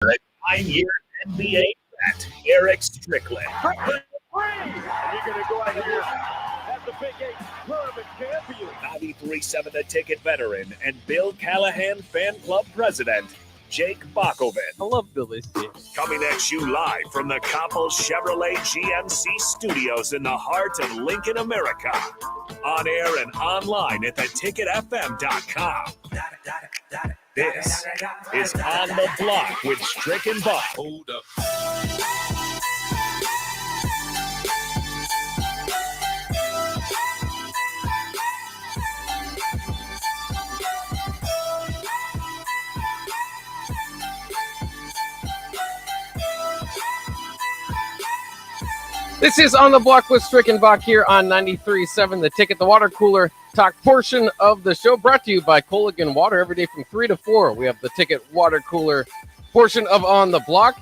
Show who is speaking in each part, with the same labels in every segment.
Speaker 1: Nine-year NBA vet, Eric Strickland.
Speaker 2: And you're going to go out here as the Big 8 tournament champion.
Speaker 1: 93.7 The Ticket veteran and Bill Callahan fan club president, Jake Bakoven.
Speaker 3: I love Billy's team.
Speaker 1: Coming at you live from the Coppel Chevrolet GMC studios in the heart of Lincoln, America. On air and online at theticketfm.com. This is On the Block with Strick and Bach.
Speaker 4: Hold up.
Speaker 3: This is On the Block with Strick and Bach here on 93.7 The Ticket, the water cooler talk portion of the show, brought to you by Culligan Water every day from 3 to 4. We have the Ticket water cooler portion of On the Block,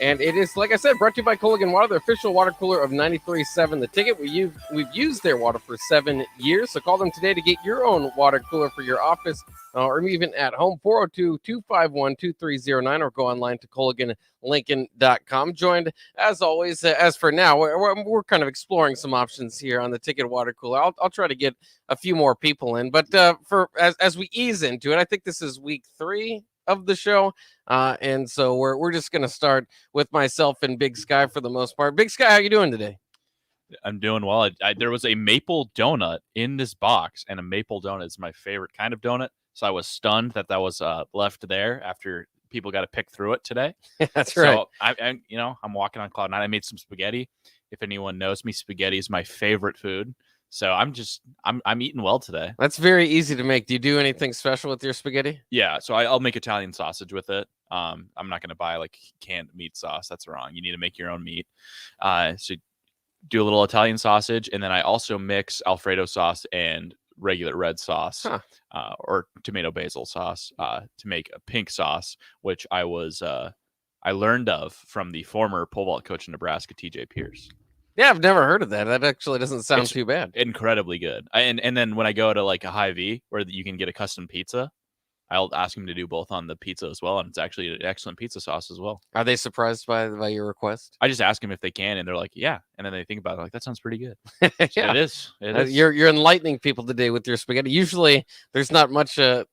Speaker 3: and it is, like I said, brought to you by Culligan Water, the official water cooler of 93.7 The Ticket. We've used their water for 7 years, so call them today to get your own water cooler for your office or even at home. 402-251-2309, or go online to CulliganLincoln.com. Joined, as always, as for now, we're kind of exploring some options here on the Ticket water cooler. I'll try to get a few more people in, but as we ease into it, I think this is week 3 of the show, and so we're just going to start with myself and Big Sky for the most part. Big Sky, how you doing today?
Speaker 5: I'm doing well. There was a maple donut in this box, and a maple donut is my favorite kind of donut. So I was stunned that was left there after people got to pick through it today.
Speaker 3: That's right.
Speaker 5: So I'm walking on cloud nine. I made some spaghetti. If anyone knows me, spaghetti is my favorite food. So I'm eating well today.
Speaker 3: That's very easy to make. Do you do anything special with your spaghetti?
Speaker 5: Yeah. So I'll make Italian sausage with it. I'm not going to buy like canned meat sauce. That's wrong. You need to make your own meat. So do a little Italian sausage, and then I also mix Alfredo sauce and regular red sauce or tomato basil sauce to make a pink sauce, which I learned of from the former pole vault coach in Nebraska, TJ Pierce.
Speaker 3: Yeah, I've never heard of that. That actually doesn't sound too bad.
Speaker 5: Incredibly good. And then when I go to like a Hy-Vee where you can get a custom pizza, I'll ask him to do both on the pizza as well, and it's actually an excellent pizza sauce as well.
Speaker 3: Are they surprised by your request?
Speaker 5: I just ask them if they can, and they're like, "Yeah," and then they think about it, like, "That sounds pretty good."
Speaker 3: Yeah.
Speaker 5: It is.
Speaker 3: You're enlightening people today with your spaghetti. Usually, there's not much in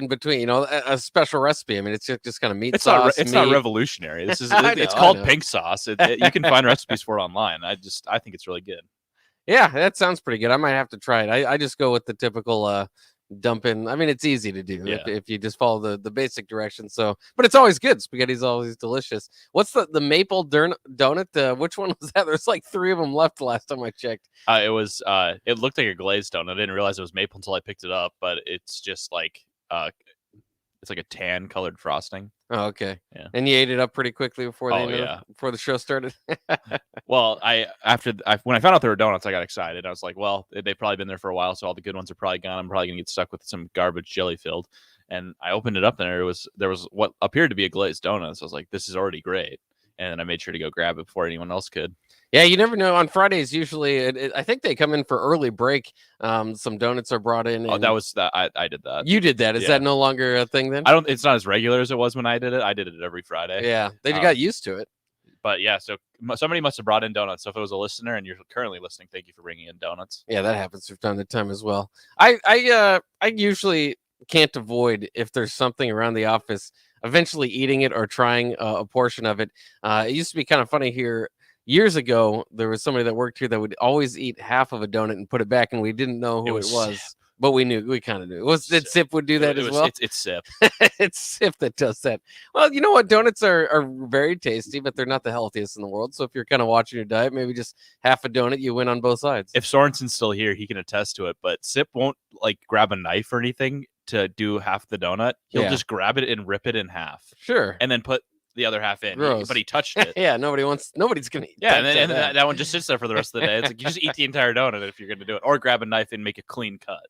Speaker 3: between. A special recipe. I mean, it's just kind of meat sauce.
Speaker 5: It's not revolutionary. This is it's called pink sauce. You can find recipes for it online. I think it's really good.
Speaker 3: Yeah, that sounds pretty good. I might have to try it. I just go with the typical dump in. I mean, it's easy to do if you just follow the basic directions. So, but it's always good. Spaghetti's always delicious. What's the maple donut? Which one was that? There's like 3 of them left last time I checked.
Speaker 5: It looked like a glazed donut. I didn't realize it was maple until I picked it up, but it's just like it's like a tan colored frosting.
Speaker 3: Oh, okay.
Speaker 5: Yeah.
Speaker 3: And you ate it up pretty quickly before the show started.
Speaker 5: Well, when I found out there were donuts, I got excited. I was like, well, they've probably been there for a while, so all the good ones are probably gone. I'm probably gonna get stuck with some garbage jelly filled. And I opened it up, and there was what appeared to be a glazed donut. So I was like, this is already great. And I made sure to go grab it before anyone else could.
Speaker 3: Yeah, you never know. On Fridays, usually, I think they come in for early break. Some donuts are brought in.
Speaker 5: Oh, that was that. I did that.
Speaker 3: You did that. Is that no longer a thing then?
Speaker 5: It's not as regular as it was when I did it. I did it every Friday.
Speaker 3: Yeah, they got used to it.
Speaker 5: But yeah, so somebody must have brought in donuts. So if it was a listener and you're currently listening, thank you for bringing in donuts.
Speaker 3: Yeah, that happens from time to time as well. I usually can't avoid, if there's something around the office, eventually eating it or trying a portion of it. It used to be kind of funny here. Years ago, there was somebody that worked here that would always eat half of a donut and put it back, and we didn't know who it was.
Speaker 5: Sip.
Speaker 3: But we kind of knew. Sip would do that as well?
Speaker 5: It's Sip.
Speaker 3: It's Sip that does that. Well, you know what? Donuts are very tasty, but they're not the healthiest in the world. So if you're kind of watching your diet, maybe just half a donut, you win on both sides.
Speaker 5: If Sorensen's still here, he can attest to it. But Sip won't like grab a knife or anything to do half the donut. He'll just grab it and rip it in half.
Speaker 3: Sure.
Speaker 5: And then put the other half in. But he touched it.
Speaker 3: Yeah, nobody's gonna eat
Speaker 5: that one just sits there for the rest of the day. It's like you just eat the entire donut if you're gonna do it. Or grab a knife and make a clean cut.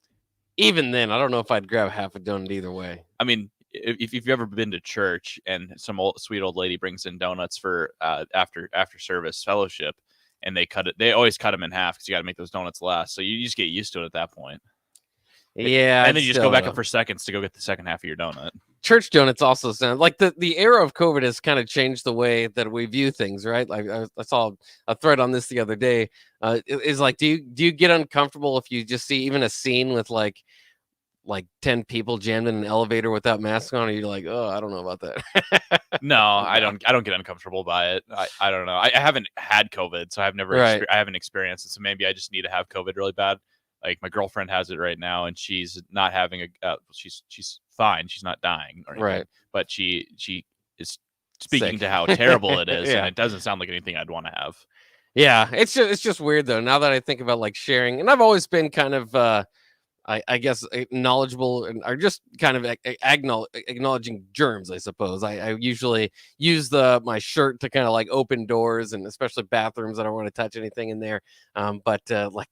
Speaker 3: Even then, I don't know if I'd grab half a donut either way.
Speaker 5: I mean, if you've ever been to church and some sweet old lady brings in donuts for after service fellowship, and they always cut them in half because you got to make those donuts last. So you just get used to it at that point.
Speaker 3: Yeah,
Speaker 5: and then you just go back up for seconds to go get the second half of your donut.
Speaker 3: church donuts also sound like the era of COVID has kind of changed the way that we view things, right? Like I saw a thread on this the other day. Is like, do you get uncomfortable if you just see even a scene with like 10 people jammed in an elevator without masks on? Or you're like, oh, I don't know about that.
Speaker 5: No, I don't get uncomfortable by it. I don't know. I haven't had COVID, so I've never
Speaker 3: Right.
Speaker 5: I haven't experienced it. So maybe I just need to have COVID really bad. Like my girlfriend has it right now, and she's not having she's fine. She's not dying or anything,
Speaker 3: Right.
Speaker 5: but she is speaking
Speaker 3: Sick.
Speaker 5: to how terrible it is,
Speaker 3: Yeah.
Speaker 5: and it doesn't sound like anything I'd want to have.
Speaker 3: Yeah, it's just weird though. Now that I think about like sharing, and I've always been kind of I guess knowledgeable and are just kind of acknowledging germs. I suppose I usually use my shirt to kind of like open doors, and especially bathrooms. I don't want to touch anything in there. But like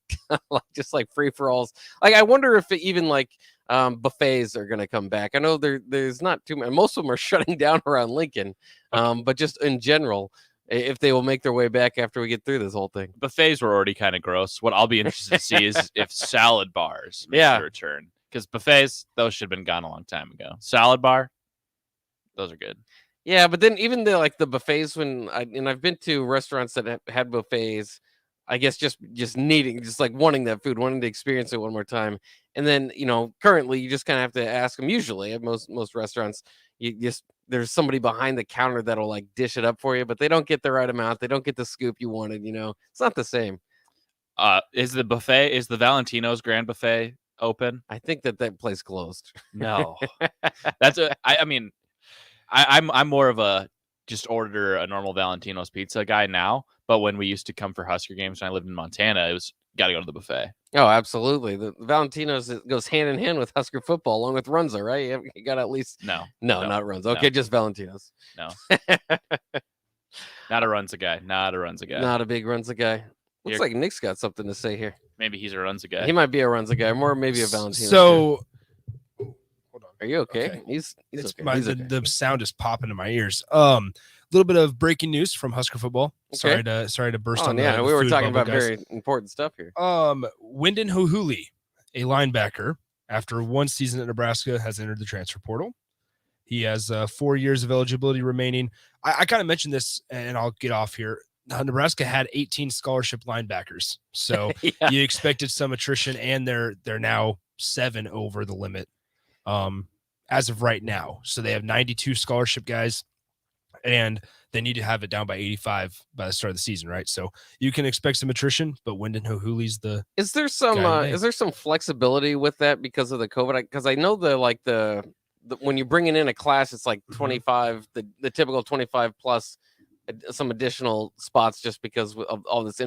Speaker 3: just like free for alls. Like I wonder if even like buffets are going to come back. I know there's not too many. Most of them are shutting down around Lincoln. But just in general, if they will make their way back after we get through this whole thing.
Speaker 5: Buffets were already kind of gross. What I'll be interested to see is if salad bars make
Speaker 3: Yeah.
Speaker 5: a return. Because buffets, those should have been gone a long time ago. Salad bar, those are good.
Speaker 3: Yeah, but then even the buffets I've been to restaurants that have had buffets, I guess just like wanting that food, wanting to experience it one more time. And then, currently you just kind of have to ask them. Usually at most restaurants, there's somebody behind the counter that'll like dish it up for you, but they don't get the right amount. They don't get the scoop you wanted, It's not the same.
Speaker 5: Is the Valentino's Grand Buffet open?
Speaker 3: I think that place closed.
Speaker 5: No. I'm more of a just order a normal Valentino's pizza guy now, but when we used to come for Husker games when I lived in Montana, it was got to go to the buffet.
Speaker 3: Oh, absolutely. The Valentino's goes hand in hand with Husker football along with Runza, right? You got at least
Speaker 5: No,
Speaker 3: not Runza. Okay, just Valentino's.
Speaker 5: No. Not a Runza guy. Not
Speaker 3: a big Runza guy. Looks like Nick's got something to say here.
Speaker 5: Maybe he's a Runza guy.
Speaker 3: He might be a Runza guy, more maybe a Valentino's.
Speaker 4: So, hold on.
Speaker 3: Are you okay?
Speaker 4: Okay.
Speaker 3: He's okay.
Speaker 4: The sound is popping in my ears. Little bit of breaking news from Husker football.
Speaker 3: Okay.
Speaker 4: Sorry to burst
Speaker 3: Oh,
Speaker 4: on
Speaker 3: yeah,
Speaker 4: the
Speaker 3: we were
Speaker 4: food
Speaker 3: talking
Speaker 4: bubble,
Speaker 3: about
Speaker 4: guys.
Speaker 3: very important stuff here.
Speaker 4: Wyndon Hohuli, a linebacker, after one season at Nebraska, has entered the transfer portal. He has 4 years of eligibility remaining. I kind of mentioned this, and I'll get off here. Nebraska had 18 scholarship linebackers, so
Speaker 3: Yeah.
Speaker 4: you expected some attrition, and they're now 7 over the limit as of right now. So they have 92 scholarship guys, and they need to have it down by 85 by the start of the season, right? So you can expect some attrition, but Wyndon Hohuli's the
Speaker 3: Is there some flexibility with that because of the COVID? Because I know the when you're bringing in a class, it's like 25, the typical 25 plus some additional spots just because of all this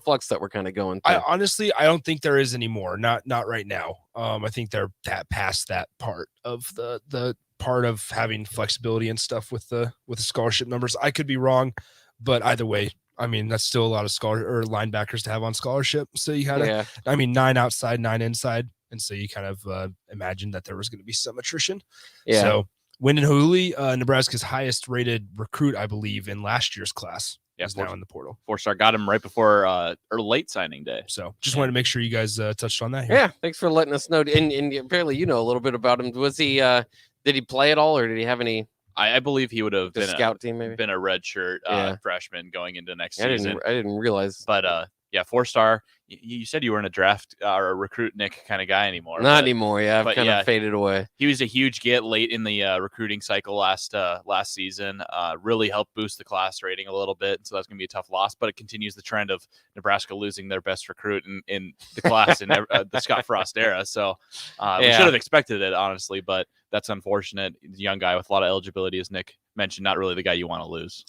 Speaker 3: flux that we're kind of going through.
Speaker 4: I don't think there is anymore. Not right now. I think they're past that part of the part of having flexibility and stuff with the scholarship numbers. I could be wrong, but either way, I mean, that's still a lot of linebackers to have on scholarship. So you had 9 outside, 9 inside. And so you kind of imagined that there was going to be some attrition.
Speaker 3: Yeah.
Speaker 4: So Wyndon Hohuli, Nebraska's highest rated recruit, I believe, in last year's class, is now in the portal.
Speaker 5: 4-star got him right before or late signing day.
Speaker 4: So just wanted to make sure you guys touched on that here.
Speaker 3: Yeah, thanks for letting us know. And apparently you know a little bit about him. Was he did he play at all, or did he have any
Speaker 5: I believe he would have been
Speaker 3: scout team maybe?
Speaker 5: Been a redshirt freshman going into next
Speaker 3: I
Speaker 5: season.
Speaker 3: didn't realize.
Speaker 5: But 4-star. You said you weren't a draft or a recruit Nick kind of guy anymore.
Speaker 3: Not anymore. Yeah, I've kind of faded away.
Speaker 5: He was a huge get late in the recruiting cycle last season. Really helped boost the class rating a little bit. So that's going to be a tough loss. But it continues the trend of Nebraska losing their best recruit in the class in the Scott Frost era. So we should have expected it, honestly. But that's unfortunate. He's a young guy with a lot of eligibility, as Nick mentioned. Not really the guy you want to lose.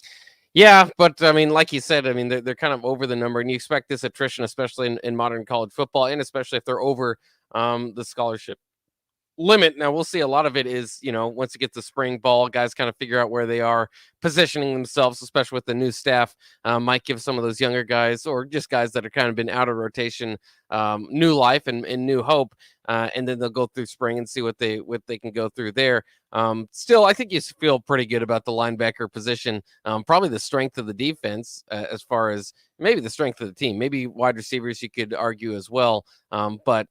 Speaker 3: Yeah, but I mean, like you said, I mean, they're kind of over the number, and you expect this attrition, especially in modern college football, and especially if they're over the scholarship limit. Now, we'll see. A lot of it is, once you get to spring ball, guys kind of figure out where they are positioning themselves, especially with the new staff, might give some of those younger guys or just guys that are kind of been out of rotation new life and new hope, and then they'll go through spring and see what they can go through there. Still, I think you feel pretty good about the linebacker position. Probably the strength of the defense as far as maybe the strength of the team. Maybe wide receivers you could argue as well, but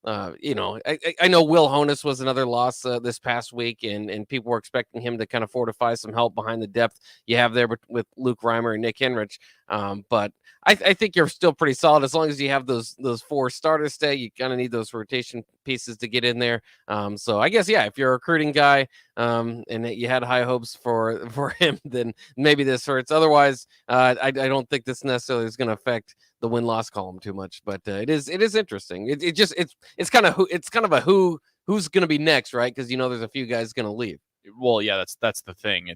Speaker 3: I know Will Honus was another loss this past week, and people were expecting him to kind of fortify some help behind the depth you have there with Luke Reimer and Nick Henrich. But I think you're still pretty solid as long as you have those 4 starters stay. You kind of need those rotation pieces to get in there. So I guess, yeah, if you're a recruiting guy and you had high hopes for him, then maybe this hurts. Otherwise, I don't think this necessarily is going to affect the win-loss column too much, but it is interesting. It's kind of a who's going to be next, right? Because there's a few guys going to leave.
Speaker 5: Well, yeah, that's the thing.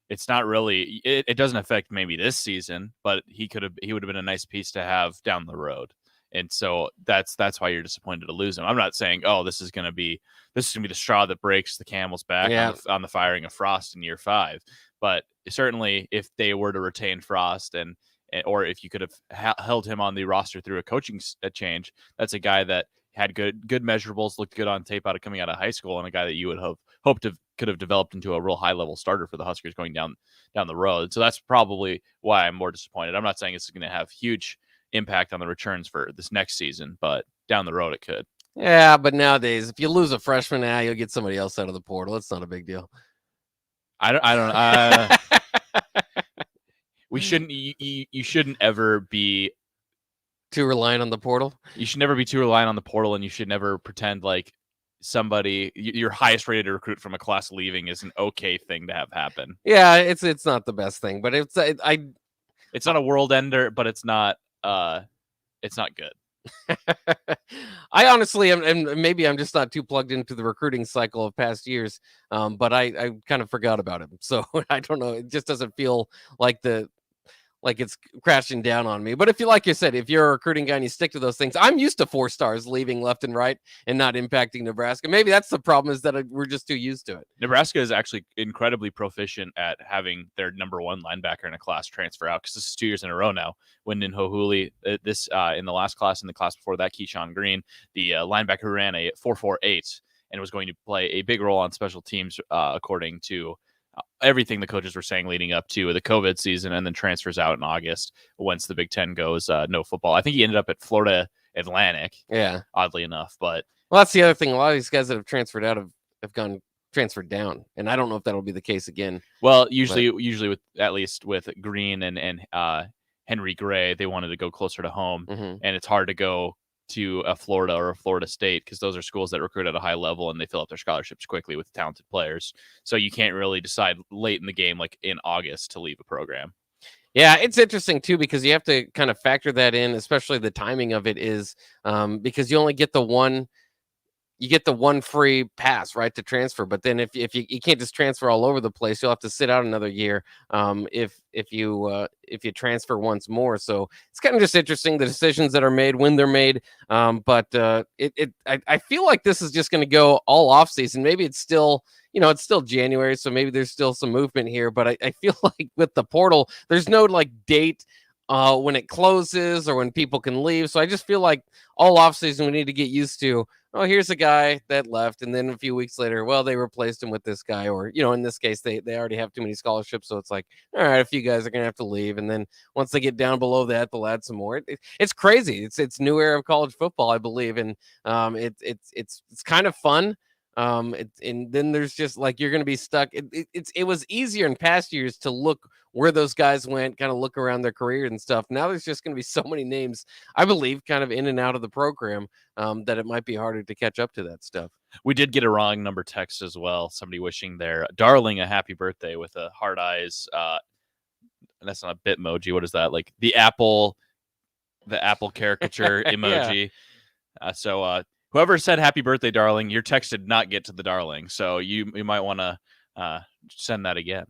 Speaker 5: It's not really. It doesn't affect maybe this season, but he would have been a nice piece to have down the road. And so that's why you're disappointed to lose him. I'm not saying, oh, this is going to be the straw that breaks the camel's back on the firing of Frost in year 5. But certainly, if they were to retain Frost or if you could have held him on the roster through a coaching change, that's a guy that had good measurables, looked good on tape coming out of high school, and a guy that you would have hoped could have developed into a real high level starter for the Huskers going down the road. So that's probably why I'm more disappointed. I'm not saying it's going to have huge impact on the returns for this next season, but down the road it could.
Speaker 3: Yeah, but nowadays, if you lose a freshman, you'll get somebody else out of the portal. It's not a big deal.
Speaker 5: I don't. We shouldn't. You shouldn't ever be
Speaker 3: too reliant on the portal.
Speaker 5: You should never be too reliant on the portal, and you should never pretend like somebody your highest rated recruit from a class leaving is an okay thing to have happen.
Speaker 3: Yeah, it's not the best thing, but it's
Speaker 5: not a world ender, but it's not good.
Speaker 3: I honestly am, and maybe I'm just not too plugged into the recruiting cycle of past years, but I kind of forgot about him. So I don't know. It just doesn't feel like it's crashing down on me. But like you said, if you're a recruiting guy and you stick to those things, I'm used to 4 stars leaving left and right and not impacting Nebraska. Maybe that's the problem, is that we're just too used to it.
Speaker 5: Nebraska is actually incredibly proficient at having their number 1 linebacker in a class transfer out, because this is 2 years in a row now. Wyndon Hohuli, in the last class, in the class before that, Keyshawn Green, the linebacker who ran a 4.48 and was going to play a big role on special teams, according to everything the coaches were saying leading up to the COVID season, and then transfers out in August once the Big Ten goes no football. I think he ended up at Florida Atlantic.
Speaker 3: Yeah,
Speaker 5: oddly enough. But
Speaker 3: that's the other thing. A lot of these guys that have transferred out have gone transferred down, and I don't know if that'll be the case again.
Speaker 5: Well, usually with at least with Green and Henry Gray, they wanted to go closer to home, and it's hard to go to a Florida or a Florida State, because those are schools that recruit at a high level and they fill up their scholarships quickly with talented players. So you can't really decide late in the game, like in August, to leave a program.
Speaker 3: Yeah, it's interesting too, because you have to kind of factor that in, especially the timing of it is because you only get the one free pass, right, to transfer. But then if you can't just transfer all over the place, you'll have to sit out another year if you transfer once more. So it's kind of just interesting, the decisions that are made when they're made. But I feel like this is just going to go all off season. Maybe it's still January, so maybe there's still some movement here. But I feel like with the portal, there's no date when it closes or when people can leave. So I just feel like all off season we need to get used to, oh, here's a guy that left, and then a few weeks later, well, they replaced him with this guy, or in this case, they already have too many scholarships, so it's like, all right, a few guys are gonna have to leave, and then once they get down below that, they'll add some more. It's crazy. It's new era of college football, I believe, and it's kind of fun. And then there's just you're going to be stuck. It was easier in past years to look where those guys went, kind of look around their career and stuff. Now there's just going to be so many names, I believe, kind of in and out of the program that it might be harder to catch up to that stuff.
Speaker 5: We did get a wrong number text as well. Somebody wishing their darling a happy birthday with a heart eyes. That's not a Bitmoji. What is that? Like the apple caricature emoji. Yeah. So whoever said happy birthday, darling, your text did not get to the darling. So you might want to send that again.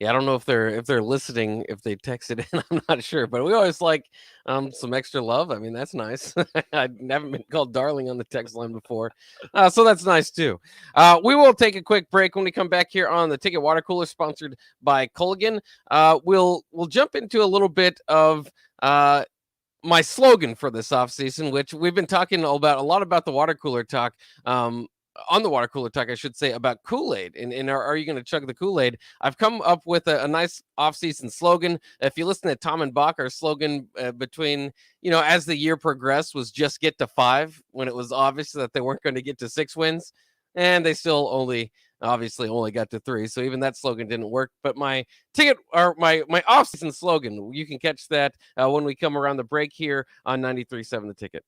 Speaker 3: Yeah, I don't know if they're listening, if they texted in. I'm not sure, but we always like some extra love. I mean, that's nice. I haven't been called darling on the text line before, so that's nice too. We will take a quick break. When we come back here on the Ticket Water Cooler, sponsored by Culligan, we'll jump into a little bit of my slogan for this offseason, which we've been talking a lot about the water cooler talk on the water cooler talk, I should say, about Kool-Aid. And are you going to chug the Kool-Aid? I've come up with a nice off-season slogan. If you listen to Tom and Bach, our slogan between, as the year progressed was just get to 5, when it was obvious that they weren't going to get to 6 wins. And they still only got to 3. So even that slogan didn't work. But my ticket, or my off-season slogan, you can catch that when we come around the break here on 93.7 The Ticket.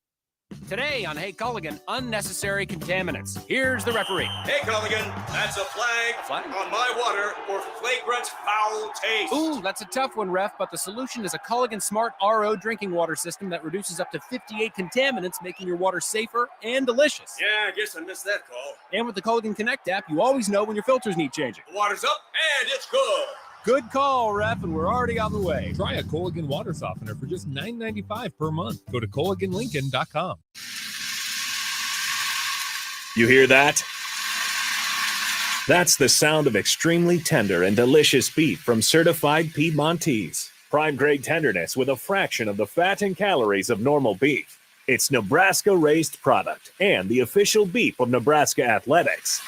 Speaker 6: Today on Hey Culligan, unnecessary contaminants. Here's the referee.
Speaker 7: Hey Culligan, that's a flag on my water for flagrant foul taste.
Speaker 6: Ooh, that's a tough one, ref, but the solution is a Culligan Smart RO drinking water system that reduces up to 58 contaminants, making your water safer and delicious.
Speaker 7: Yeah, I guess I missed that call.
Speaker 6: And with the Culligan Connect app, you always know when your filters need changing.
Speaker 7: The water's up and it's good.
Speaker 6: Good call, ref, and we're already on the way.
Speaker 8: Try a Culligan water softener for just $9.95 per month. Go to CulliganLincoln.com.
Speaker 1: You hear that? That's the sound of extremely tender and delicious beef from certified Piedmontese. Prime grade tenderness with a fraction of the fat and calories of normal beef. It's Nebraska-raised product and the official beef of Nebraska Athletics.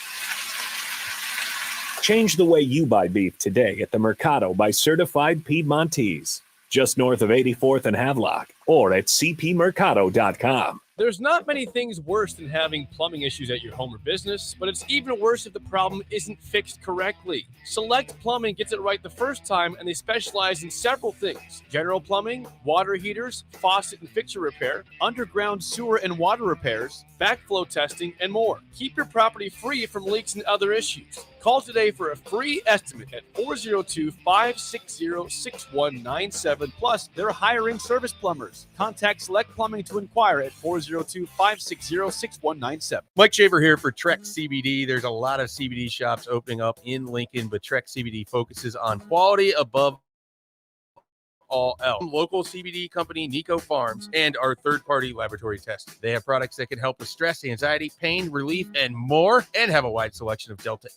Speaker 1: Change the way you buy beef today at the Mercado by Certified Piedmontese, just north of 84th and Havelock, or at cpmercado.com.
Speaker 8: There's not many things worse than having plumbing issues at your home or business, but it's even worse if the problem isn't fixed correctly. Select Plumbing gets it right the first time, and they specialize in several things: general plumbing, water heaters, faucet and fixture repair, underground sewer and water repairs, backflow testing, and more. Keep your property free from leaks and other issues. Call today for a free estimate at 402-560-6197. Plus, they're hiring service plumbers. Contact Select Plumbing to inquire at 402-560-6197.
Speaker 9: Mike Shaver here for Trek CBD. There's a lot of CBD shops opening up in Lincoln, but Trek CBD focuses on quality above all else. Local CBD company Nico Farms and our third-party laboratory testing. They have products that can help with stress, anxiety, pain relief, and more, and have a wide selection of Delta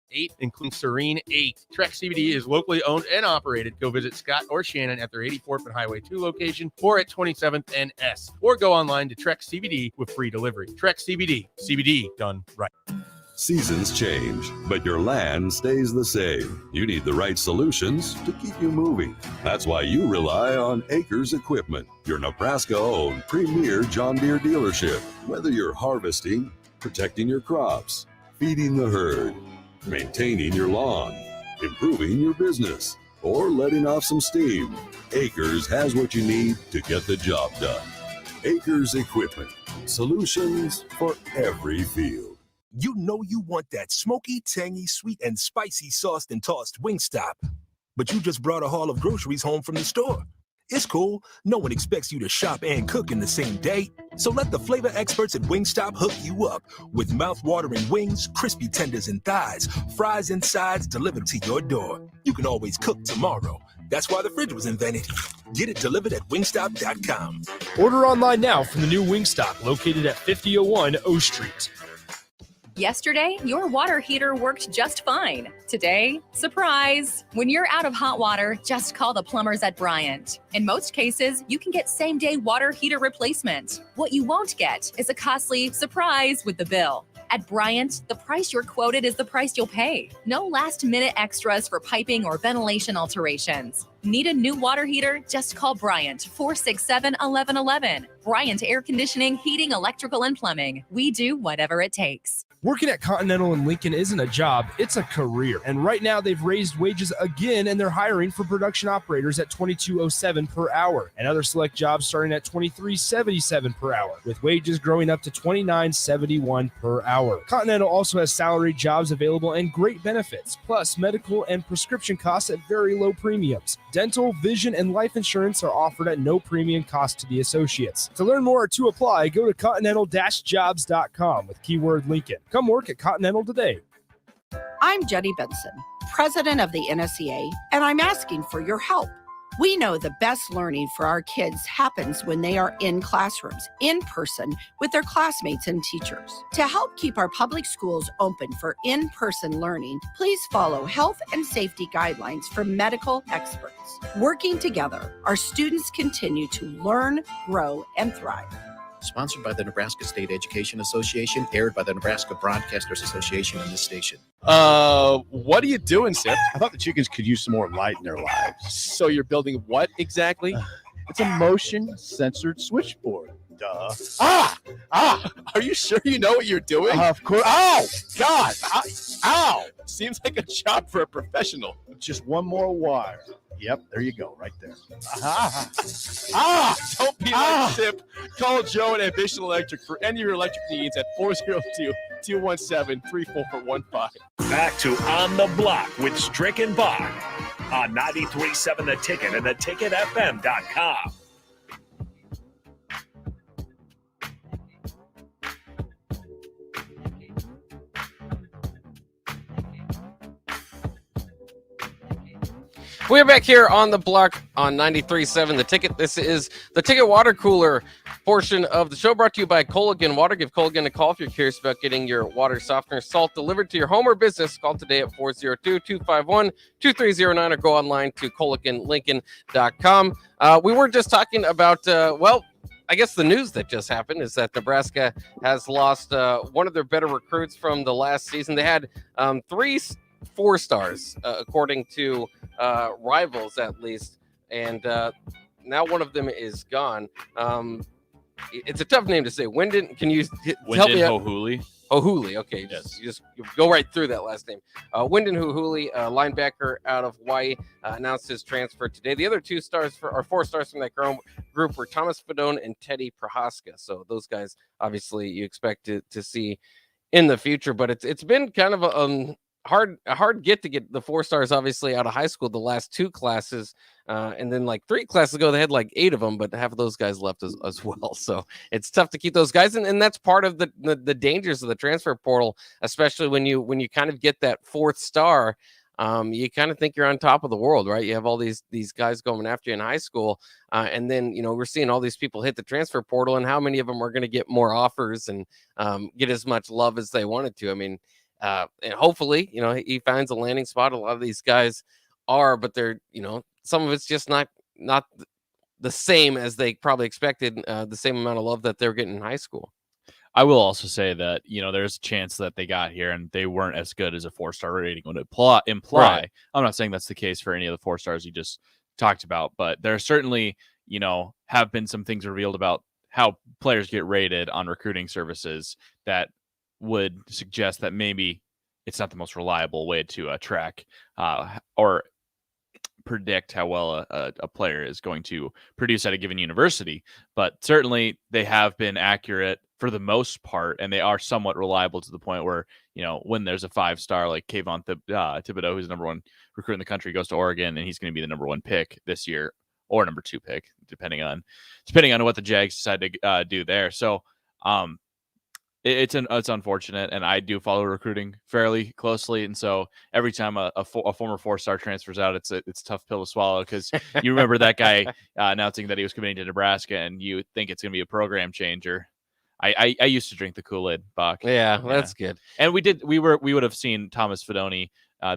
Speaker 9: 8, including Serene 8. Trek CBD is locally owned and operated. Go visit Scott or Shannon at their 84th and Highway 2 location, or at 27th and S, or go online to Trek CBD with free delivery. Trek CBD, CBD done right.
Speaker 10: Seasons change, but your land stays the same. You need the right solutions to keep you moving. That's why you rely on Acres Equipment, your Nebraska-owned premier John Deere dealership. Whether you're harvesting, protecting your crops, feeding the herd, maintaining your lawn, improving your business, or letting off some steam, Acres has what you need to get the job done. Acres Equipment, solutions for every field.
Speaker 11: You know you want that smoky, tangy, sweet, and spicy sauced and tossed Wingstop, but you just brought a haul of groceries home from the store. It's cool. No one expects you to shop and cook in the same day. So let the flavor experts at Wingstop hook you up with mouth-watering wings, crispy tenders and thighs, fries and sides delivered to your door. You can always cook tomorrow. That's why the fridge was invented. Get it delivered at wingstop.com.
Speaker 8: Order online now from the new Wingstop, located at 5001 O Street.
Speaker 12: Yesterday, your water heater worked just fine. Today, surprise! When you're out of hot water, just call the plumbers at Bryant. In most cases, you can get same-day water heater replacement. What you won't get is a costly surprise with the bill. At Bryant, the price you're quoted is the price you'll pay. No last-minute extras for piping or ventilation alterations. Need a new water heater? Just call Bryant, 467-1111. Bryant Air Conditioning, Heating, Electrical, and Plumbing. We do whatever it takes.
Speaker 4: Working at Continental in Lincoln isn't a job, it's a career. And right now they've raised wages again, and they're hiring for production operators at $22.07 per hour, and other select jobs starting at $23.77 per hour, with wages growing up to $29.71 per hour. Continental also has salaried jobs available and great benefits, plus medical and prescription costs at very low premiums. Dental, vision, and life insurance are offered at no premium cost to the associates. To learn more or to apply, go to continental-jobs.com with keyword Lincoln. Come work at Continental today.
Speaker 13: I'm Jenny Benson, president of the NSEA, and I'm asking for your help. We know the best learning for our kids happens when they are in classrooms, in person, with their classmates and teachers. To help keep our public schools open for in-person learning, please follow health and safety guidelines from medical experts. Working together, our students continue to learn, grow, and thrive.
Speaker 14: sponsored by the Nebraska State Education Association, aired by the Nebraska Broadcasters Association and this station.
Speaker 8: What are you doing, Sip?
Speaker 15: I thought the chickens could use some more light in their lives.
Speaker 8: So you're building what exactly?
Speaker 15: It's a motion-censored switchboard. Duh.
Speaker 8: Are you sure you know what you're doing?
Speaker 15: Of course. Ow! God! Ow!
Speaker 8: Seems like a job for a professional.
Speaker 15: Just one more wire. Yep, there you go, right there.
Speaker 8: Don't be like Sip. Call Joe at Ambition Electric for any of your electric needs at 402-217-3415.
Speaker 1: Back to On the Block with Strick and Bach on 93.7 The Ticket and theticketfm.com.
Speaker 3: We're back here on the block on 93.7 The Ticket. This is the Ticket Water Cooler portion of the show, brought to you by Colligan Water. Give Colligan a call if you're curious about getting your water softener salt delivered to your home or business. Call today at 402-251-2309 or go online to ColliganLincoln.com. We were just talking about, I guess the news that just happened is that Nebraska has lost one of their better recruits from the last season. They had 3 4 stars, according to Rivals at least, and now one of them is gone. It's a tough name to say. Wyndon, can you help me out? Hohuli. Okay,
Speaker 5: yes.
Speaker 3: Just go right through that last name. Wyndon Hohuli, linebacker out of Hawaii, announced his transfer today. The other 4 stars from that group were Thomas Fedone and Teddy Prohaska. So those guys, obviously, you expect to see in the future, but it's been kind of a hard get to get the 4 stars, obviously, out of high school the last 2 classes, and then like 3 classes ago they had like 8 of them, but half of those guys left as well. So it's tough to keep those guys, and that's part of the dangers of the transfer portal, especially when you kind of get that 4th star. You kind of think you're on top of the world, right? You have all these guys going after you in high school, and then we're seeing all these people hit the transfer portal, and how many of them are going to get more offers and get as much love as they wanted to? I mean, and hopefully, he finds a landing spot. A lot of these guys are, but they're, some of it's just not the same as they probably expected, the same amount of love that they're getting in high school.
Speaker 5: I will also say that, there's a chance that they got here and they weren't as good as a 4-star rating would imply. Right. I'm not saying that's the case for any of the 4 stars you just talked about, but there certainly, have been some things revealed about how players get rated on recruiting services that would suggest that maybe it's not the most reliable way to track or predict how well a player is going to produce at a given university. But certainly they have been accurate for the most part, and they are somewhat reliable to the point where, when there's a 5-star like Kayvon Thibodeau, who's the number 1 recruit in the country, goes to Oregon, and he's going to be the number 1 pick this year, or number 2 pick, depending on what the Jags decide to do there. So, it's unfortunate, and I do follow recruiting fairly closely, and so every time a former 4-star transfers out, it's a tough pill to swallow, because you remember that guy announcing that he was committing to Nebraska, and you think it's going to be a program changer. I used to drink the Kool-Aid, Bach.
Speaker 3: Yeah, that's good.
Speaker 5: And we would have seen Thomas Fedone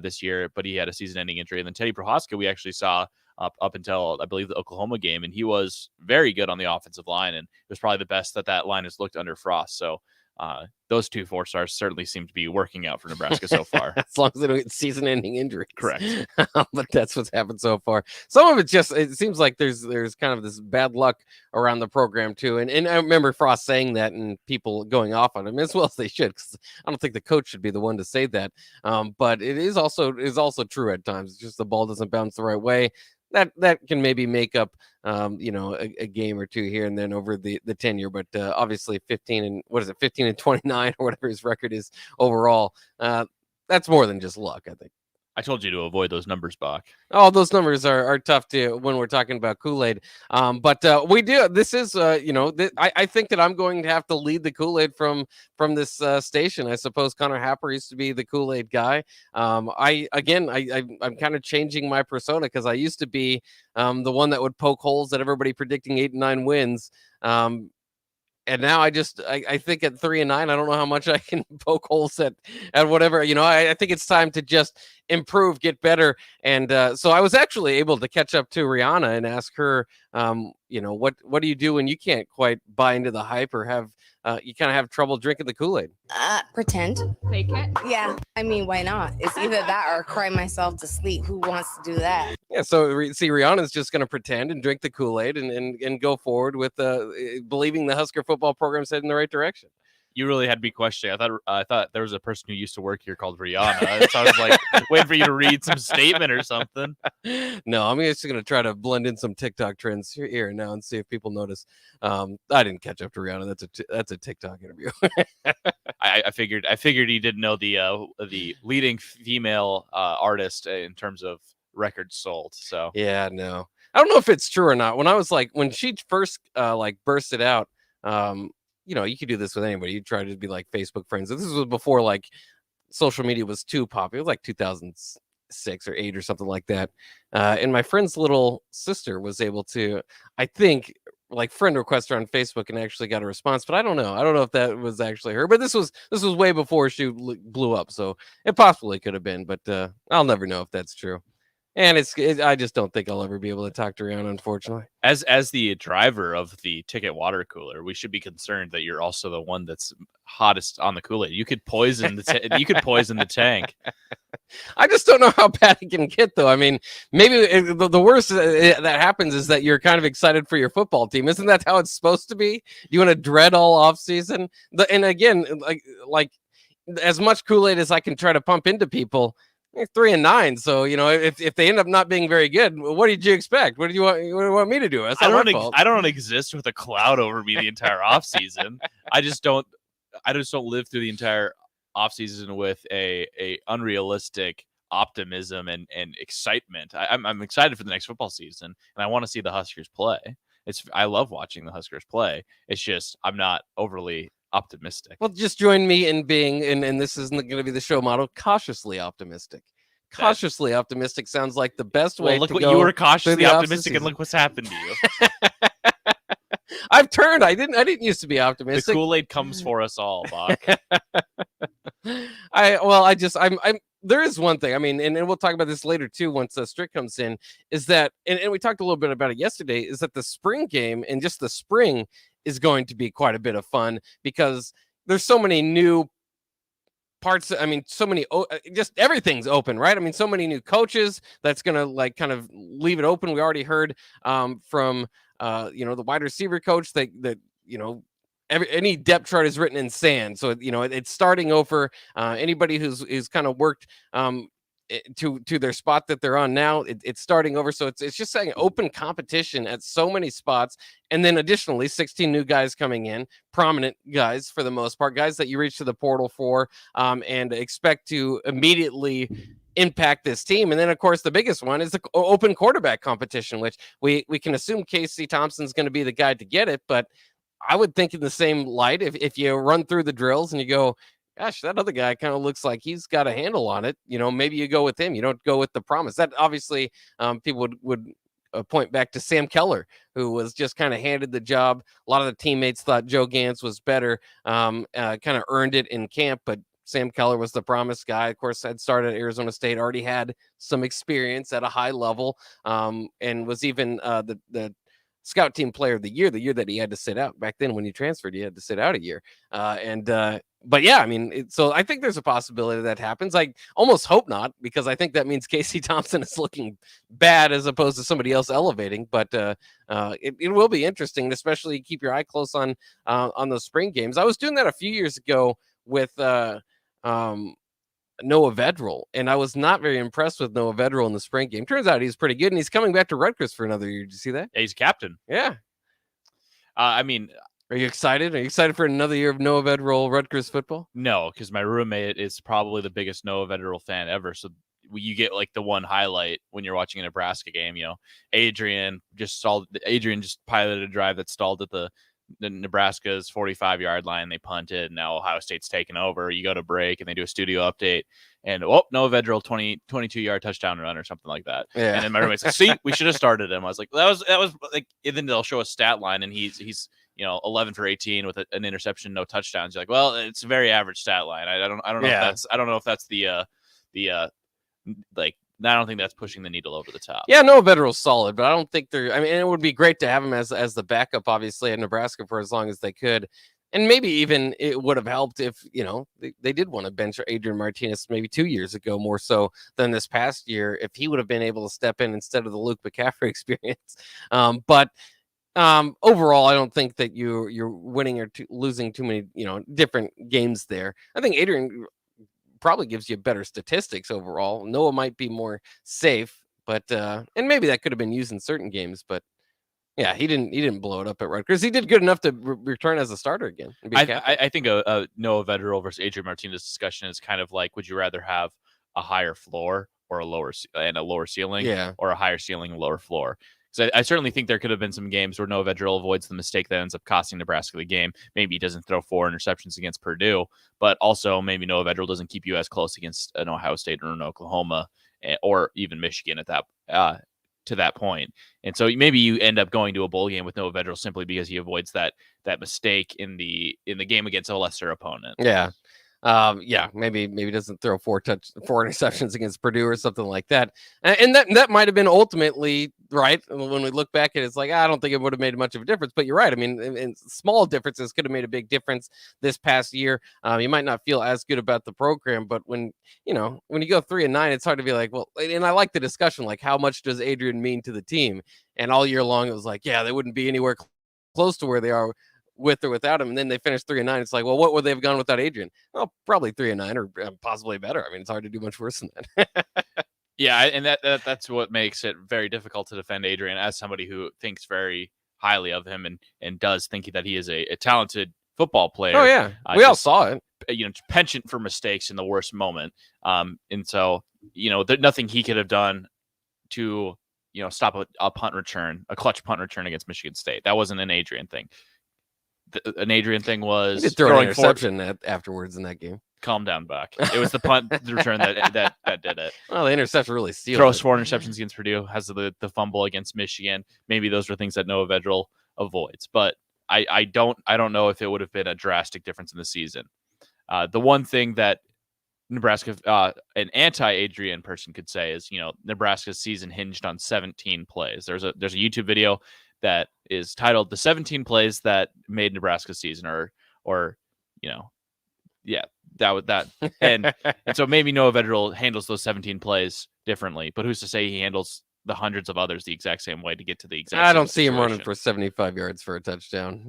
Speaker 5: this year, but he had a season-ending injury, and then Teddy Prohaska we actually saw up until, I believe, the Oklahoma game, and he was very good on the offensive line, and it was probably the best that line has looked under Frost. So those 2 4 stars certainly seem to be working out for Nebraska so far.
Speaker 3: As long as they don't get season-ending injuries.
Speaker 5: Correct.
Speaker 3: But that's what's happened so far. Some of it seems like there's kind of this bad luck around the program too. And I remember Frost saying that and people going off on him, as well as they should, because I don't think the coach should be the one to say that. But it is also true at times. It's just the ball doesn't bounce the right way. That can maybe make up, a game or 2 here and then over the tenure. But obviously 15 and 29 or whatever his record is overall. That's more than just luck, I think.
Speaker 5: I told you to avoid those numbers, Bach.
Speaker 3: Oh, those numbers are tough to when we're talking about Kool-Aid. But we do. This is, I think that I'm going to have to lead the Kool-Aid from this station. I suppose Connor Happer used to be the Kool-Aid guy. I'm kind of changing my persona, because I used to be the one that would poke holes at everybody predicting 8 and 9 wins. And now I think at 3 and 9, I don't know how much I can poke holes at whatever. I think it's time to just improve, get better. And so I was actually able to catch up to Rihanna and ask her, what do you do when you can't quite buy into the hype or have you kind of have trouble drinking the Kool-Aid?
Speaker 16: Pretend. Fake it? Yeah. I mean, why not? It's either that or cry myself to sleep. Who wants to do that?
Speaker 3: Yeah, so Rihanna's just going to pretend and drink the Kool-Aid and go forward with believing the Husker football program's heading in the right direction.
Speaker 5: You really had me questioning. I thought there was a person who used to work here called Rihanna. So I was like waiting for you to read some statement or something.
Speaker 3: No, I'm just going to try to blend in some TikTok trends here and now and see if people notice. I didn't catch up to Rihanna. That's a TikTok interview.
Speaker 5: I figured he didn't know the leading female artist in terms of records sold. So
Speaker 3: yeah, no, I don't know if it's true or not. When she first bursted out, you could do this with anybody. You try to be like Facebook friends. This was before like social media was too popular. It was like 2006 or 8 or something like that. And my friend's little sister was able to, I think, like friend request her on Facebook and actually got a response. But I don't know. I don't know if that was actually her. But this was way before she blew up. So it possibly could have been. But I'll never know if that's true. And I just don't think I'll ever be able to talk to Rihanna, unfortunately.
Speaker 5: As the driver of the Ticket water cooler, we should be concerned that you're also the one that's hottest on the Kool-Aid. You could poison the tank.
Speaker 3: I just don't know how bad it can get, though. I mean, maybe the worst that happens is that you're kind of excited for your football team. Isn't that how it's supposed to be? You want to dread all off season? And again, like as much Kool-Aid as I can try to pump into people. 3-9. So if they end up not being very good, what did you expect? What do you want me to do? That's not my fault.
Speaker 5: I don't exist with a cloud over me the entire off season. I just don't live through the entire off season with a unrealistic optimism and excitement. I'm excited for the next football season, and I want to see the Huskers play. I love watching the Huskers play. It's just I'm not overly optimistic.
Speaker 3: Well, just join me in being, and this isn't going to be the show motto, cautiously optimistic. Cautiously optimistic sounds like the best way
Speaker 5: look
Speaker 3: to
Speaker 5: what
Speaker 3: go.
Speaker 5: You were cautiously optimistic, and look what's happened to you.
Speaker 3: I've turned. I didn't used to be optimistic.
Speaker 5: The Kool-Aid comes for us all, Bach.
Speaker 3: There is one thing. I mean, and we'll talk about this later too. Once Strick comes in, is that, and we talked a little bit about it yesterday. Is that the spring game and just the spring is going to be quite a bit of fun because there's so many new parts. I mean, just everything's open, right? I mean, so many new coaches that's going to kind of leave it open. We already heard from the wide receiver coach that any depth chart is written in sand. So, it's starting over. Anybody who's kind of worked to their spot that they're on now, it's starting over. So it's just saying open competition at so many spots. And then additionally, 16 new guys coming in, prominent guys for the most part, guys that you reach to the portal for and expect to immediately impact this team. And then, of course, the biggest one is the open quarterback competition, which we can assume Casey Thompson's going to be the guy to get it. But I would think in the same light, if you run through the drills and you go, gosh, that other guy kind of looks like he's got a handle on it. Maybe you go with him. You don't go with the promise. That obviously people would point back to Sam Keller, who was just kind of handed the job. A lot of the teammates thought Joe Gantz was better, kind of earned it in camp, but Sam Keller was the promise guy. Of course, had started at Arizona State, already had some experience at a high level, and was even the scout team player of the year that he had to sit out. Back then when he transferred, he had to sit out a year. But yeah, I mean, so I think there's a possibility that happens. I almost hope not, because I think that means Casey Thompson is looking bad as opposed to somebody else elevating. But it will be interesting, especially keep your eye close on those spring games. I was doing that a few years ago with Noah Vedral, and I was not very impressed with Noah Vedral in the spring game. Turns out he's pretty good, and he's coming back to Rutgers for another year. Did you see that?
Speaker 5: Yeah, he's captain.
Speaker 3: Yeah.
Speaker 5: I mean,
Speaker 3: are you excited? Are you excited for another year of Noah Vedral Rutgers football?
Speaker 5: No, because my roommate is probably the biggest Noah Vedral fan ever. So you get like the one highlight when you're watching a Nebraska game. Adrian just piloted a drive that stalled at the Nebraska's 45-yard line. They punted. Now Ohio State's taken over. You go to break and they do a studio update. And Noah Vedral 22-yard touchdown run or something like that.
Speaker 3: Yeah.
Speaker 5: And then my roommate's like, "See, we should have started him." I was like, "That was like." And then they'll show a stat line, and he's 11 for 18 with an interception, no touchdowns. You're like, well, it's a very average stat line. I don't know if that's the like I don't think that's pushing the needle over the top.
Speaker 3: Yeah, Noah Vedral's solid, but I don't think they're. I mean, it would be great to have him as the backup, obviously, at Nebraska for as long as they could, and maybe even it would have helped if they did want to bench Adrian Martinez maybe 2 years ago more so than this past year if he would have been able to step in instead of the Luke McCaffrey experience. But overall, I don't think that you're winning or losing too many different games there. I think Adrian probably gives you better statistics overall. Noah might be more safe, but and maybe that could have been used in certain games, but yeah, he didn't blow it up at Rutgers. He did good enough to return as a starter again.
Speaker 5: I think a Noah Vedral versus Adrian Martinez discussion is kind of like, would you rather have a higher floor or a lower ceiling, or a higher ceiling and lower floor? Because I certainly think there could have been some games where Noah Vedral avoids the mistake that ends up costing Nebraska the game. Maybe he doesn't throw 4 interceptions against Purdue, but also maybe Noah Vedral doesn't keep you as close against an Ohio State or an Oklahoma or even Michigan at that to that point. And so maybe you end up going to a bowl game with Noah Vedral simply because he avoids that mistake in the game against a lesser opponent.
Speaker 3: Yeah. Maybe he doesn't throw 4 interceptions against Purdue or something like that, and that might have been ultimately right. When we look back at it, it's like I don't think it would have made much of a difference. But you're right. I mean, and small differences could have made a big difference this past year. You might not feel as good about the program, but when you go 3-9, it's hard to be like, well. And I like the discussion, like how much does Adrian mean to the team? And all year long, it was like, yeah, they wouldn't be anywhere close to where they are with or without him, and then they finished 3-9. It's like, well, what would they have gone without Adrian? Well, probably 3-9 or possibly better. I mean, it's hard to do much worse than that.
Speaker 5: Yeah, and that's what makes it very difficult to defend Adrian as somebody who thinks very highly of him and does think that he is a talented football player.
Speaker 3: Oh yeah, we all saw it.
Speaker 5: Penchant for mistakes in the worst moment. And so there's nothing he could have done to stop a punt return, a clutch punt return against Michigan State. That wasn't an Adrian thing. An Adrian thing was
Speaker 3: he did throw an interception afterwards in that game.
Speaker 5: Calm down, Buck. It was the punt return that did it.
Speaker 3: Well, the interception really sealed
Speaker 5: Throws
Speaker 3: it.
Speaker 5: 4 interceptions against Purdue, has the fumble against Michigan. Maybe those were things that Noah Vedral avoids, but I don't know if it would have been a drastic difference in the season. The one thing that Nebraska, an anti-Adrian person could say is, Nebraska's season hinged on 17 plays. There's a YouTube video that is titled "The 17 Plays That Made Nebraska's Season," that. And so maybe Noah Vedral handles those 17 plays differently, but who's to say he handles the hundreds of others the exact same way to get to the exact
Speaker 3: I
Speaker 5: same
Speaker 3: don't see him
Speaker 5: situation.
Speaker 3: running for 75 yards for a touchdown,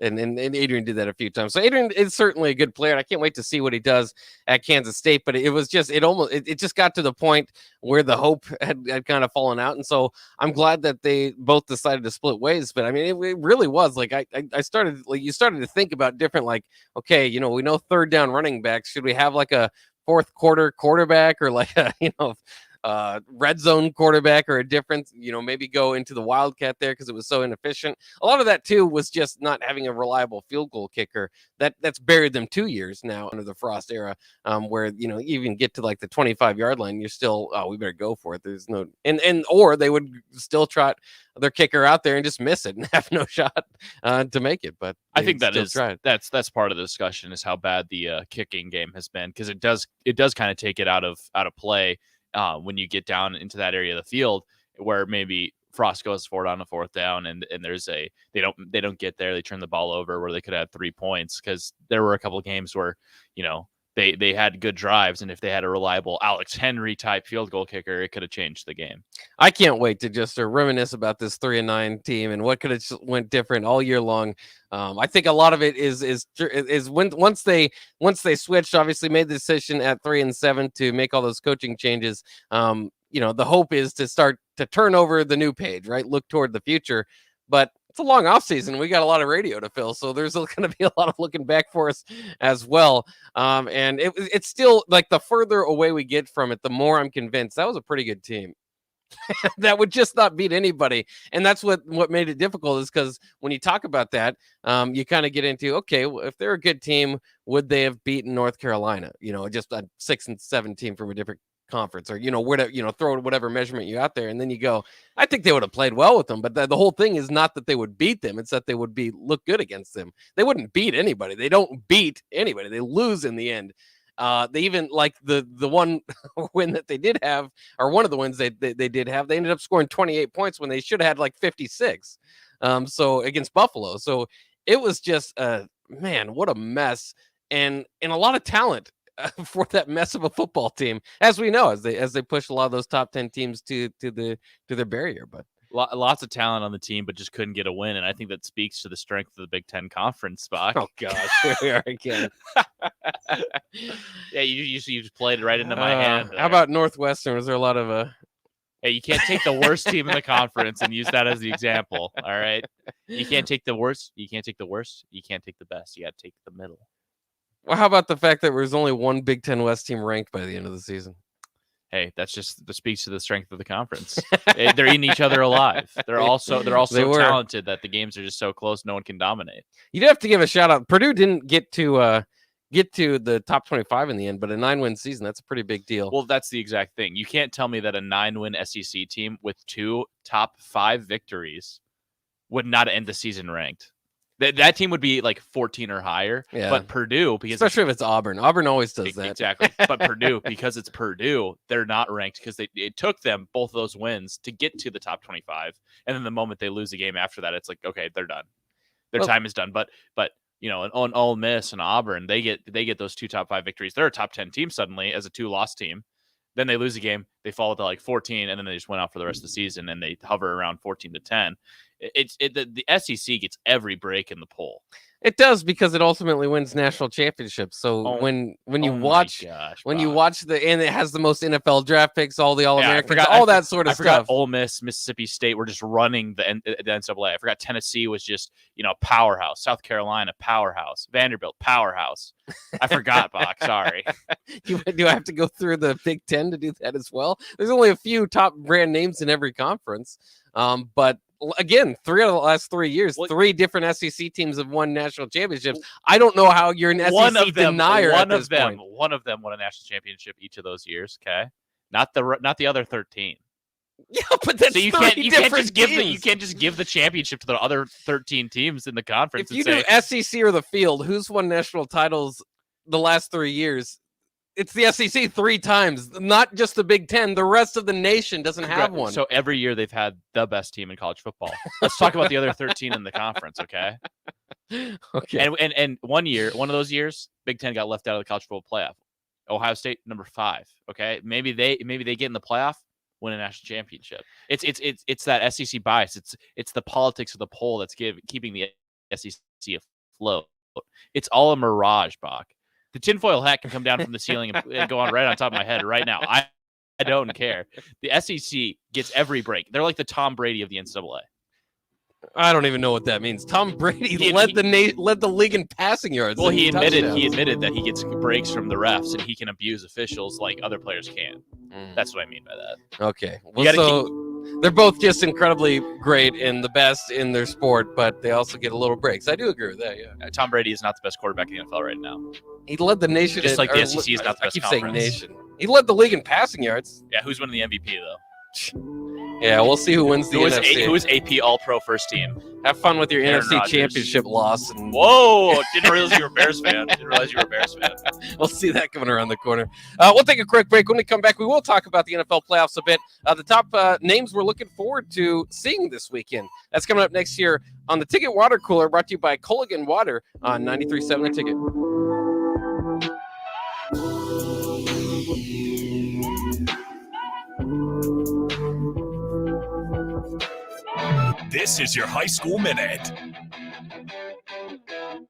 Speaker 3: and Adrian did that a few times. So Adrian is certainly a good player, and I can't wait to see what he does at Kansas State. But it just got to the point where the hope had kind of fallen out. And so I'm glad that they both decided to split ways. But I mean, it really was like, I started, like, you started to think about different, like, okay, we know third down running backs. Should we have like a fourth quarter quarterback or like a, red zone quarterback or a different, maybe go into the Wildcat there because it was so inefficient. A lot of that too was just not having a reliable field goal kicker. That's buried them 2 years now under the Frost era, where even get to like the 25-yard line, you're still, we better go for it. There's no or they would still trot their kicker out there and just miss it and have no shot to make it. But
Speaker 5: I think that's part of the discussion is how bad the kicking game has been, because it does kind of take it out of play. When you get down into that area of the field where maybe Frost goes forward on a fourth down and there's they don't get there, they turn the ball over where they could have 3 points, because there were a couple of games where they had good drives, and if they had a reliable Alex Henry type field goal kicker, it could have changed the game.
Speaker 3: I can't wait to just reminisce about this 3-9 team and what could have went different all year long. I think a lot of it is when once they switched, obviously made the decision at 3-7 to make all those coaching changes. The hope is to start to turn over the new page, right? Look toward the future, but it's a long off season. We got a lot of radio to fill, so there's going to be a lot of looking back for us as well. And it's still like the further away we get from it, the more I'm convinced that was a pretty good team. That would just not beat anybody. And that's what made it difficult, is because when you talk about that, you kind of get into, okay, well, if they're a good team, would they have beaten North Carolina? Just a 6-7 team from a different conference, or where to throw whatever measurement you out there, and then you go, I think they would have played well with them. But the whole thing is not that they would beat them, it's that they would look good against them. They wouldn't beat anybody. They don't beat anybody. They lose in the end. They even like the one win that they did have, or one of the wins they did have, they ended up scoring 28 points when they should have had like 56. So against Buffalo. So it was just man, what a mess, and a lot of talent for that mess of a football team, as we know, as they push a lot of those top 10 teams to their barrier. But
Speaker 5: lots of talent on the team, but just couldn't get a win, and I think that speaks to the strength of the Big Ten Conference, Spock.
Speaker 3: Oh gosh, here we are again.
Speaker 5: Yeah, you just played it right into my hand.
Speaker 3: How about Northwestern? Was there a lot of
Speaker 5: Hey, you can't take the worst team in the conference and use that as the example. All right, you can't take the worst. You can't take the worst. You can't take the best. You got to take the middle.
Speaker 3: Well, how about the fact that there was only one Big Ten West team that the end of the season?
Speaker 5: Hey, that speaks to the strength of the conference. They're eating each other alive. They're all so talented that the games are just so close, no one can dominate.
Speaker 3: You'd have to give a shout out. Purdue didn't get to the top 25 in the end, but a 9-win season, that's a pretty big deal.
Speaker 5: Well, that's the exact thing. You can't tell me that a 9-win SEC team with 2 top 5 victories would not end the season ranked. That team would be like 14 or higher.
Speaker 3: Yeah.
Speaker 5: But Purdue,
Speaker 3: especially if it's Auburn. Auburn always does that.
Speaker 5: Exactly. But Purdue, because it's Purdue, they're not ranked because it took them both of those wins to get to the top 25. And then the moment they lose a game after that, it's like, okay, they're done. Their time is done. But you know, on Ole Miss and Auburn, they get those 2 top 5 victories. They're a top 10 team suddenly as a 2-loss team. Then they lose a game, they fall to like 14, and then they just went out for the rest of the season, and they hover around 14 to 10. The SEC gets every break in the poll.
Speaker 3: It does, because it ultimately wins national championships. So when you watch the, and it has the most NFL draft picks, all the All-Americans, all that sort of stuff.
Speaker 5: I forgot Ole Miss, Mississippi State were just running the NCAA. I forgot Tennessee was just, powerhouse. South Carolina, powerhouse. Vanderbilt, powerhouse. I forgot, Bach. Sorry.
Speaker 3: Do I have to go through the Big Ten to do that as well? There's only a few top brand names in every conference. But again, 3 out of the last 3 years, 3 different SEC teams have won national championships. I don't know how you're an SEC denier at this point.
Speaker 5: One of them won a national championship each of those years. Okay, not the other 13.
Speaker 3: Yeah, but that's
Speaker 5: so you can't just give the championship to the other 13 teams in the conference.
Speaker 3: If you do SEC or the field, who's won national titles the last 3 years? It's the SEC 3 times, not just the Big Ten. The rest of the nation doesn't have one.
Speaker 5: So every year they've had the best team in college football. Let's talk about the other 13 in the conference, okay?
Speaker 3: Okay.
Speaker 5: And one of those years, Big Ten got left out of the college football playoff. Ohio State, number 5. Okay, maybe they get in the playoff, win a national championship. It's that SEC bias. It's the politics of the poll that's keeping the SEC afloat. It's all a mirage, Bach. The tinfoil hat can come down from the ceiling and go on right on top of my head right now. I don't care. The SEC gets every break. They're like the Tom Brady of the NCAA.
Speaker 3: I don't even know what that means. Tom Brady led the league in passing yards.
Speaker 5: Well, he admitted that he gets breaks from the refs and he can abuse officials like other players can. That's what I mean by that.
Speaker 3: Okay. Well, they're both just incredibly great and the best in their sport, but they also get a little breaks. I do agree with that, yeah.
Speaker 5: Tom Brady is not the best quarterback in the NFL right now.
Speaker 3: He led the nation.
Speaker 5: Just like the SEC is not the best
Speaker 3: I keep
Speaker 5: conference.
Speaker 3: saying nation. He led the league in passing yards.
Speaker 5: Yeah, who's winning the MVP, though?
Speaker 3: Yeah, we'll see who wins the NFC.
Speaker 5: Who is AP All-Pro first team?
Speaker 3: Have fun with your
Speaker 5: Aaron
Speaker 3: NFC
Speaker 5: Rodgers.
Speaker 3: Championship loss.
Speaker 5: Whoa! Didn't realize you were a Bears fan.
Speaker 3: We'll see that coming around the corner. We'll take a quick break. When we come back, we will talk about the NFL playoffs a bit. The top names we're looking forward to seeing this weekend. That's coming up next year on the Ticket Water Cooler, brought to you by Culligan Water on 93.7 The Ticket.
Speaker 1: This is your High School Minute.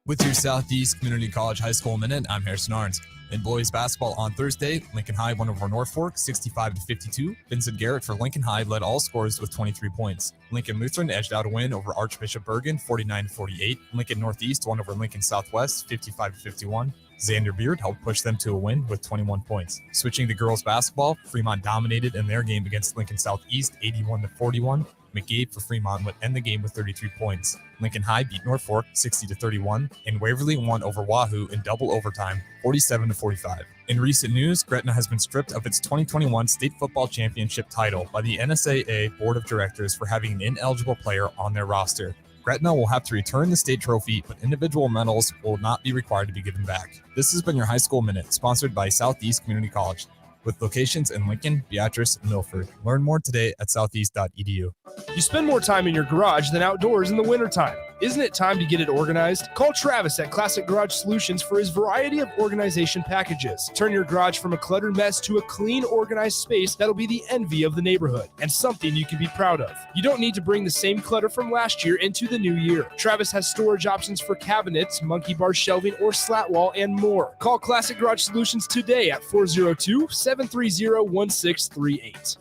Speaker 17: With your Southeast Community College High School Minute, I'm Harrison Arns. In boys basketball on Thursday, Lincoln High won over Norfolk 65-52. Vincent Garrett for Lincoln High led all scorers with 23 points. Lincoln Lutheran edged out a win over Archbishop Bergen 49-48. Lincoln Northeast won over Lincoln Southwest 55-51. Xander Beard helped push them to a win with 21 points. Switching to girls basketball, Fremont dominated in their game against Lincoln Southeast 81-41. McGabe for Fremont would end the game with 33 points. Lincoln High beat Norfolk 60-31, and Waverly won over Wahoo in double overtime 47-45. In recent news, Gretna has been stripped of its 2021 state football championship title by the NSAA Board of Directors for having an ineligible player on their roster. Gretna will have to return the state trophy, but individual medals will not be required to be given back. This has been your High School Minute, sponsored by Southeast Community College, with locations in Lincoln, Beatrice, and Milford. Learn more today at southeast.edu.
Speaker 4: You spend more time in your garage than outdoors in the wintertime. Isn't it time to get it organized? Call Travis at Classic Garage Solutions for his variety of organization packages. Turn your garage from a cluttered mess to a clean, organized space that'll be the envy of the neighborhood and something you can be proud of. You don't need to bring the same clutter from last year into the new year. Travis has storage options for cabinets, monkey bar shelving, or slat wall, and more. Call Classic Garage Solutions today at 402-730-1638.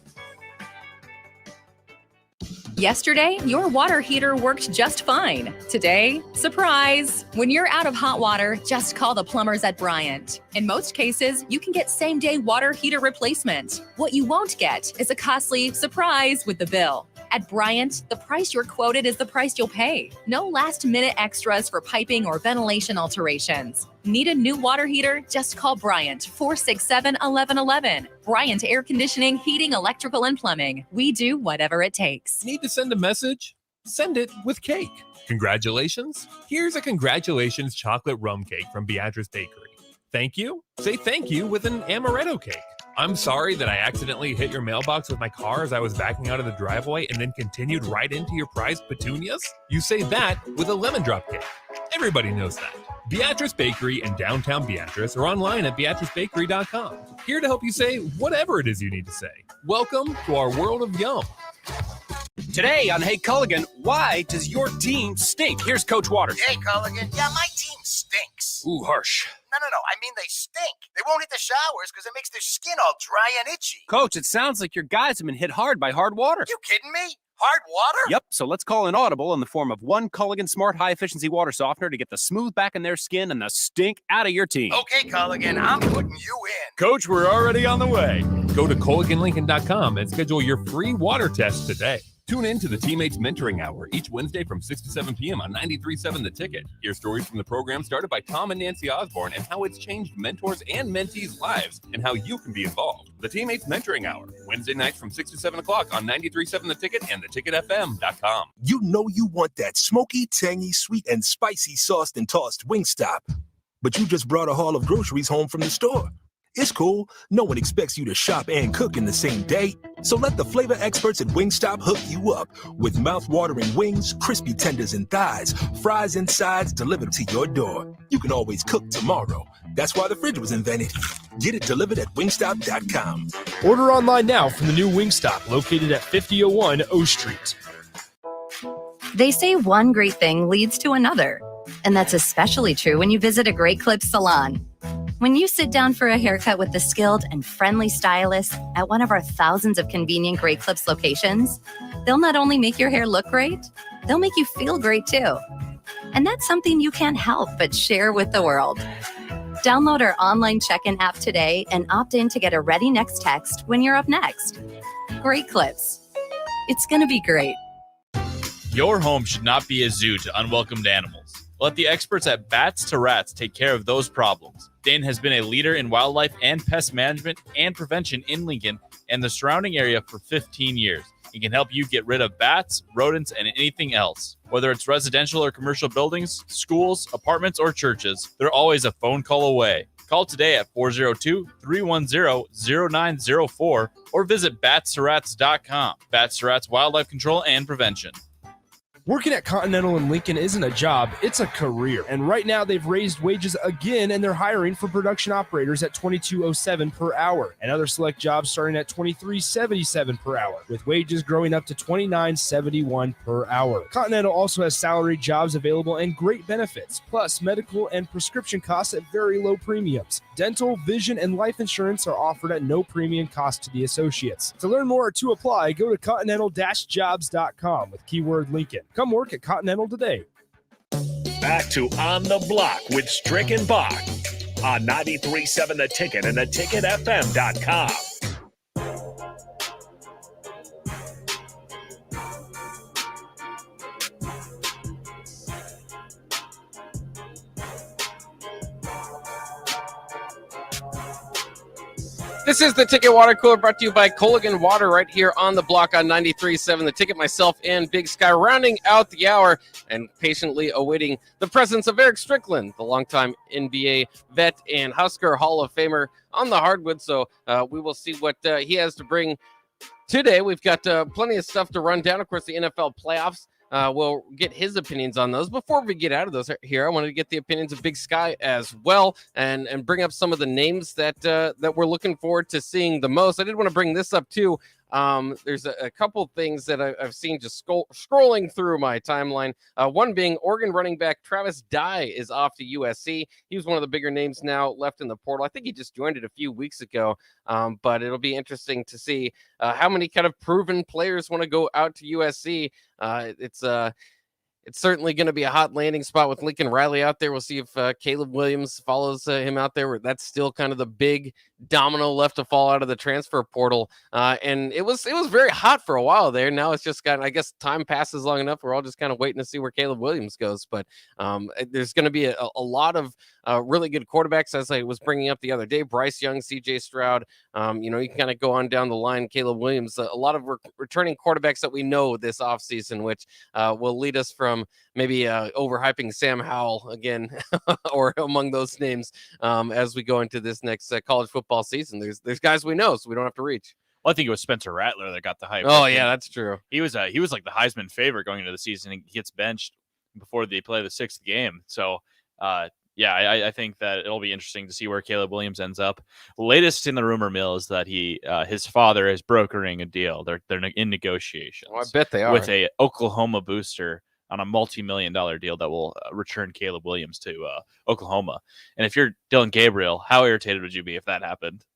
Speaker 12: Yesterday, your water heater worked just fine. Today, surprise! When you're out of hot water, just call the plumbers at Bryant. In most cases, you can get same-day water heater replacement. What you won't get is a costly surprise with the bill. At Bryant, the price you're quoted is the price you'll pay. No last-minute extras for piping or ventilation alterations. Need a new water heater? Just call Bryant, 467-1111. Bryant Air Conditioning, Heating, Electrical, and Plumbing. We do whatever it takes.
Speaker 18: Need to send a message? Send it with cake. Congratulations? Here's a congratulations chocolate rum cake from Beatrice Bakery. Thank you? Say thank you with an amaretto cake. I'm sorry that I accidentally hit your mailbox with my car as I was backing out of the driveway and then continued right into your prized petunias. You say that with a lemon drop cake. Everybody knows that. Beatrice Bakery in downtown Beatrice or online at beatricebakery.com. Here to help you say whatever it is you need to say. Welcome to our world of yum.
Speaker 6: Today on Hey Culligan, why does your team stink? Here's Coach Waters.
Speaker 19: Hey, Culligan. Yeah, my team stinks.
Speaker 6: Ooh, harsh.
Speaker 19: No. I mean, they stink. They won't hit the showers because it makes their skin all dry and itchy.
Speaker 6: Coach, it sounds like your guys have been hit hard by hard water.
Speaker 19: You kidding me? Hard water?
Speaker 6: Yep, so let's call an audible in the form of one Culligan Smart High Efficiency Water Softener to get the smooth back in their skin and the stink out of your team.
Speaker 19: Okay, Culligan, I'm putting you in.
Speaker 18: Coach, we're already on the way. Go to CulliganLincoln.com and schedule your free water test today. Tune in to the Teammates Mentoring Hour each Wednesday from 6 to 7 p.m. on 93.7 The Ticket. Hear stories from the program started by Tom and Nancy Osborne and how it's changed mentors and mentees' lives and how you can be involved. The Teammates Mentoring Hour, Wednesday nights from 6 to 7 o'clock on 93.7 The Ticket and theticketfm.com.
Speaker 11: You know you want that smoky, tangy, sweet, and spicy sauced and tossed Wingstop. But you just brought a haul of groceries home from the store. It's cool. No one expects you to shop and cook in the same day. So let the flavor experts at Wingstop hook you up with mouth-watering wings, crispy tenders and thighs, fries and sides delivered to your door. You can always cook tomorrow. That's why the fridge was invented. Get it delivered at wingstop.com.
Speaker 4: Order online now from the new Wingstop located at 5001 O Street.
Speaker 20: They say one great thing leads to another, and that's especially true when you visit a Great Clips salon. When you sit down for a haircut with the skilled and friendly stylist at one of our thousands of convenient Great Clips locations, they'll not only make your hair look great, they'll make you feel great too. And that's something you can't help but share with the world. Download our online check-in app today and opt in to get a Ready Next text when you're up next. Great Clips. It's going to be great.
Speaker 5: Your home should not be a zoo to unwelcomed animals. Let the experts at Bats to Rats take care of those problems. Dane has been a leader in wildlife and pest management and prevention in Lincoln and the surrounding area for 15 years. He can help you get rid of bats, rodents, and anything else. Whether it's residential or commercial buildings, schools, apartments, or churches, they're always a phone call away. Call today at 402-310-0904 or visit batstoRats.com. Bats to Rats Wildlife Control and Prevention.
Speaker 4: Working at Continental in Lincoln isn't a job, it's a career. And right now they've raised wages again and they're hiring for production operators at $22.07 per hour and other select jobs starting at $23.77 per hour, with wages growing up to $29.71 per hour. Continental also has salaried jobs available and great benefits, plus medical and prescription costs at very low premiums. Dental, vision, and life insurance are offered at no premium cost to the associates. To learn more or to apply, go to continental-jobs.com with keyword Lincoln. Come work at Continental today.
Speaker 1: Back to On the Block with Strick and Bach on 93.7 The Ticket and theticketfm.com.
Speaker 3: This is the Ticket Water Cooler brought to you by Colligan Water right here on the block on 93.7. The Ticket, myself, and Big Sky rounding out the hour and patiently awaiting the presence of Eric Strickland, the longtime NBA vet and Husker Hall of Famer on the hardwood. So we will see what he has to bring today. We've got plenty of stuff to run down. Of course, the NFL playoffs. We'll get his opinions on those. Before we get out of those here, I wanted to get the opinions of Big Sky as well and bring up some of the names that we're looking forward to seeing the most. I did want to bring this up too. There's a couple things that I've seen just scrolling through my timeline. One being Oregon running back Travis Dye is off to USC. He was one of the bigger names now left in the portal. I think he just joined it a few weeks ago, but it'll be interesting to see how many kind of proven players want to go out to USC. It's certainly going to be a hot landing spot with Lincoln Riley out there. We'll see if Caleb Williams follows him out there. That's still kind of the big domino left to fall out of the transfer portal. And it was very hot for a while there. Now it's just I guess time passes long enough. We're all just kind of waiting to see where Caleb Williams goes. But there's going to be a lot of really good quarterbacks, as I was bringing up the other day. Bryce Young, CJ Stroud. You can kind of go on down the line. Caleb Williams, a lot of returning quarterbacks that we know this offseason, which will lead us from maybe overhyping Sam Howell again or among those names as we go into this next college football season. There's guys we know, so we don't have to reach.
Speaker 5: Well, I think it was Spencer Rattler that got the hype.
Speaker 3: Oh, yeah, that's true.
Speaker 5: He was like the Heisman favorite going into the season. He gets benched before they play the 6th game. So, I think that it'll be interesting to see where Caleb Williams ends up. Latest in the rumor mill is that his father is brokering a deal. They're in negotiations.
Speaker 3: Oh, I bet they are.
Speaker 5: With a Oklahoma booster on a multi-million-dollar deal that will return Caleb Williams to Oklahoma. And if you're Dylan Gabriel, how irritated would you be if that happened?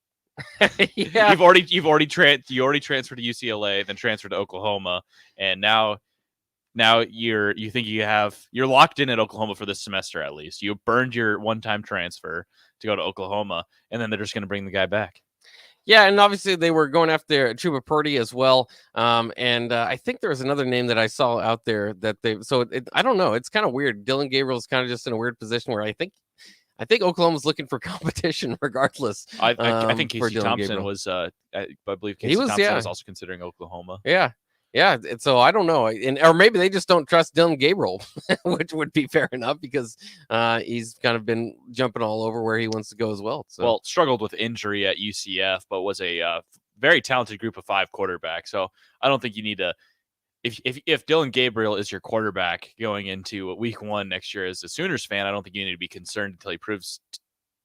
Speaker 3: Yeah.
Speaker 5: You've already transferred to UCLA, then transferred to Oklahoma, and now you're locked in at Oklahoma for this semester at least. You burned your one-time transfer to go to Oklahoma, and then they're just going to bring the guy back.
Speaker 3: Yeah, and obviously they were going after Chuba Purdy as well. And I think there was another name that I saw out there that I don't know. It's kind of weird. Dylan Gabriel's kind of just in a weird position where I think Oklahoma's looking for competition regardless.
Speaker 5: I think Casey Thompson was, I believe Casey Thompson was also considering Oklahoma.
Speaker 3: Yeah. Yeah, so I don't know, or maybe they just don't trust Dylan Gabriel, which would be fair enough because he's kind of been jumping all over where he wants to go as well. So.
Speaker 5: Well, struggled with injury at UCF, but was a very talented group of 5 quarterbacks. So I don't think you need to. If Dylan Gabriel is your quarterback going into week 1 next year as a Sooners fan, I don't think you need to be concerned until he proves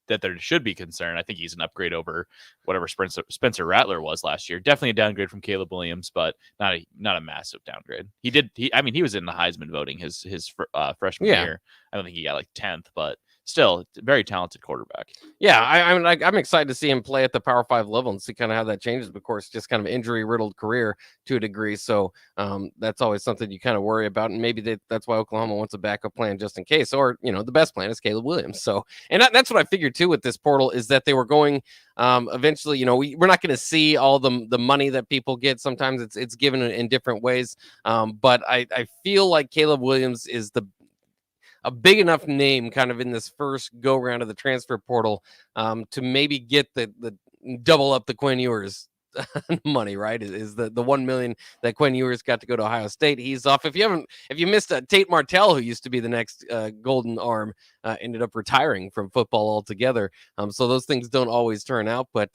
Speaker 5: that there should be concern. I think he's an upgrade over whatever Spencer Rattler was last year. Definitely a downgrade from Caleb Williams, but not a massive downgrade. He was in the Heisman voting his freshman year. I don't think he got like 10th, but still very talented quarterback.
Speaker 3: Yeah, I'm excited to see him play at the Power 5 level and see kind of how that changes. Of course, just kind of injury riddled career to a degree. So that's always something you kind of worry about. And maybe that's why Oklahoma wants a backup plan just in case. Or, the best plan is Caleb Williams. So, and that's what I figured too with this portal is that they were going eventually, we're not going to see all the money that people get. Sometimes it's given in different ways. But I feel like Caleb Williams is a big enough name kind of in this first go round of the transfer portal to maybe get the double up the Quinn Ewers money, right? Is the $1 million that Quinn Ewers got to go to Ohio State. He's off. If you missed Tate Martell, who used to be the next golden arm, ended up retiring from football altogether. So those things don't always turn out. But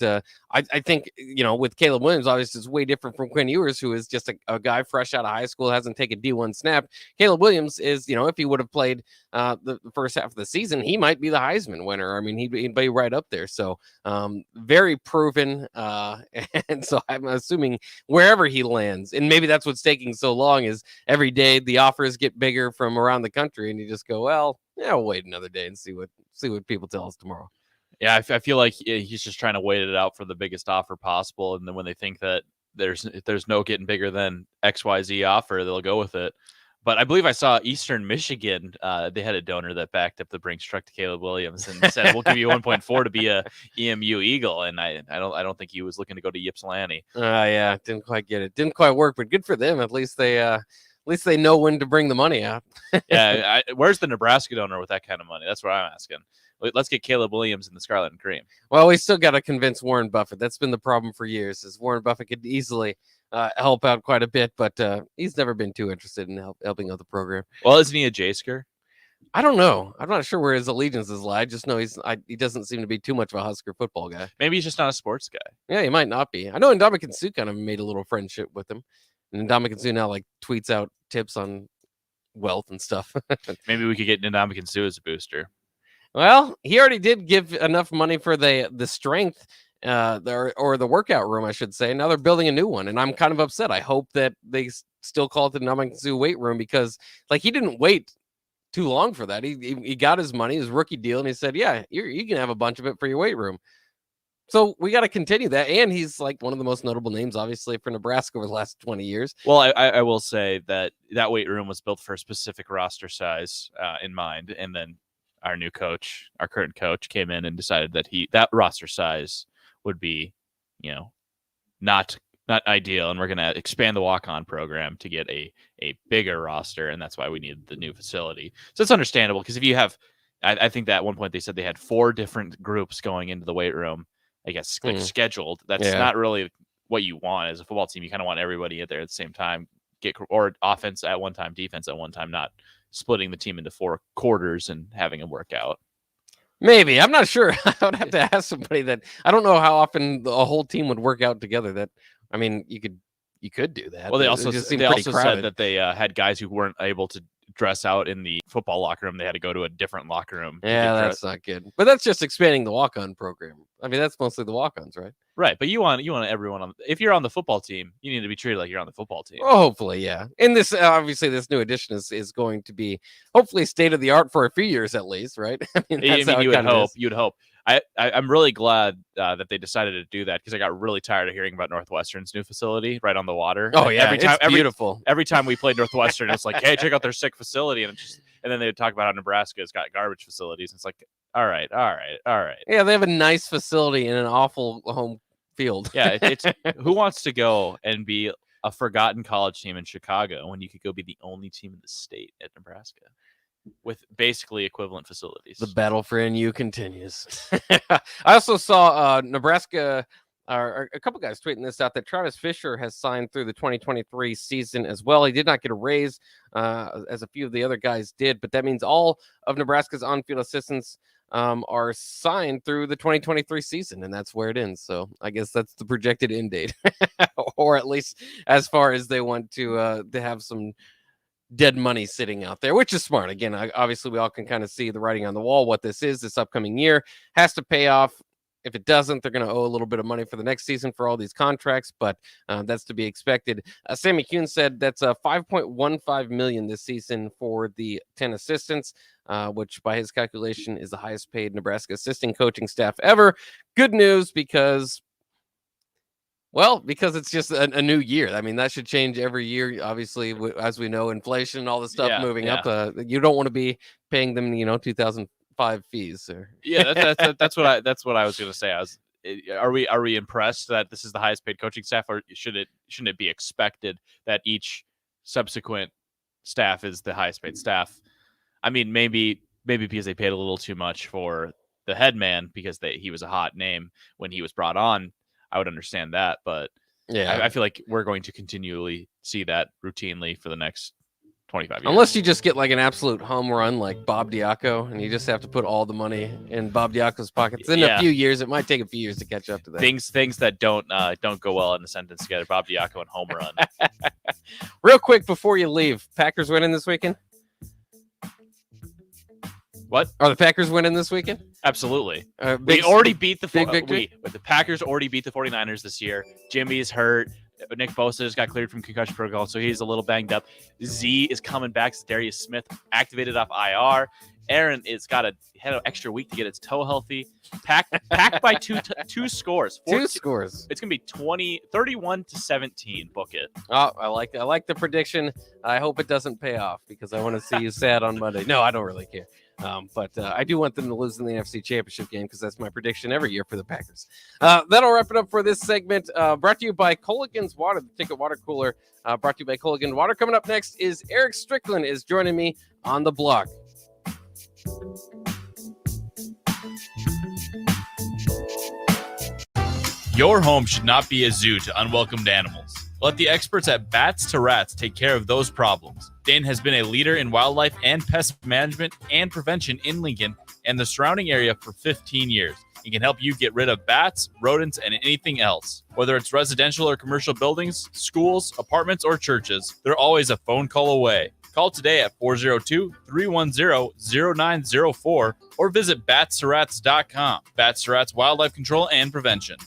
Speaker 3: I think, with Caleb Williams, obviously it's way different from Quinn Ewers, who is just a guy fresh out of high school, hasn't taken D1 snap. Caleb Williams is, if he would have played the first half of the season, he might be the Heisman winner. I mean, he'd be right up there. So very proven. And so I'm assuming wherever he lands, and maybe that's what's taking so long, is every day the offers get bigger from around the country, and you just go, well, yeah, we'll wait another day and see what people tell us tomorrow.
Speaker 5: Yeah, I feel like he's just trying to wait it out for the biggest offer possible, and then when they think that there's no getting bigger than XYZ offer, they'll go with it. But I believe I saw Eastern Michigan. They had a donor that backed up the Brinks truck to Caleb Williams and said, "We'll give you 1.4 to be a EMU Eagle." And I don't think he was looking to go to Ypsilanti.
Speaker 3: Yeah, didn't quite get it. Didn't quite work, but good for them. At least they know when to bring the money out.
Speaker 5: Yeah, where's the Nebraska donor with that kind of money? That's what I'm asking. Let's get Caleb Williams in the Scarlet and Cream.
Speaker 3: Well, we still got to convince Warren Buffett. That's been the problem for years. Is Warren Buffett could easily help out quite a bit, but he's never been too interested in helping out the program.
Speaker 5: Well, isn't he a J-sker?
Speaker 3: I don't know. I'm not sure where his allegiances lie. I just know he doesn't seem to be too much of a Husker football guy.
Speaker 5: Maybe he's just not a sports guy.
Speaker 3: Yeah, he might not be. I know Ndamukong Suh kind of made a little friendship with him. And Ndamukong Suh now tweets out tips on wealth and stuff.
Speaker 5: Maybe we could get Ndamukong Suh as a booster.
Speaker 3: Well, he already did give enough money for the strength or the workout room, I should say. Now they're building a new one, and I'm kind of upset. I hope that they still call it the Ndamukong Suh weight room because he didn't wait too long for that. He got his money, his rookie deal, and he said, yeah, you can have a bunch of it for your weight room. So we got to continue that. And he's one of the most notable names, obviously, for Nebraska over the last 20 years.
Speaker 5: Well, I will say that weight room was built for a specific roster size in mind. And then our current coach came in and decided that that roster size would be, not ideal. And we're going to expand the walk-on program to get a bigger roster. And that's why we needed the new facility. So it's understandable because if you have, I think that at one point they said they had 4 different groups going into the weight room, I guess, scheduled. That's not really what you want as a football team. You kind of want everybody in there at the same time, or offense at one time, defense at one time, not splitting the team into 4 quarters and having a workout.
Speaker 3: Maybe. I'm not sure. I would have to ask somebody that. I don't know how often a whole team would work out together. You could do that.
Speaker 5: Well, they also said that they had guys who weren't able to dress out in the football locker room. They had to go to a different locker room.
Speaker 3: Yeah, that's not good. But that's just expanding the walk-on program. That's mostly the walk-ons, right?
Speaker 5: Right, but you want everyone on. If you're on the football team, you need to be treated like you're on the football team.
Speaker 3: Well, hopefully, yeah. And this obviously this new addition is going to be hopefully state of the art for a few years at least, right?
Speaker 5: You would hope. I'm really glad that they decided to do that because I got really tired of hearing about Northwestern's new facility right on the water.
Speaker 3: Oh yeah, it's beautiful.
Speaker 5: Every time we played Northwestern, it's like, hey, check out their sick facility, and then they would talk about how Nebraska's got garbage facilities. And it's like, all right.
Speaker 3: Yeah, they have a nice facility in an awful home field.
Speaker 5: Yeah, it's who wants to go and be a forgotten college team in Chicago when you could go be the only team in the state at Nebraska with basically equivalent facilities.
Speaker 3: The battle for NU continues. I also saw Nebraska, or a couple guys tweeting this out, that Travis Fisher has signed through the 2023 season as well. He did not get a raise as a few of the other guys did, but that means all of Nebraska's on-field assistants are signed through the 2023 season, and that's where it ends. So I guess that's the projected end date, or at least as far as they want to have some dead money sitting out there, which is smart. Again, obviously we all can kind of see the writing on the wall. What this upcoming year has to pay off. If it doesn't, they're going to owe a little bit of money for the next season for all these contracts, but that's to be expected. Sammy Kuhn said that's $5.15 million this season for the 10 assistants, which by his calculation is the highest paid Nebraska assistant coaching staff ever. Good news because it's just a new year. That should change every year. Obviously, as we know, inflation and all the stuff moving up. You don't want to be paying them, 2005 fees.
Speaker 5: That's what I was going to say. Are we impressed that this is the highest paid coaching staff, or shouldn't it be expected that each subsequent staff is the highest paid staff? Maybe because they paid a little too much for the head man because he was a hot name when he was brought on. I would understand that, but yeah, I feel like we're going to continually see that routinely for the next 25 years.
Speaker 3: Unless you just get an absolute home run like Bob Diaco, and you just have to put all the money in Bob Diaco's pockets. In a few years, it might take a few years to catch up to that.
Speaker 5: Things that don't go well in a sentence together. Bob Diaco and home run.
Speaker 3: Real quick before you leave, Packers winning this weekend?
Speaker 5: What?
Speaker 3: Are the Packers winning this weekend?
Speaker 5: Absolutely. We already beat the Packers already beat the 49ers this year. Jimmy is hurt. Nick Bosa just got cleared from concussion protocol, so he's a little banged up. Z is coming back. Darius Smith activated off IR. Aaron had an extra week to get its toe healthy. Packed by two scores.
Speaker 3: 2 scores.
Speaker 5: It's going to be 31-17. Book it.
Speaker 3: Oh, I like the prediction. I hope it doesn't pay off because I want to see you sad on Monday. No, I don't really care. But I do want them to lose in the NFC Championship game because that's my prediction every year for the Packers. That'll wrap it up for this segment. Brought to you by Colligan's Water, the Ticket Water Cooler. Brought to you by Colligan Water. Coming up next is Eric Strickland is joining me on the block.
Speaker 5: Your home should not be a zoo to unwelcomed animals. Let the experts at Bats to Rats take care of those problems. Dane has been a leader in wildlife and pest management and prevention in Lincoln and the surrounding area for 15 years. He can help you get rid of bats, rodents, and anything else. Whether it's residential or commercial buildings, schools, apartments, or churches, they're always a phone call away. Call today at 402-310-0904 or visit batsterats.com. Bats to Rats Wildlife Control and Prevention.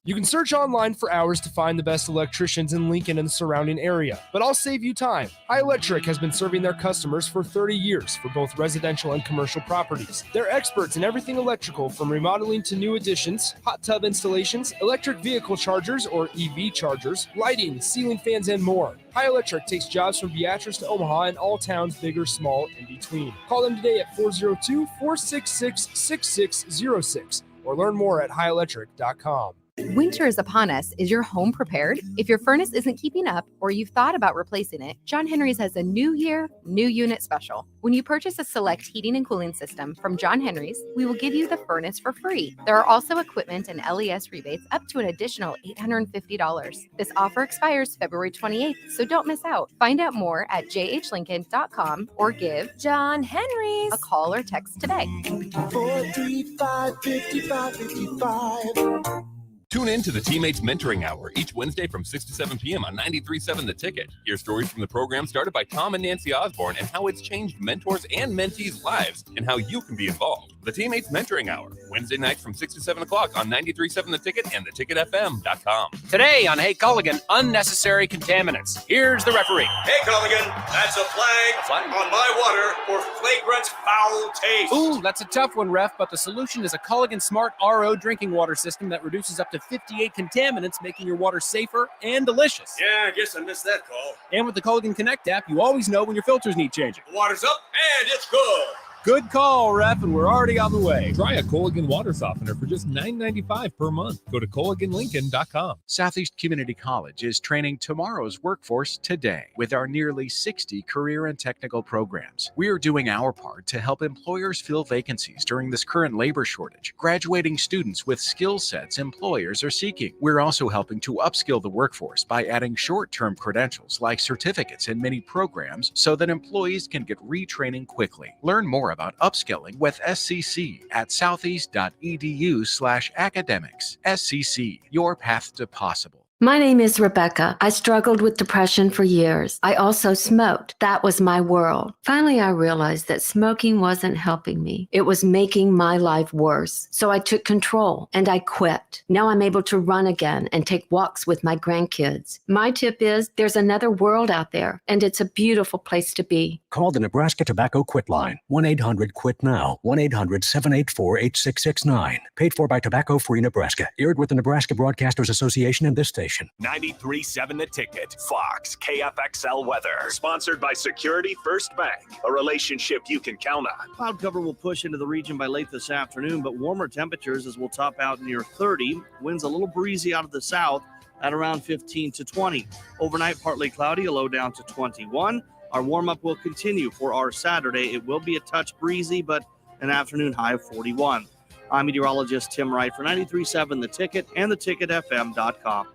Speaker 4: You can search online for hours to find the best electricians in Lincoln and the surrounding area, but I'll save you time. High Electric has been serving their customers for 30 years for both residential and commercial properties. They're experts in everything electrical, from remodeling to new additions, hot tub installations, electric vehicle chargers or EV chargers, lighting, ceiling fans, and more. High Electric takes jobs from Beatrice to Omaha and all towns, big or small, in between. Call them today at 402-466-6606 or learn more at highelectric.com.
Speaker 21: Winter is upon us. Is your home prepared? If your furnace isn't keeping up or you've thought about replacing it, John Henry's has a new year, new unit special. When you purchase a select heating and cooling system from John Henry's, we will give you the furnace for free. There are also equipment and LES rebates up to an additional $850. This offer expires February 28th, so don't miss out. Find out more at jhlincoln.com or give John Henry's a call or text today.
Speaker 2: 435-5555.
Speaker 17: Tune in to the Teammates Mentoring Hour each Wednesday from 6 to 7 p.m. on 93.7 The Ticket. Hear stories from the program started by Tom and Nancy Osborne and how it's changed mentors and mentees' lives and how you can be involved. The Teammates Mentoring Hour, Wednesday nights from 6 to 7 o'clock on 93.7 The Ticket and theticketfm.com.
Speaker 6: Today on Hey Culligan, unnecessary contaminants. Here's the referee.
Speaker 7: Hey, Culligan, that's a flag on my water for flagrant foul taste.
Speaker 6: Ooh, that's a tough one, ref, but the solution is a Culligan Smart RO drinking water system that reduces up to 58 contaminants, making your water safer and delicious.
Speaker 7: Yeah, I guess I missed that call.
Speaker 6: And with the Culligan Connect app, you always know when your filters need changing.
Speaker 7: The water's up and it's good.
Speaker 6: Good call, ref, and we're already on the way.
Speaker 18: Try a Culligan water softener for just $9.95 per month. Go to CulliganLincoln.com.
Speaker 14: Southeast Community College is training tomorrow's workforce today with our nearly 60 career and technical programs. We are doing our part to help employers fill vacancies during this current labor shortage, graduating students with skill sets employers are seeking. We're also helping to upskill the workforce by adding short-term credentials like certificates in many programs so that employees can get retraining quickly. Learn more about upskilling with SCC at southeast.edu/academics. SCC, your path to possible.
Speaker 22: My name is Rebecca. I struggled with depression for years. I also smoked. That was my world. Finally, I realized that smoking wasn't helping me. It was making my life worse. So I took control and I quit. Now I'm able to run again and take walks with my grandkids. My tip is there's another world out there, and it's a beautiful place to be.
Speaker 23: Call the Nebraska Tobacco Quit Line, 1-800-QUIT-NOW, 1-800-784-8669. Paid for by Tobacco Free Nebraska. Aired with the Nebraska Broadcasters Association and this station.
Speaker 1: 93.7 The Ticket, Fox, KFXL weather. Sponsored by Security First Bank, a relationship you can count on.
Speaker 24: Cloud cover will push into the region by late this afternoon, but warmer temperatures as we'll top out near 30. Winds a little breezy out of the south at around 15 to 20. Overnight, partly cloudy, a low down to 21. Our warm-up will continue for our Saturday. It will be a touch breezy, but an afternoon high of 41. I'm meteorologist Tim Wright for 93.7 The Ticket and theticketfm.com.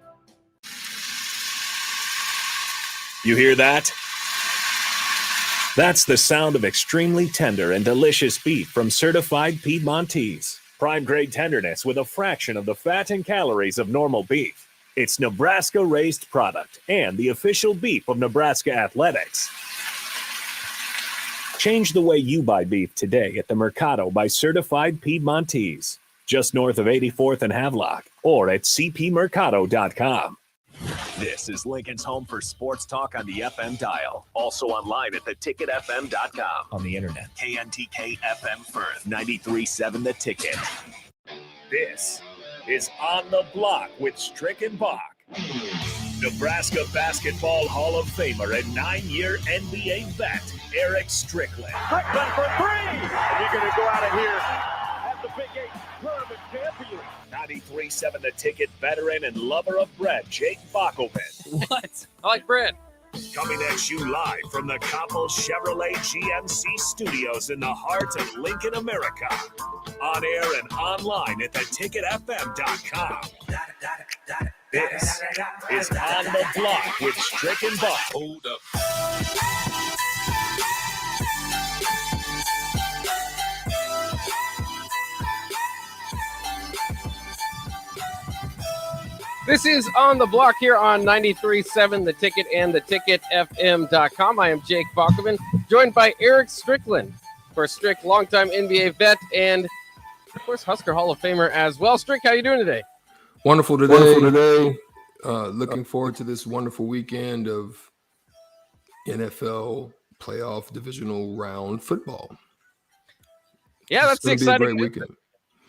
Speaker 1: You hear that? That's the sound of extremely tender and delicious beef from certified Piedmontese. Prime grade tenderness with a fraction of the fat and calories of normal beef. It's Nebraska-raised product and the official beef of Nebraska Athletics. Change the way you buy beef today at the Mercado by Certified Piedmontese, just north of 84th and Havelock, or at cpmercado.com. This is Lincoln's home for sports talk on the FM dial. Also online at theticketfm.com. On the internet. KNTK FM Firth, 93.7 The Ticket. This is On the Block with Strick and Bach. Nebraska Basketball Hall of Famer and 9-year NBA vet, Eric Strickland.
Speaker 2: Strickland for three! And you're going to go out of here as the Big 8 tournament champion.
Speaker 1: 93.7 The Ticket veteran and lover of bread, Jake Bockelman.
Speaker 3: What? I like bread.
Speaker 1: Coming at you live from the Coppel Chevrolet GMC studios in the heart of Lincoln, America. On air and online at theticketfm.com. This is On the Block with Strick and Bach. Hold up.
Speaker 3: This is On the Block here on 93.7 The Ticket and theticketfm.com. I am Jake Bachman, joined by Eric Strickland. Of course, Strick, longtime NBA vet, and of course, Husker Hall of Famer as well. Strick, how you doing today?
Speaker 9: Wonderful today. Looking forward to this wonderful weekend of NFL playoff divisional round football.
Speaker 3: Yeah, that's exciting.
Speaker 9: Be a great weekend.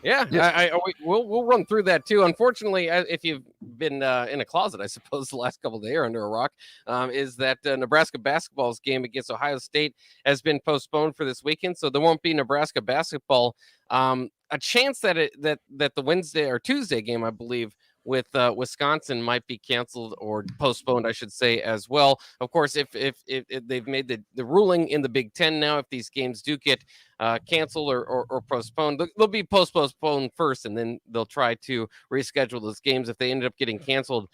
Speaker 3: Yeah, we'll run through that too. Unfortunately, if you've been in a closet, I suppose the last couple of days or under a rock, is that Nebraska basketball's game against Ohio State has been postponed for this weekend, so there won't be Nebraska basketball. A chance that that the Wednesday or Tuesday game, I believe, with Wisconsin might be canceled or postponed, I should say, as well. Of course, if they've made the ruling in the Big Ten now, if these games do get canceled or postponed, they'll be postponed first, and then they'll try to reschedule those games. If they ended up getting canceled,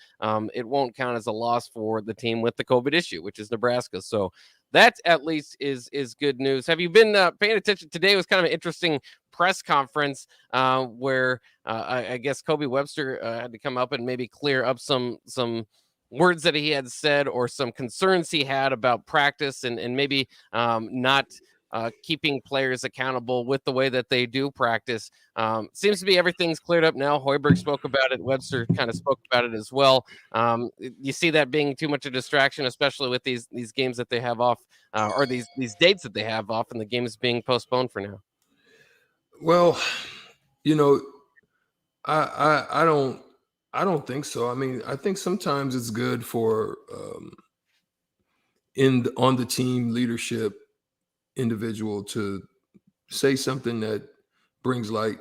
Speaker 3: it won't count as a loss for the team with the COVID issue, which is Nebraska. So that at least is good news. Have you been paying attention? Today was kind of an interesting press conference where I guess Kobe Webster had to come up and maybe clear up some words that he had said or some concerns he had about practice and maybe not keeping players accountable with the way that they do practice. Seems to be everything's cleared up now. Hoiberg spoke about it. Webster kind of spoke about it as well. You see that being too much a distraction, especially with these games that they have off or these dates that they have off and the games being postponed for now.
Speaker 9: Well, I don't think so. I mean, I think sometimes it's good for on the team leadership individual to say something that brings light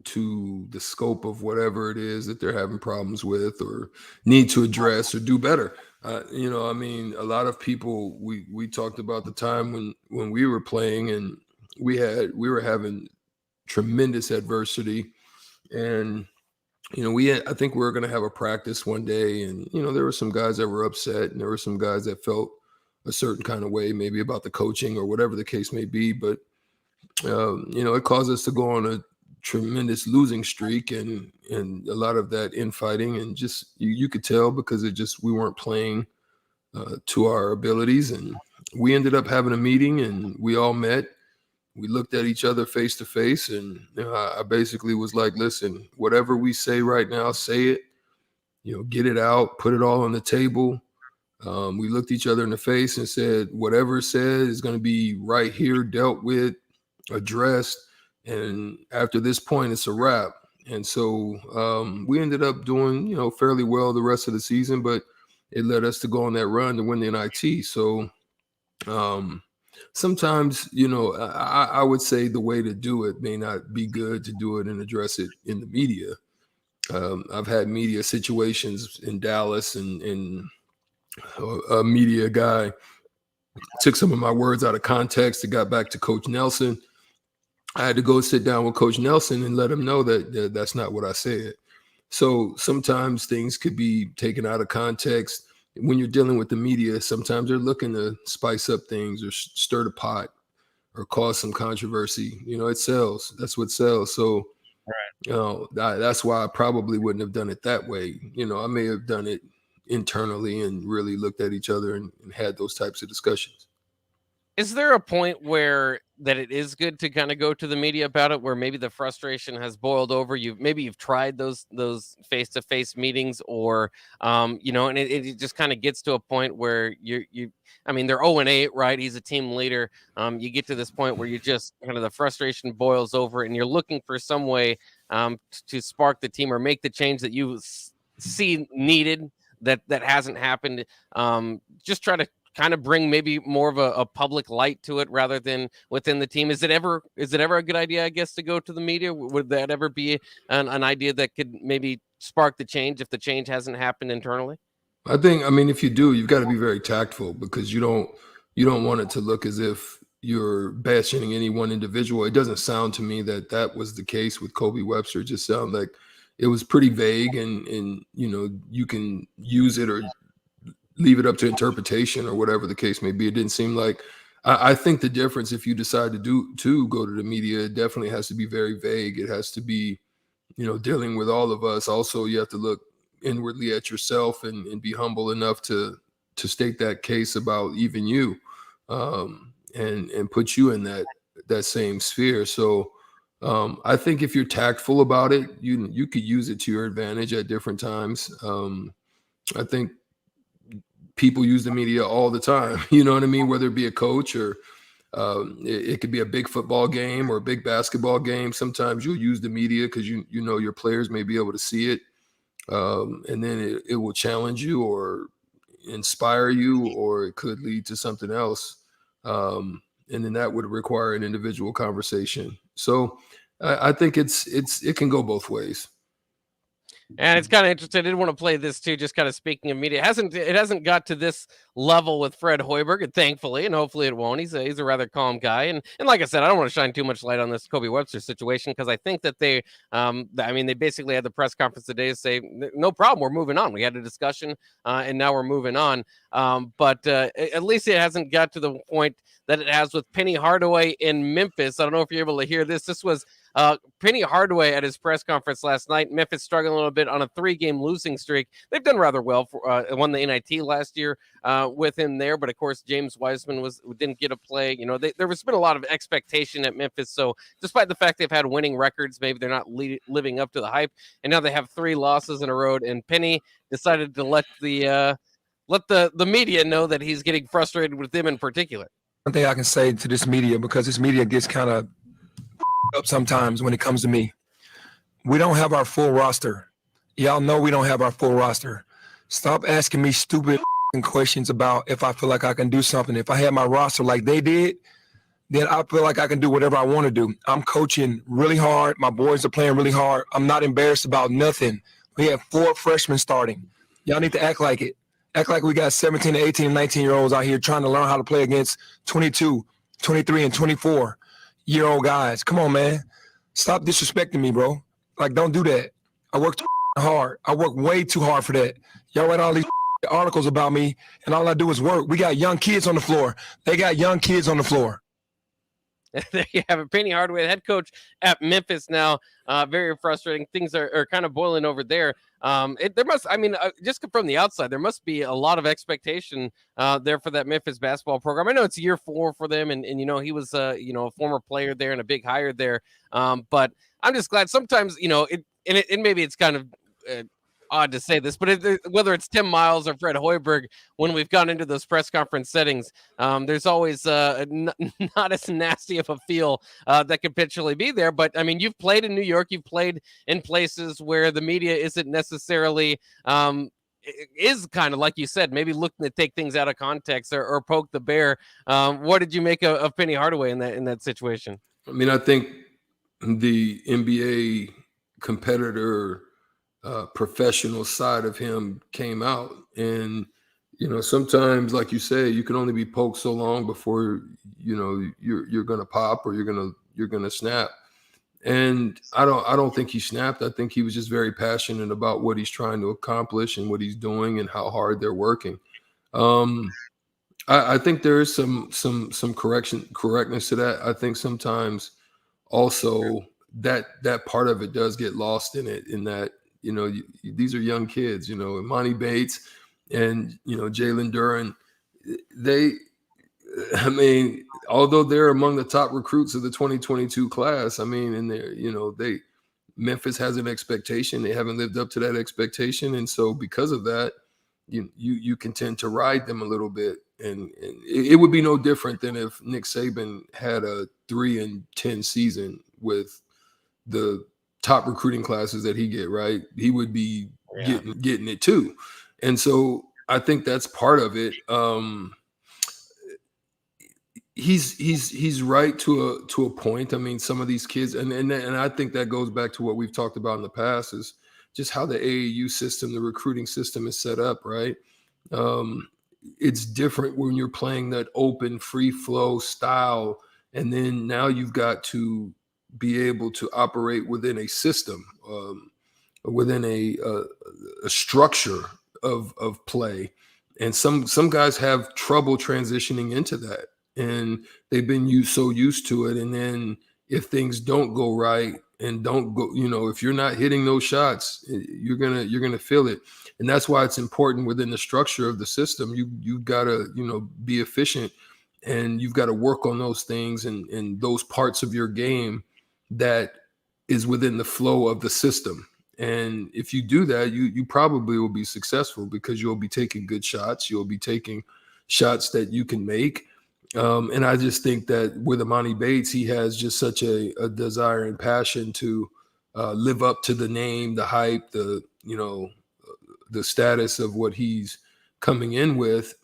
Speaker 9: to the scope of whatever it is that they're having problems with or need to address or do better. I mean, a lot of people, we talked about the time when we were playing and we were having tremendous adversity, and I think we were going to have a practice one day, and there were some guys that were upset, and there were some guys that felt a certain kind of way, maybe about the coaching or whatever the case may be. But it caused us to go on a tremendous losing streak, and a lot of that infighting, and just you could tell because we weren't playing to our abilities, and we ended up having a meeting, and we all met. We looked at each other face to face, and I basically was like, listen, whatever we say right now, say it, get it out, put it all on the table. We looked each other in the face and said, whatever said is going to be right here, dealt with, addressed. And after this point, it's a wrap. And so we ended up doing, fairly well the rest of the season, but it led us to go on that run to win the NIT. So sometimes, I would say the way to do it may not be good to do it and address it in the media. I've had media situations in Dallas, and a media guy took some of my words out of context. It got back to Coach Nelson. I had to go sit down with Coach Nelson and let him know that that's not what I said. So sometimes things could be taken out of context. When you're dealing with the media, sometimes they're looking to spice up things or stir the pot or cause some controversy. It sells. That's what sells. So that's why I probably wouldn't have done it that way. I may have done it internally and really looked at each other and had those types of discussions.
Speaker 3: Is there a point where that it is good to kind of go to the media about it, where maybe the frustration has boiled over? You've tried those face-to-face meetings, or and it just kind of gets to a point where they're 0-8, right? He's a team leader. You get to this point where you just kind of the frustration boils over, and you're looking for some way to spark the team or make the change that you see needed that hasn't happened. Just try to kind of bring maybe more of a public light to it rather than within the team. Is it ever a good idea, I guess, to go to the media? Would that ever be an idea that could maybe spark the change if the change hasn't happened internally?
Speaker 9: I mean, if you do, you've got to be very tactful, because you don't want it to look as if you're bashing any one individual. It doesn't sound to me that was the case with Kobe Webster. It just sounds like it was pretty vague, and you can use it or leave it up to interpretation or whatever the case may be. It didn't seem like. I think the difference, if you decide to go to the media, it definitely has to be very vague. It has to be, dealing with all of us. Also, you have to look inwardly at yourself and be humble enough to state that case about even you, and put you in that same sphere. So I think if you're tactful about it, you could use it to your advantage at different times. I think people use the media all the time, you know what I mean? Whether it be a coach or it could be a big football game or a big basketball game. Sometimes you'll use the media because you know your players may be able to see it, and then it will challenge you or inspire you, or it could lead to something else, and then that would require an individual conversation. So I think it can go both ways.
Speaker 3: And it's kind of interesting. I did want to play this too, just kind of speaking of media. It hasn't got to this level with Fred Hoiberg, and thankfully, and hopefully it won't. He's a rather calm guy. And like I said, I don't want to shine too much light on this Kobe Webster situation, because I think that they basically had the press conference today to say, no problem, we're moving on. We had a discussion, and now we're moving on. But at least it hasn't got to the point that it has with Penny Hardaway in Memphis. I don't know if you're able to hear this. This was Penny Hardaway at his press conference last night. Memphis struggling a little bit on a 3-game losing streak. They've done rather well. Won the NIT last year with him there, but of course James Wiseman didn't get a play. There has been a lot of expectation at Memphis. So despite the fact they've had winning records, maybe they're not living up to the hype. And now they have 3 losses in a row. And Penny decided to let the media know that he's getting frustrated with them in particular.
Speaker 8: One thing I can say to this media, because this media gets kind of up sometimes when it comes to me. We don't have our full roster. Y'all know we don't have our full roster. Stop asking me stupid questions about if I feel like I can do something. If I had my roster like they did, then I feel like I can do whatever I want to do. I'm coaching really hard. My boys are playing really hard. I'm not embarrassed about nothing. We have 4 freshmen starting. Y'all need to act like it. Act like we got 17 to 18 and 19-year-olds out here trying to learn how to play against 22, 23, and 24-year-old guys. Come on, man. Stop disrespecting me, bro. Like, don't do that. I work too hard. I work way too hard for that. Y'all write all these articles about me, and all I do is work. We got young kids on the floor. They got young kids on the floor.
Speaker 3: There you have it. Penny Hardaway, the head coach at Memphis now. Very frustrating. Things are kind of boiling over there. Just from the outside, there must be a lot of expectation there for that Memphis basketball program. I know it's year 4 for them, and he was a former player there and a big hire there. But I'm just glad sometimes, maybe it's kind of odd to say this, but whether it's Tim Miles or Fred Hoiberg, when we've gone into those press conference settings, there's always not as nasty of a feel that could potentially be there. But I mean, you've played in New York, you've played in places where the media isn't necessarily is kind of, like you said, maybe looking to take things out of context or poke the bear. What did you make of Penny Hardaway in that situation?
Speaker 9: I mean, I think the NBA competitor professional side of him came out, and sometimes, like you say, you can only be poked so long before you're gonna pop or you're gonna snap. And I don't think he snapped. I think he was just very passionate about what he's trying to accomplish and what he's doing and how hard they're working. I think there is some correctness to that. I think sometimes also that part of it does get lost in it, in that these are young kids, Imani Bates and Jalen Duren. Although they're among the top recruits of the 2022 class, and Memphis has an expectation. They haven't lived up to that expectation, and so because of that, you can tend to ride them a little bit. And it would be no different than if Nick Saban had a 3-10 season with the top recruiting classes that he get, right? He would be getting it too. And so I think that's part of it. He's right to a point. I mean, some of these kids, and I think that goes back to what we've talked about in the past, is just how the AAU system, the recruiting system, is set up, right? It's different when you're playing that open, free flow style, and then now you've got to be able to operate within a system, within a structure of play. And some guys have trouble transitioning into that, and they've been so used to it. And then if things don't go right and don't go, if you're not hitting those shots, you're gonna feel it. And that's why it's important within the structure of the system. You gotta be efficient, and you've got to work on those things and those parts of your game that is within the flow of the system. And if you do that, you probably will be successful, because you'll be taking good shots. You'll be taking shots that you can make. And I just think that with Emoni Bates, he has just such a desire and passion to live up to the name, the hype, the status of what he's coming in with.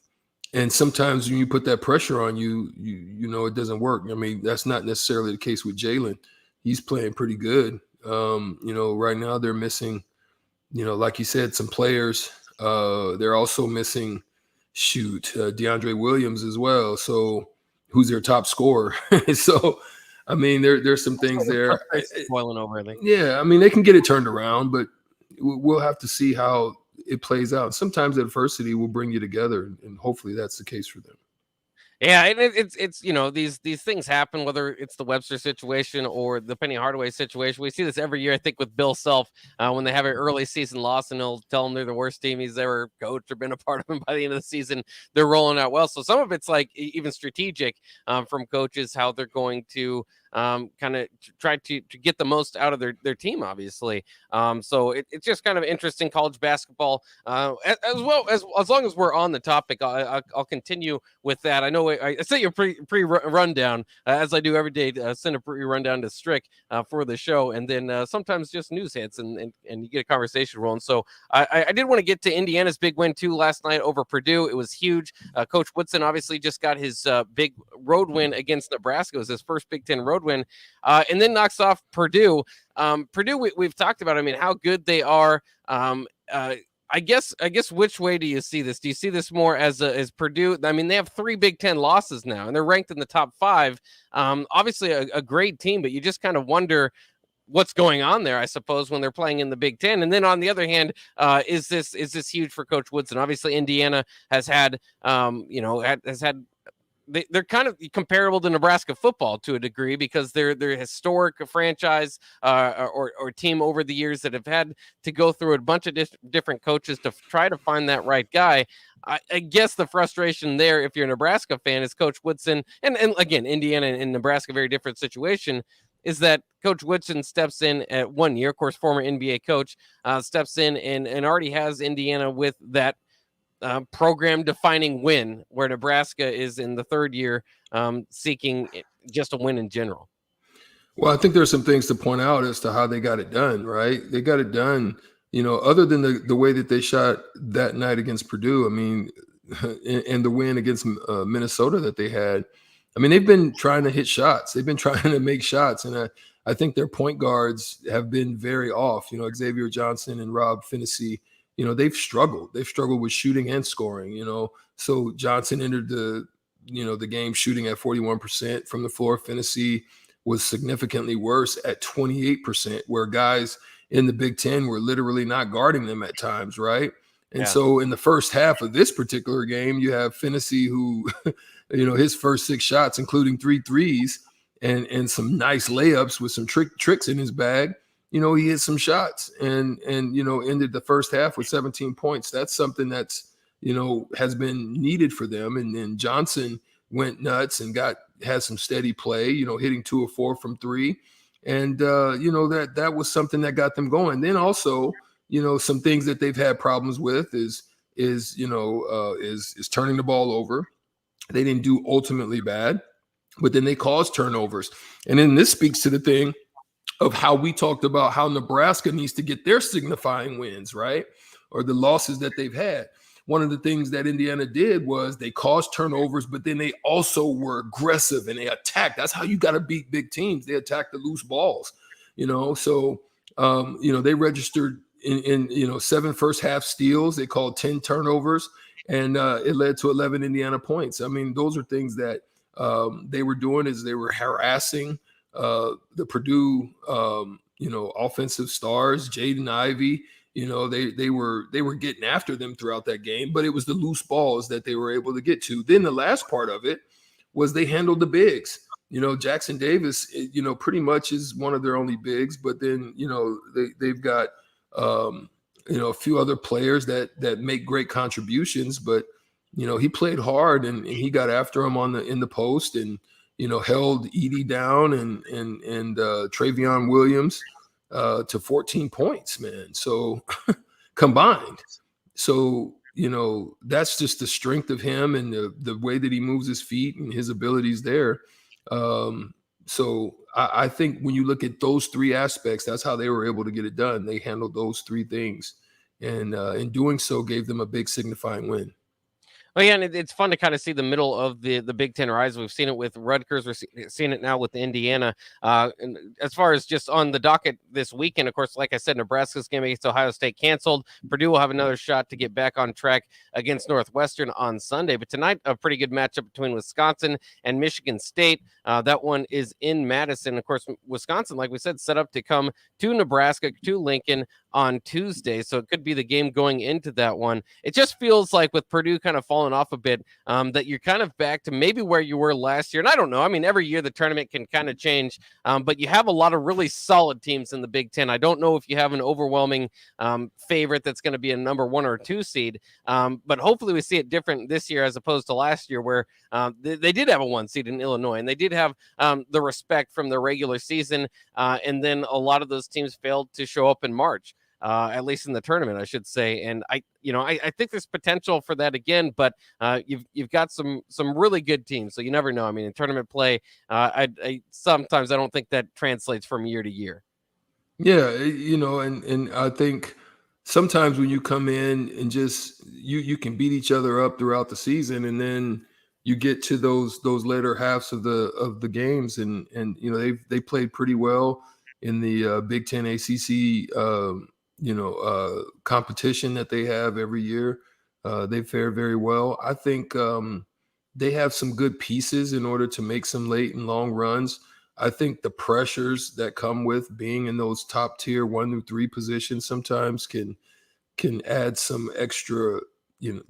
Speaker 9: And sometimes when you put that pressure on you, it doesn't work. I mean, that's not necessarily the case with Jalen. He's playing pretty good. Right now they're missing, like you said, some players. They're also missing DeAndre Williams as well. So who's their top scorer? So, I mean, there's some things there.
Speaker 3: Boiling over, I think.
Speaker 9: Yeah, I mean, they can get it turned around, but we'll have to see how it plays out. Sometimes adversity will bring you together, and hopefully that's the case for them.
Speaker 3: Yeah, and it's these things happen, whether it's the Webster situation or the Penny Hardaway situation. We see this every year, I think, with Bill Self when they have an early season loss, and he'll tell them they're the worst team he's ever coached or been a part of. And by the end of the season, they're rolling out well. So some of it's like even strategic from coaches, how they're going to kind of try to get the most out of their team, obviously. So it's just kind of interesting college basketball as well. As long as we're on the topic, I'll continue with that. I know I sent you a pre rundown as I do every day. Send a pre rundown to Strick for the show, and then sometimes just news hits and you get a conversation rolling. So I did want to get to Indiana's big win too last night over Purdue. It was huge. Coach Woodson obviously just got his big road win against Nebraska. It was his first Big Ten road win, and then knocks off Purdue. Purdue, we've talked about, I mean, how good they are. I guess which way do you see this? Do you see this more as Purdue? I mean, they have 3 Big Ten losses now, and they're ranked in the top 5. Obviously a great team, but you just kind of wonder what's going on there, I suppose, when they're playing in the Big Ten. And then on the other hand, is this huge for Coach Woodson? Obviously, Indiana has had, they're kind of comparable to Nebraska football to a degree, because they're a historic franchise or team over the years that have had to go through a bunch of different coaches to try to find that right guy. I guess the frustration there, if you're a Nebraska fan, is Coach Woodson, and again, Indiana and Nebraska, very different situation, is that Coach Woodson steps in at 1 year, of course, former NBA coach, steps in and already has Indiana with that program defining win, where Nebraska is in the 3rd year seeking just a win in general.
Speaker 9: Well, I think there's some things to point out as to how they got it done, right? They got it done, other than the way that they shot that night against Purdue. I mean, and the win against Minnesota that they had. I mean, they've been trying to hit shots. They've been trying to make shots. And I think their point guards have been very off. Xavier Johnson and Rob Finney, they've struggled. They've struggled with shooting and scoring, So Johnson entered the game shooting at 41% from the floor. Finney was significantly worse at 28%, where guys in the Big Ten were literally not guarding them at times, right? And so in the first half of this particular game, you have Finney, who, his first 6 shots, including 3 threes and some nice layups with some tricks in his bag. He hit some shots and ended the first half with 17 points. That's something that's, has been needed for them. And then Johnson went nuts and had some steady play, hitting 2 of 4 from 3. And, that was something that got them going. Then also, some things that they've had problems with is turning the ball over. They didn't do ultimately bad, but then they caused turnovers. And then this speaks to the thing of how we talked about how Nebraska needs to get their signifying wins, right? Or the losses that they've had. One of the things that Indiana did was they caused turnovers, but then they also were aggressive and they attacked. That's how you got to beat big teams. They attack the loose balls, So, they registered in 7 first half steals. They called 10 turnovers, and it led to 11 Indiana points. I mean, those are things that they were doing, is they were harassing the Purdue offensive stars, Jaden Ivey. They were getting after them throughout that game, but it was the loose balls that they were able to get to. Then the last part of it was they handled the bigs. Jackson Davis, pretty much is one of their only bigs, but then, they've got, a few other players that make great contributions, but, he played hard and he got after him in the post and, held Edey down and Travion Williams to 14 points, man. So combined. So, that's just the strength of him and the way that he moves his feet and his abilities there. So I think when you look at those three aspects, that's how they were able to get it done. They handled those three things, and in doing so, gave them a big signifying win.
Speaker 3: Well, yeah, and it's fun to kind of see the middle of the Big Ten rise. We've seen it with Rutgers. We're seeing it now with Indiana. And as far as just on the docket this weekend, of course, like I said, Nebraska's game against Ohio State canceled. Purdue will have another shot to get back on track against Northwestern on Sunday. But tonight, a pretty good matchup between Wisconsin and Michigan State. That one is in Madison. Of course, Wisconsin, like we said, set up to come to Nebraska, to Lincoln on Tuesday. So it could be the game going into that one. It just feels like with Purdue kind of falling off a bit, that you're kind of back to maybe where you were last year. And I don't know. I mean, every year the tournament can kind of change, but you have a lot of really solid teams in the Big Ten. I don't know if you have an overwhelming favorite that's going to be a number 1 or 2 seed, but hopefully we see it different this year as opposed to last year where they did have a 1 seed in Illinois, and they did have the respect from the regular season, and then a lot of those teams failed to show up in March. At least in the tournament, I should say. And I think there's potential for that again, but you've got some really good teams. So you never know. I mean, in tournament play, sometimes I don't think that translates from year to year.
Speaker 9: Yeah. And I think sometimes when you come in and just, you can beat each other up throughout the season. And then you get to those later halves of the games and they played pretty well in the Big Ten ACC, competition that they have every year. They fare very well. I think they have some good pieces in order to make some late and long runs. I think the pressures that come with being in those top tier 1 through 3 positions sometimes can add some extra,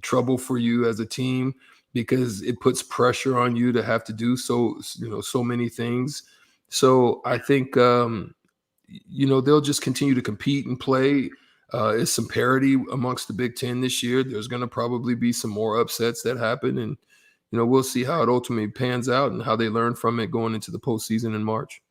Speaker 9: trouble for you as a team because it puts pressure on you to have to do so many things. So I think, they'll just continue to compete and play. It's some parity amongst the Big Ten this year. There's going to probably be some more upsets that happen, and we'll see how it ultimately pans out and how they learn from it going into the postseason in March.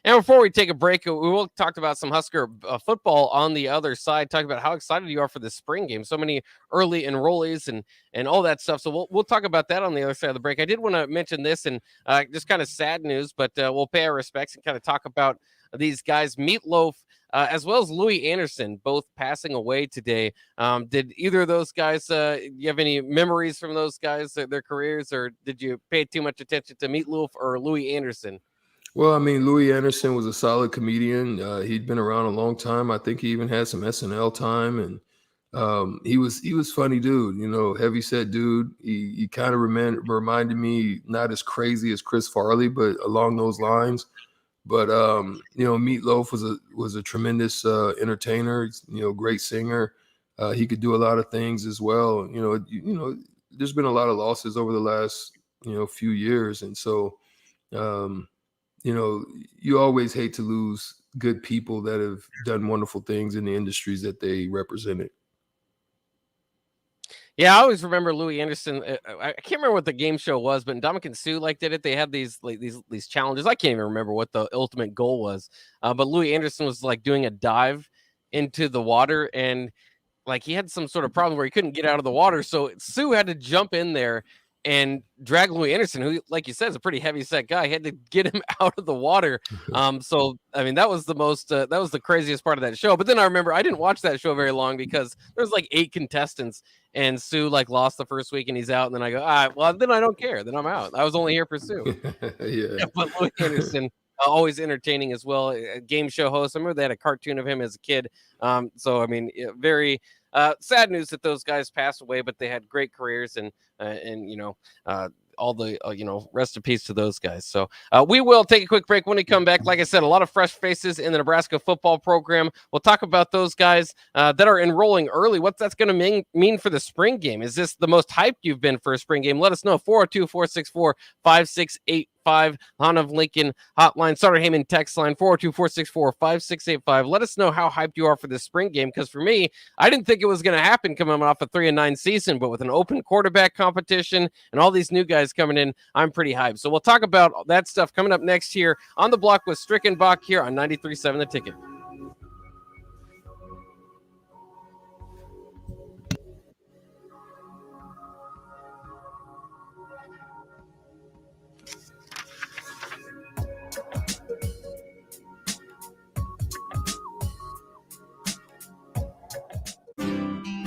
Speaker 3: And before we take a break, we will talk about some Husker football on the other side. Talk about how excited you are for the spring game. So many early enrollees and all that stuff. So we'll talk about that on the other side of the break. I did want to mention this and just kind of sad news, but we'll pay our respects and kind of talk about these guys, Meatloaf, as well as Louis Anderson, both passing away today. Did either of those guys, you have any memories from those guys, their careers, or did you pay too much attention to Meatloaf or Louis Anderson?
Speaker 9: Well, I mean, Louis Anderson was a solid comedian. He'd been around a long time. I think he even had some SNL time, and he was funny dude, heavy set dude. He kind of reminded me not as crazy as Chris Farley, but along those lines. But Meatloaf was a tremendous entertainer, great singer. He could do a lot of things as well. There's been a lot of losses over the last few years, and so you always hate to lose good people that have done wonderful things in the industries that they represented.
Speaker 3: Yeah, I always remember Louis Anderson. I can't remember what the game show was, but Ndamukong Suh did it. They had these challenges. I can't even remember what the ultimate goal was. But Louis Anderson was doing a dive into the water, and he had some sort of problem where he couldn't get out of the water. So Suh had to jump in there and drag Louis Anderson, who, like you said, is a pretty heavy set guy. He had to get him out of the water. So I mean, that was the most that was the craziest part of that show. But then I remember I didn't watch that show very long because there's 8 contestants, and Suh lost the first week and he's out. And then I go, all right, well, then I don't care. Then I'm out. I was only here for Suh.
Speaker 9: Yeah.
Speaker 3: But Louis Anderson, always entertaining as well. A game show host. I remember they had a cartoon of him as a kid. So I mean, very sad news that those guys passed away, but they had great careers and all the rest in peace to those guys. So we will take a quick break. When we come back, like I said, a lot of fresh faces in the Nebraska football program. We'll talk about those guys that are enrolling early. What that's going to mean for the spring game. Is this the most hyped you've been for a spring game? Let us know. 402-464-5685. Hahn of Lincoln hotline, Sutter Heyman text line 402-464-5685. Let us know how hyped you are for this spring game, because for me, I didn't think it was going to happen coming off a 3-9 season, but with an open quarterback competition and all these new guys coming in, I'm pretty hyped. So we'll talk about that stuff coming up next here on the block with Strickenbach here on 93.7 The Ticket.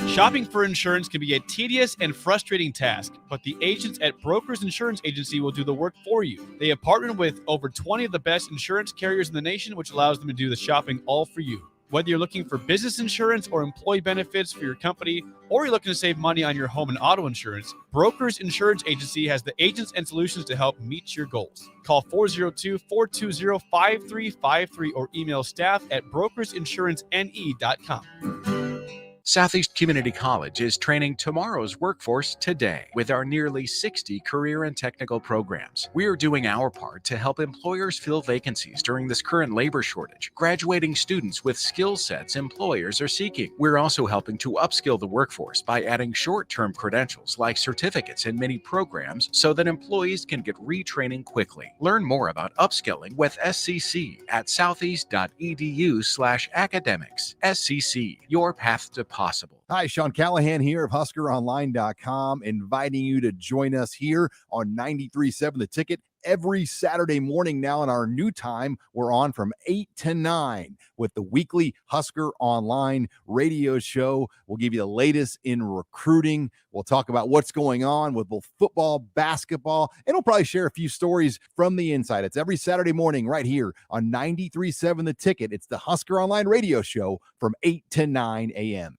Speaker 10: Shopping for insurance can be a tedious and frustrating task, but the agents at Brokers Insurance Agency will do the work for you. They have partnered with over 20 of the best insurance carriers in the nation, which allows them to do the shopping all for you. Whether you're looking for business insurance or employee benefits for your company, or you're looking to save money on your home and auto insurance, Brokers Insurance Agency has the agents and solutions to help meet your goals. Call 402-420-5353 or email staff at brokersinsurancenE.com.
Speaker 14: Southeast Community College is training tomorrow's workforce today with our nearly 60 career and technical programs. We are doing our part to help employers fill vacancies during this current labor shortage, graduating students with skill sets employers are seeking. We're also helping to upskill the workforce by adding short-term credentials like certificates in many programs so that employees can get retraining quickly. Learn more about upskilling with SCC at southeast.edu/academics. SCC, your path to possible.
Speaker 13: Hi, Sean Callahan here of HuskerOnline.com, inviting you to join us here on 93.7 The Ticket every Saturday morning now in our new time. We're on from 8 to 9 with the weekly Husker Online radio show. We'll give you the latest in recruiting. We'll talk about what's going on with both football, basketball, and we'll probably share a few stories from the inside. It's every Saturday morning right here on 93.7 The Ticket. It's the Husker Online radio show from 8 to 9 a.m.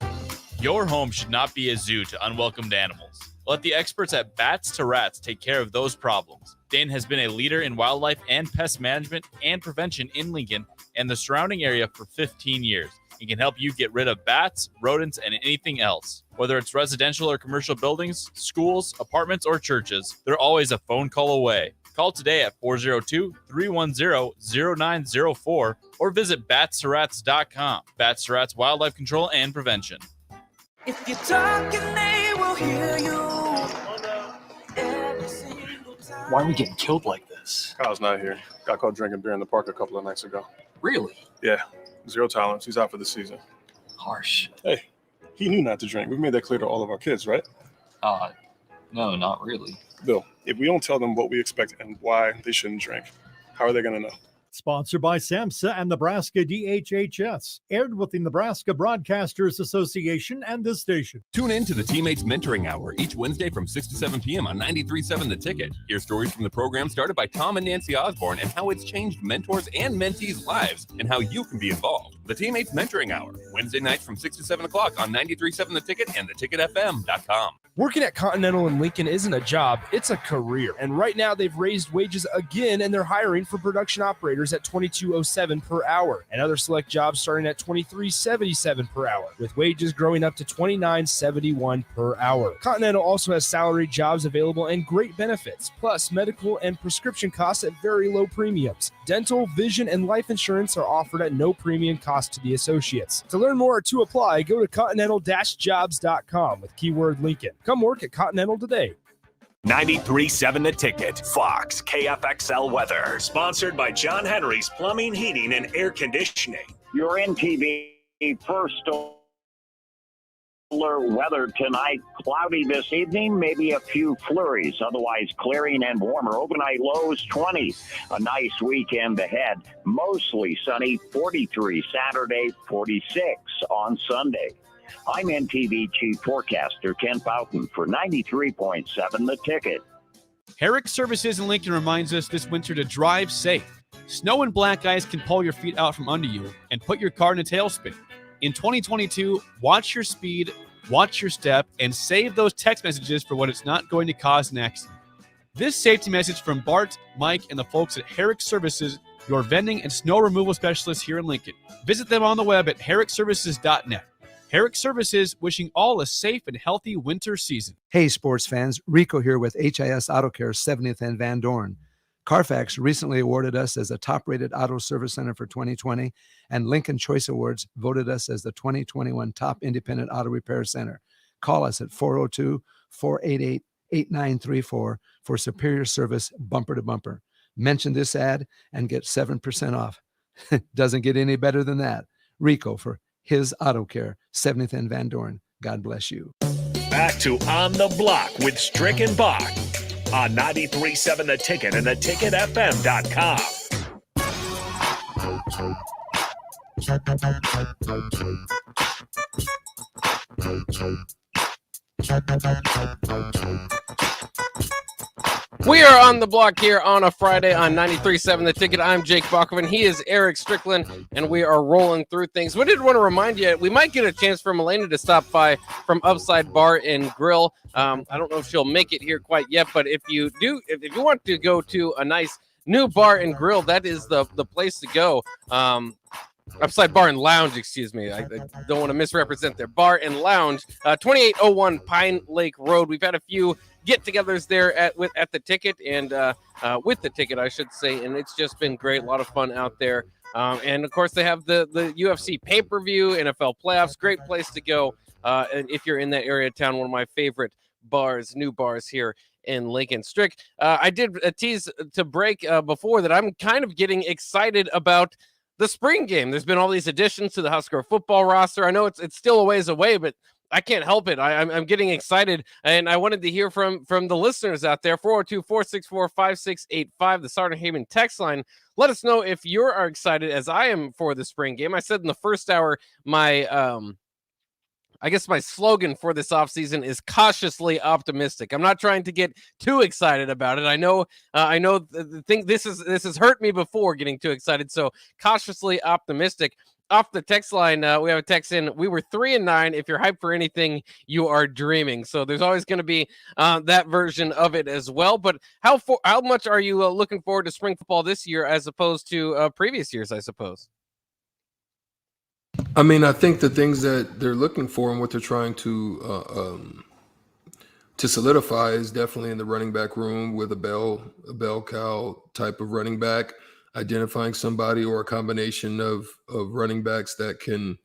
Speaker 5: Your home should not be a zoo to unwelcomed animals. Let the experts at Bats to Rats take care of those problems. Dane has been a leader in wildlife and pest management and prevention in Lincoln and the surrounding area for 15 years. He can help you get rid of bats, rodents, and anything else. Whether it's residential or commercial buildings, schools, apartments, or churches, they're always a phone call away. Call today at 402-310-0904 or visit batstorats.com. Bats to Rats Wildlife Control and Prevention.
Speaker 15: If you're talking, they will hear you.
Speaker 16: Why are we getting killed like this?
Speaker 25: Kyle's not here. Got caught drinking beer in the park a couple of nights ago.
Speaker 16: Really?
Speaker 25: Yeah. 0 tolerance. He's out for the season.
Speaker 16: Harsh.
Speaker 25: Hey, he knew not to drink. We've made that clear to all of our kids, right?
Speaker 16: No, not really.
Speaker 25: Bill, if we don't tell them what we expect and why they shouldn't drink, how are they going to know?
Speaker 26: Sponsored by SAMHSA and Nebraska DHHS. Aired with the Nebraska Broadcasters Association and this station.
Speaker 27: Tune in to the Teammates Mentoring Hour each Wednesday from 6 to 7 p.m. on 93.7 The Ticket. Hear stories from the program started by Tom and Nancy Osborne and how it's changed mentors and mentees' lives and how you can be involved. The Teammates Mentoring Hour, Wednesday nights from 6 to 7 o'clock on 93.7 The Ticket and theticketfm.com.
Speaker 4: Working at Continental in Lincoln isn't a job, it's a career. And right now they've raised wages again and they're hiring for production operators at $22.07 per hour and other select jobs starting at $23.77 per hour, with wages growing up to $29.71 per hour. Continental also has salary jobs available and great benefits, plus medical and prescription costs at very low premiums. Dental, vision, and life insurance are offered at no premium cost to the associates. To learn more or to apply, go to continental-jobs.com with keyword Lincoln. Come work at Continental today.
Speaker 1: 93.7 The Ticket, Fox, KFXL weather. Sponsored by John Henry's Plumbing, Heating, and Air Conditioning.
Speaker 28: Your NTV first weather tonight. Cloudy this evening, maybe a few flurries. Otherwise clearing and warmer. Overnight lows 20. A nice weekend ahead. Mostly sunny. 43 Saturday, 46 on Sunday. I'm NTV Chief Forecaster Ken Fountain for 93.7 The Ticket.
Speaker 10: Herrick Services in Lincoln reminds us this winter to drive safe. Snow and black ice can pull your feet out from under you and put your car in a tailspin. In 2022, watch your speed, watch your step, and save those text messages for when it's not going to cause an accident. This safety message from Bart, Mike, and the folks at Herrick Services, your vending and snow removal specialists here in Lincoln. Visit them on the web at herrickservices.net. Herrick Services, wishing all a safe and healthy winter season.
Speaker 6: Hey, sports fans. Rico here with HIS Auto Care 70th and Van Dorn. Carfax recently awarded us as a top-rated auto service center for 2020, and Lincoln Choice Awards voted us as the 2021 top independent auto repair center. Call us at 402-488-8934 for superior service bumper to bumper. Mention this ad and get 7% off. Doesn't get any better than that. Rico for his Auto Care, 70th and Van Dorn. God bless you.
Speaker 1: Back to On the Block with Strick and Bach on 93.7 The Ticket and theticketfm.com.
Speaker 3: We are on the block here on a Friday on 93.7 The Ticket. I'm Jake Bachman. He is Eric Strickland, and we are rolling through things. We did want to remind you, we might get a chance for Melena to stop by from Upside Bar and Grill. I don't know if she'll make it here quite yet, but if you do, if you want to go to a nice new bar and grill, that is the place to go. Upside Bar and Lounge, excuse me. I don't want to misrepresent there. Bar and Lounge, 2801 Pine Lake Road. We've had a few get-togethers there at the Ticket and with the Ticket, I should say, and it's just been great. A lot of fun out there. And of course, they have the UFC pay-per-view, NFL playoffs. Great place to go and if you're in that area of town. One of my favorite bars, new bars here in Lincoln. Strick, I did a tease to break before that I'm kind of getting excited about the spring game. There's been all these additions to the Husker football roster. I know it's still a ways away, but I can't help it. I'm getting excited, and I wanted to hear from the listeners out there. 402-464-5685, the Sergeant Haven text line. Let us know if you are excited as I am for the spring game. I said in the first hour, my I guess my slogan for this offseason is cautiously optimistic. I'm not trying to get too excited about it. I know this has hurt me before getting too excited. So cautiously optimistic. Off the text line, we have a text in. We were 3-9. If you're hyped for anything, you are dreaming. So there's always going to be that version of it as well. But how much are you looking forward to spring football this year as opposed to previous years, I suppose?
Speaker 9: I mean, I think the things that they're looking for and what they're trying to solidify is definitely in the running back room with a bell cow type of running back, identifying somebody or a combination of running backs that can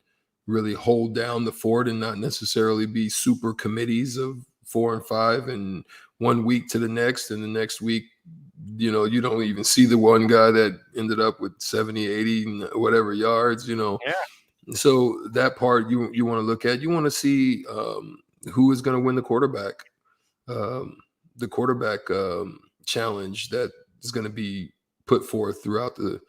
Speaker 9: really hold down the fort and not necessarily be super committees of 4 and 5 and 1 week to the next, and the next week, you don't even see the one guy that ended up with 70, 80, whatever yards, Yeah. So that part you want to look at. You want to see who is going to win the quarterback challenge that is going to be put forth throughout the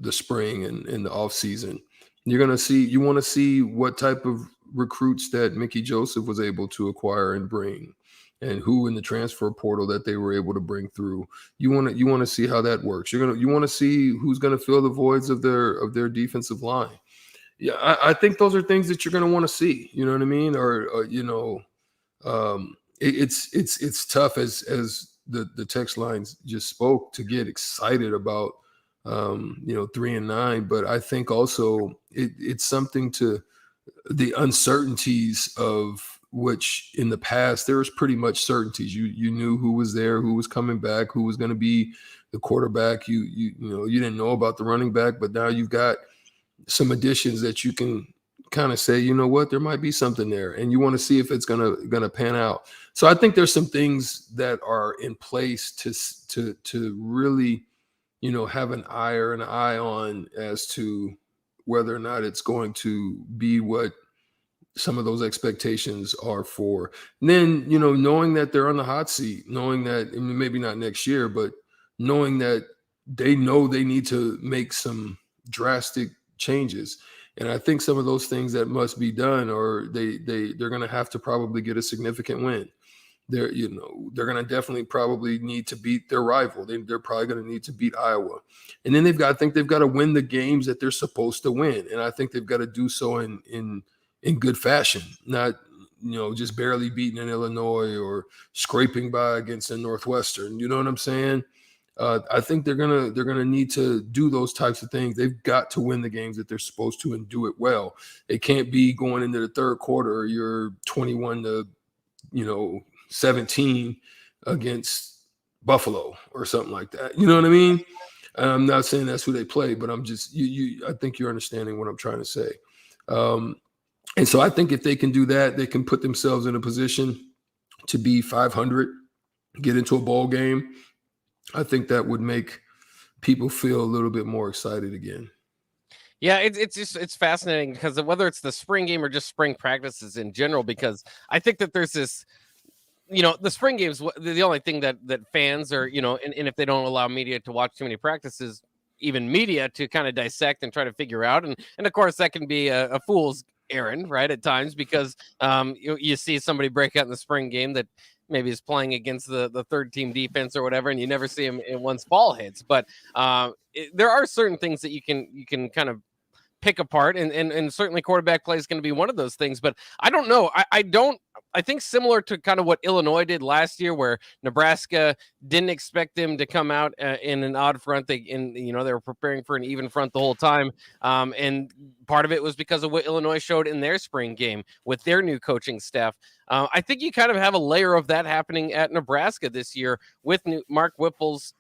Speaker 9: spring and the off season. You want to see what type of recruits that Mickey Joseph was able to acquire and bring, and who in the transfer portal that they were able to bring through. You want to see how that works. You want to see who's going to fill the voids of their defensive line. Yeah, I think those are things that you're going to want to see. You know what I mean? It's tough as the text lines just spoke to get excited about 3-9, but I think also it's something to the uncertainties of which in the past there was pretty much certainties. You knew who was there, who was coming back, who was going to be the quarterback. You didn't know about the running back, but now you've got some additions that you can kind of say, you know what, there might be something there, and you want to see if it's gonna pan out. So I think there's some things that are in place to really, have an eye on as to whether or not it's going to be what some of those expectations are for. And then, knowing that they're on the hot seat, knowing that maybe not next year, but knowing that they know they need to make some drastic changes. And I think some of those things that must be done, or they're going to have to probably get a significant win. They're going to definitely probably need to beat their rival. They're probably going to need to beat Iowa. And then they've got to win the games that they're supposed to win. And I think they've got to do so in good fashion, not just barely beating an Illinois or scraping by against a Northwestern. You know what I'm saying? I think they're gonna need to do those types of things. They've got to win the games that they're supposed to and do it well. It can't be going into the third quarter, you're 21-17 against Buffalo or something like that. You know what I mean? I'm not saying that's who they play, but I'm just I think you're understanding what I'm trying to say. And so I think if they can do that, they can put themselves in a position to be 500, get into a bowl game. I think that would make people feel a little bit more excited again.
Speaker 3: Yeah, it's fascinating because of whether it's the spring game or just spring practices in general, because I think that there's this, the spring games, the only thing that fans are, and if they don't allow media to watch too many practices, even media to kind of dissect and try to figure out. And of course, that can be a fool's errand, right, at times, because you see somebody break out in the spring game that maybe is playing against the third team defense or whatever, and you never see him once ball hits. But there are certain things that you can kind of pick apart, and certainly quarterback play is going to be one of those things. But I don't know. I think similar to kind of what Illinois did last year, where Nebraska didn't expect them to come out in an odd front. They were preparing for an even front the whole time, and part of it was because of what Illinois showed in their spring game with their new coaching staff. I think you kind of have a layer of that happening at Nebraska this year with Mark Whipple's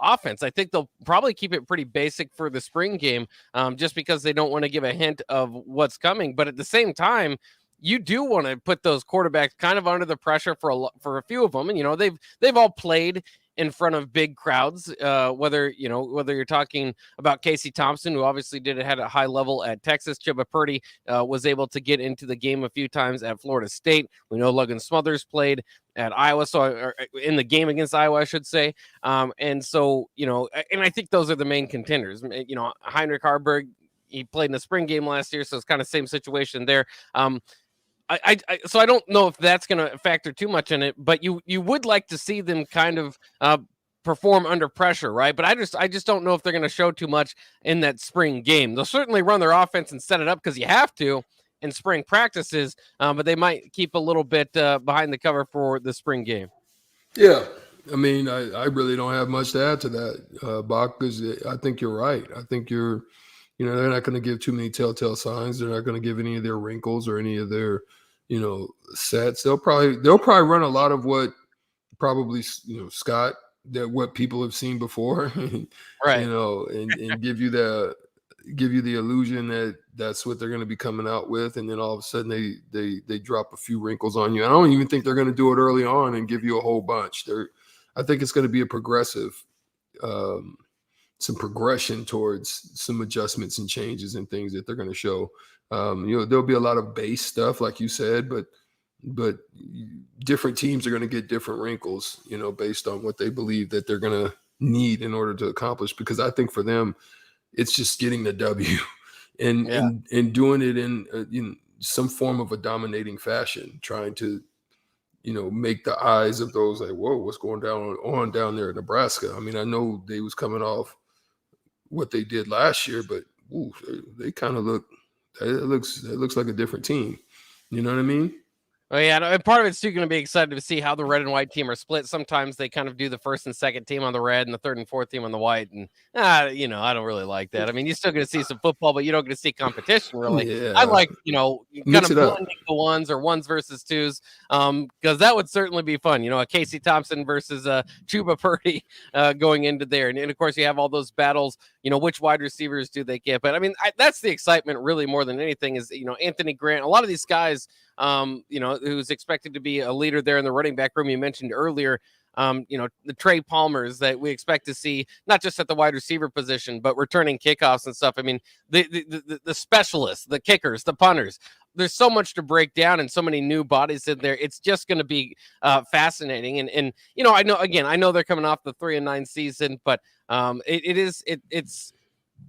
Speaker 3: offense. I think they'll probably keep it pretty basic for the spring game, just because they don't want to give a hint of what's coming. But at the same time, you do want to put those quarterbacks kind of under the pressure for a few of them. And, they've all played in front of big crowds, whether you're talking about Casey Thompson, who obviously had a high level at Texas. Chubba Purdy was able to get into the game a few times at Florida State. We know Logan Smothers played at Iowa, or in the game against Iowa, I should say. And so, and I think those are the main contenders. Heinrich Harburg, he played in the spring game last year, so it's kind of same situation there. So I don't know if that's going to factor too much in it, but you would like to see them kind of perform under pressure, right? But I just don't know if they're going to show too much in that spring game. They'll certainly run their offense and set it up because you have to in spring practices, but they might keep a little bit behind the cover for the spring game.
Speaker 9: Yeah, I mean, I really don't have much to add to that, Bach, because I think you're right. I think they're not going to give too many telltale signs. They're not going to give any of their wrinkles or any of their, sets. They'll probably run a lot of what probably, Scott, that what people have seen before,
Speaker 3: right?
Speaker 9: And give you the illusion that that's what they're going to be coming out with, and then all of a sudden they drop a few wrinkles on you. I don't even think they're going to do it early on and give you a whole bunch. I think it's going to be a progressive. Some progression towards some adjustments and changes and things that they're going to show. There'll be a lot of base stuff, like you said, but different teams are going to get different wrinkles, based on what they believe that they're going to need in order to accomplish. Because I think for them, it's just getting the W and doing it in some form of a dominating fashion, trying to, make the eyes of those like, whoa, what's going down there in Nebraska? I mean, I know they was coming off what they did last year, but they kind of look. It looks like a different team. You know what I mean?
Speaker 3: Well, yeah, and part of it's too going to be excited to see how the red and white team are split. Sometimes they kind of do the first and second team on the red and the third and fourth team on the white, and I don't really like that. I mean, you're still going to see some football, but you don't get to see competition really. Yeah. I like kind of blending the ones versus twos, because that would certainly be fun. A Casey Thompson versus Chubba Purdy going into there, and of course you have all those battles. Which wide receivers do they get? But I mean, that's the excitement really more than anything is Anthony Grant. A lot of these guys. Who's expected to be a leader there in the running back room. You mentioned earlier, the Trey Palmers that we expect to see, not just at the wide receiver position, but returning kickoffs and stuff. I mean, the specialists, the kickers, the punters. There's so much to break down and so many new bodies in there. It's just going to be fascinating. And I know they're coming off the 3-9 season, but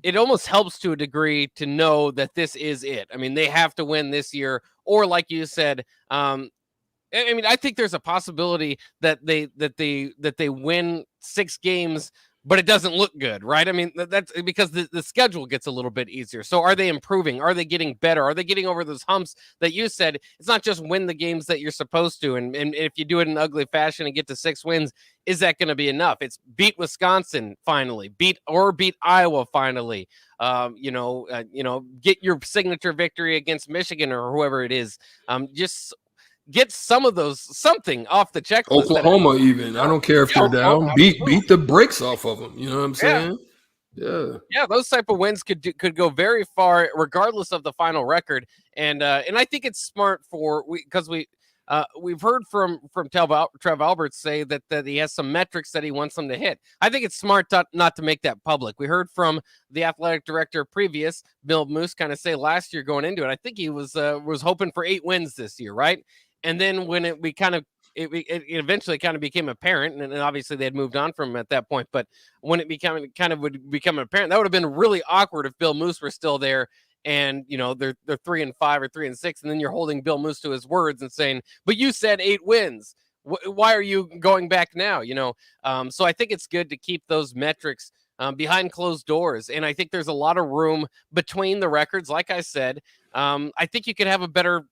Speaker 3: it almost helps to a degree to know that this is it. I mean, they have to win this year, or like you said, I think there's a possibility that they win 6 games but it doesn't look good, right? I mean, that's because the schedule gets a little bit easier. So are they improving? Are they getting better? Are they getting over those humps that you said? It's not just win the games that you're supposed to. And if you do it in ugly fashion and get to 6 wins, is that going to be enough? It's beat Wisconsin finally, beat Iowa finally. Get your signature victory against Michigan or whoever it is. Just get some of those, something off the checklist.
Speaker 9: Oklahoma, even. I don't care if they're down. Beat the brakes off of them. You know what I'm saying? Yeah.
Speaker 3: Those type of wins could go very far, regardless of the final record. And I think it's smart because we've heard from Trev Alberts say that he has some metrics that he wants them to hit. I think it's smart not to make that public. We heard from the athletic director previous, Bill Moose, kind of say last year going into it, I think he was hoping for 8 wins this year, right? And then when it eventually kind of became apparent, and obviously they had moved on from him at that point, but when it would become apparent, that would have been really awkward if Bill Moose were still there and they're 3-5 or 3-6, and then you're holding Bill Moose to his words and saying, but you said 8 wins. Why are you going back now? So I think it's good to keep those metrics behind closed doors. And I think there's a lot of room between the records. Like I said, I think you could have a better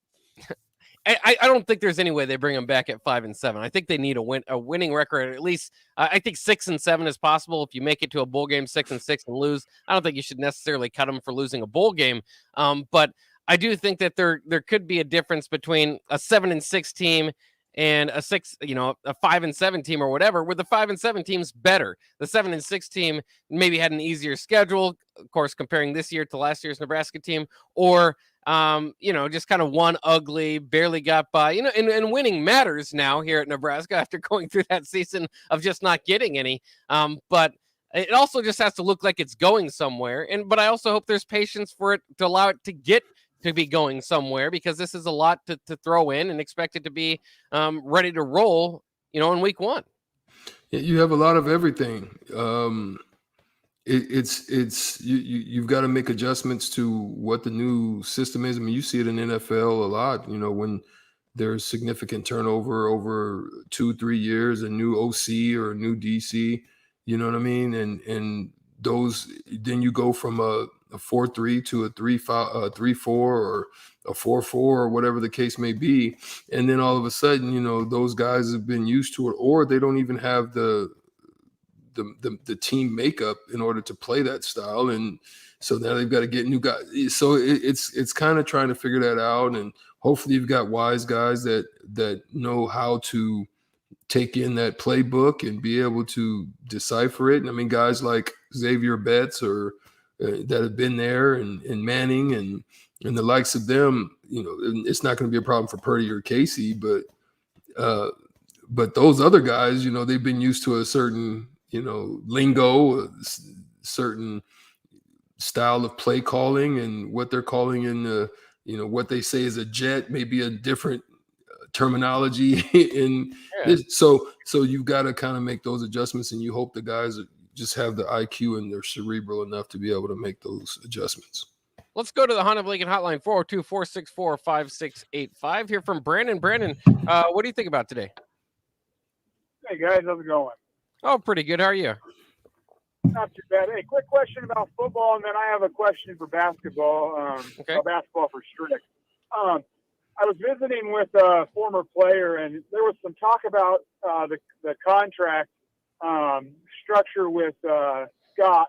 Speaker 3: I don't think there's any way they bring them back at 5-7. I think they need a winning record. At least I think 6-7 is possible. If you make it to a bowl game 6-6 and lose, I don't think you should necessarily cut them for losing a bowl game. But I do think that there could be a difference between a 7-6 team and a 5-7 team or whatever, where the 5-7 team's better. The 7-6 team maybe had an easier schedule, of course, comparing this year to last year's Nebraska team, or just kind of one ugly, barely got by, and winning matters now here at Nebraska after going through that season of just not getting any. But it also just has to look like it's going somewhere. But I also hope there's patience for it to allow it to get to be going somewhere, because this is a lot to throw in and expect it to be ready to roll, in week 1.
Speaker 9: You have a lot of everything. You've got to make adjustments to what the new system is. I mean, you see it in NFL a lot, when there's significant turnover over 2-3 years, a new OC or a new DC, you know what I mean? And those, then you go from a 4-3 to a 3-4 or a 4-4 or whatever the case may be. And then all of a sudden, those guys have been used to it, or they don't even have the team makeup in order to play that style, and so now they've got to get new guys. So it's kind of trying to figure that out, and hopefully you've got wise guys that know how to take in that playbook and be able to decipher it. And I mean, guys like Xavier Betts or that have been there, and Manning and the likes of them. It's not going to be a problem for Purdy or Casey, but those other guys, they've been used to a certain lingo, a certain style of play calling, and what they're calling in the, what they say is a jet may be a different terminology in this. So you've got to kind of make those adjustments, and you hope the guys just have the IQ and they're cerebral enough to be able to make those adjustments.
Speaker 3: Let's go to the Honda of Lincoln hotline, 402-464-5685. Hear from Brandon. Brandon, what do you think about today?
Speaker 7: Hey, guys. How's it going?
Speaker 3: Oh, pretty good. How are you?
Speaker 7: Not too bad. Hey, quick question about football, and then I have a question for basketball. Basketball for Strick. I was visiting with a former player, and there was some talk about the contract structure with Scott,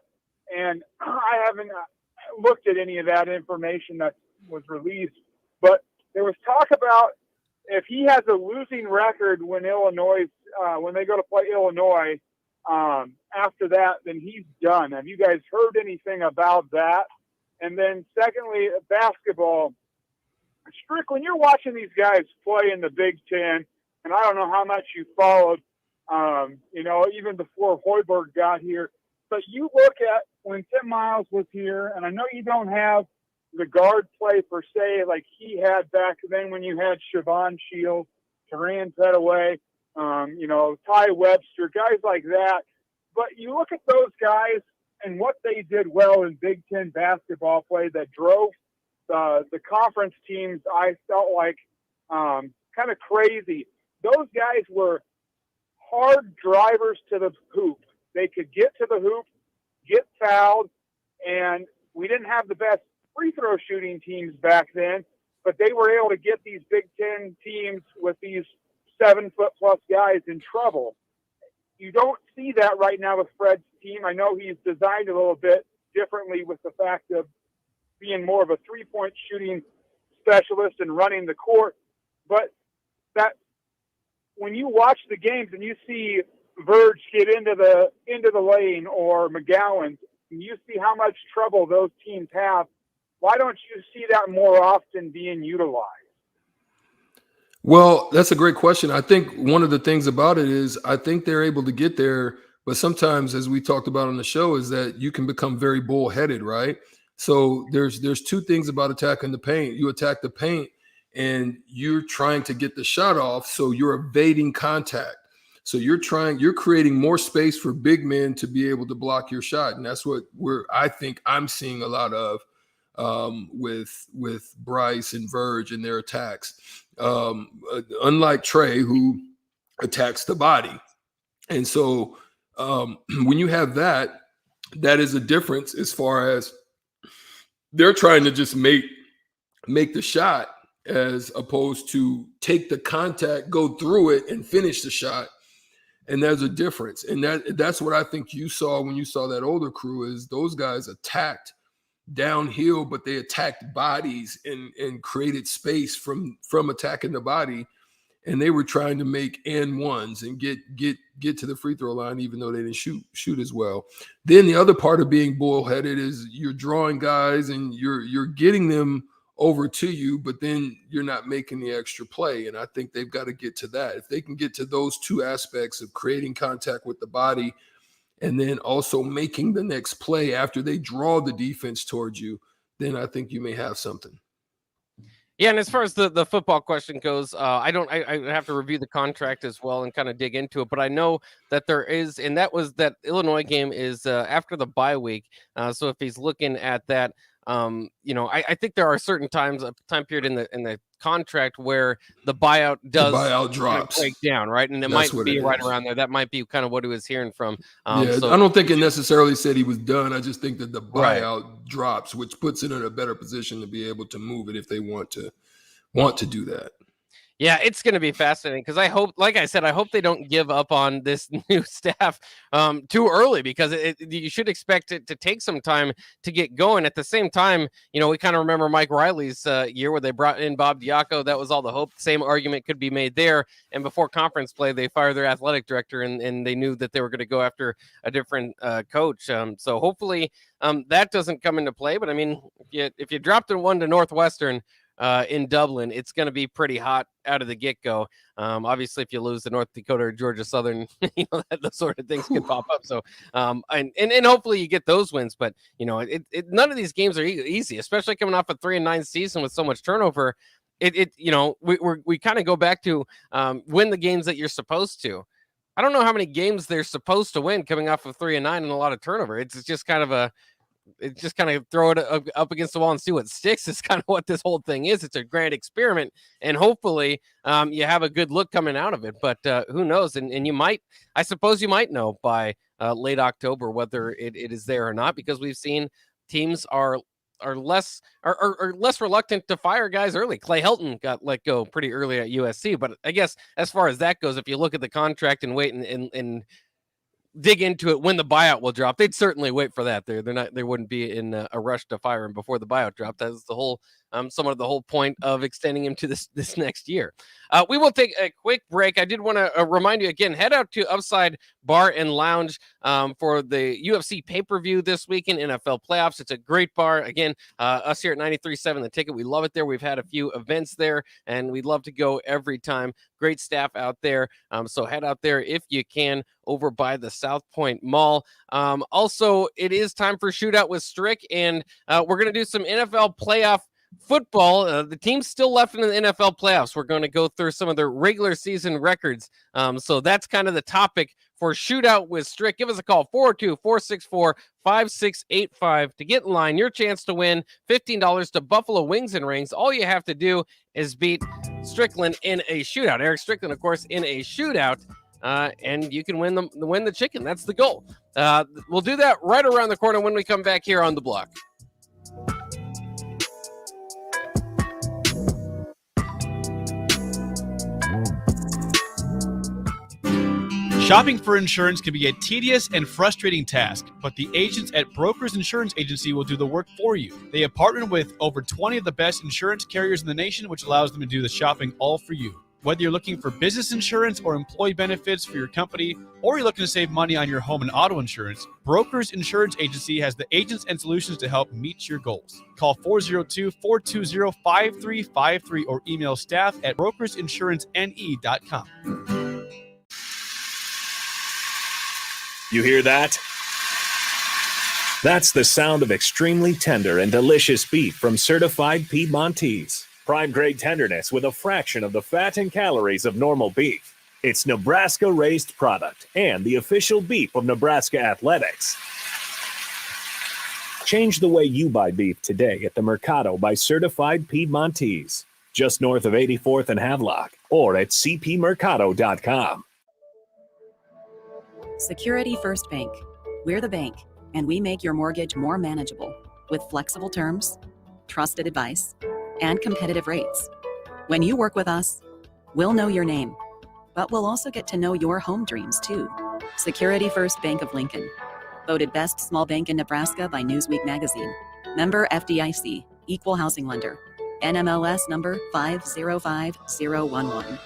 Speaker 7: and I haven't looked at any of that information that was released, but there was talk about if he has a losing record when when they go to play Illinois, after that, then he's done. Have you guys heard anything about that? And then secondly, basketball. Strick, when you're watching these guys play in the Big Ten, and I don't know how much you followed, even before Hoiberg got here, but you look at when Tim Miles was here, and I know you don't have the guard play per se like he had back then when you had Siobhan Shields, Teran Petaway, Ty Webster, guys like that. But you look at those guys and what they did well in Big Ten basketball play that drove the conference teams, I felt like kind of crazy. Those guys were hard drivers to the hoop. they could get to the hoop, get fouled, and we didn't have the best free throw shooting teams back then, but they were able to get these Big Ten teams with these 7-foot-plus guys in trouble. You don't see that right now with Fred's team. I know he's designed a little bit differently with the fact of being more of a three-point shooting specialist and running the court, but that when you watch the games and you see Verge get into the lane or McGowan, and you see how much trouble those teams have, why don't you see that more often being utilized?
Speaker 9: Well, that's a great question. I think one of the things about it is I think they're able to get there, but sometimes, as we talked about on the show, is that you can become very bullheaded, right? So there's two things about attacking the paint. You attack the paint and you're trying to get the shot off, so you're evading contact. So you're creating more space for big men to be able to block your shot. And that's what I think I'm seeing a lot of with Bryce and Verge and their attacks. Unlike Trey, who attacks the body. And so when you have that is a difference as far as they're trying to just make the shot as opposed to take the contact, go through it, and finish the shot. And there's a difference. And that's what I think you saw when you saw that older crew is those guys attacked downhill, but they attacked bodies and created space from attacking the body. And they were trying to make and ones and get to the free throw line, even though they didn't shoot as well. Then the other part of being bullheaded is you're drawing guys and you're getting them over to you, but then you're not making the extra play. And I think they've got to get to that. If they can get to those two aspects of creating contact with the body and then also making the next play after they draw the defense towards you, then I think you may have something.
Speaker 3: Yeah, and as far as the football question goes, I have to review the contract as well and kind of dig into it. But I know that there is, and that Illinois game is after the bye week. So if he's looking at that, I think there are certain times, a time period in the contract where the buyout drops, break down, right? And that's might be right around there. That might be kind of what he was hearing from.
Speaker 9: I don't think it necessarily said he was done. I just think that the buyout drops, which puts it in a better position to be able to move it if they want to do that.
Speaker 3: Yeah, it's going to be fascinating because I hope, like I said, I hope they don't give up on this new staff too early because you should expect it to take some time to get going. At the same time, we kind of remember Mike Riley's year where they brought in Bob Diaco. That was all the hope. The same argument could be made there. And before conference play, they fired their athletic director and they knew that they were going to go after a different coach. So hopefully that doesn't come into play. But I mean, if you dropped in one to Northwestern, in Dublin, it's going to be pretty hot out of the get-go. Obviously, if you lose to North Dakota or Georgia Southern, those sort of things can pop up. So, and hopefully you get those wins. But none of these games are easy, especially coming off a 3-9 season with so much turnover. We kind of go back to win the games that you're supposed to. I don't know how many games they're supposed to win coming off of 3-9 and a lot of turnover. It's just kind of throw it up against the wall and see what sticks is kind of what this whole thing is. It's a grand experiment, and hopefully you have a good look coming out of it. But who knows? And I suppose you might know by late October whether it is there or not, because we've seen teams are less reluctant to fire guys early. Clay Helton got let go pretty early at USC, but I guess as far as that goes, if you look at the contract and wait and dig into it when the buyout will drop, they'd certainly wait for that. They wouldn't be in a rush to fire him before the buyout dropped. That's the whole somewhat of the whole point of extending him to this next year. We will take a quick break. I did want to remind you again, head out to Upside Bar and Lounge for the UFC pay-per-view this weekend, NFL playoffs. It's a great bar. Again, us here at 93.7 The Ticket, we love it there. We've had a few events there, and we'd love to go every time. Great staff out there. So head out there if you can over by the South Point Mall. Also, it is time for Shootout with Strick, and we're going to do some NFL playoff football. The teams still left in the NFL playoffs. We're going to go through some of their regular season records. So that's kind of the topic for Shootout with Strick. Give us a call, 402-464-5685 to get in line. Your chance to win $15 to Buffalo Wings and Rings. All you have to do is beat Strickland in a shootout. Eric Strickland, of course, in a shootout. and you can win the chicken. That's the goal. We'll do that right around the corner when we come back here on The Block.
Speaker 10: Shopping for insurance can be a tedious and frustrating task, but the agents at Brokers Insurance Agency will do the work for you. They have partnered with over 20 of the best insurance carriers in the nation, which allows them to do the shopping all for you. Whether you're looking for business insurance or employee benefits for your company, or you're looking to save money on your home and auto insurance, Brokers Insurance Agency has the agents and solutions to help meet your goals. Call 402-420-5353 or email staff at brokersinsurancene.com.
Speaker 1: You hear that? That's the sound of extremely tender and delicious beef from Certified Piedmontese. Prime grade tenderness with a fraction of the fat and calories of normal beef. It's Nebraska-raised product and the official beef of Nebraska Athletics. Change the way you buy beef today at the Mercado by Certified Piedmontese, just north of 84th and Havelock, or at cpmercado.com.
Speaker 11: Security First Bank. We're the bank, and we make your mortgage more manageable with flexible terms, trusted advice, and competitive rates. When you work with us, we'll know your name, but we'll also get to know your home dreams too. Security First Bank of Lincoln. Voted best small bank in Nebraska by Newsweek magazine. Member FDIC, equal housing lender. NMLS number 505011.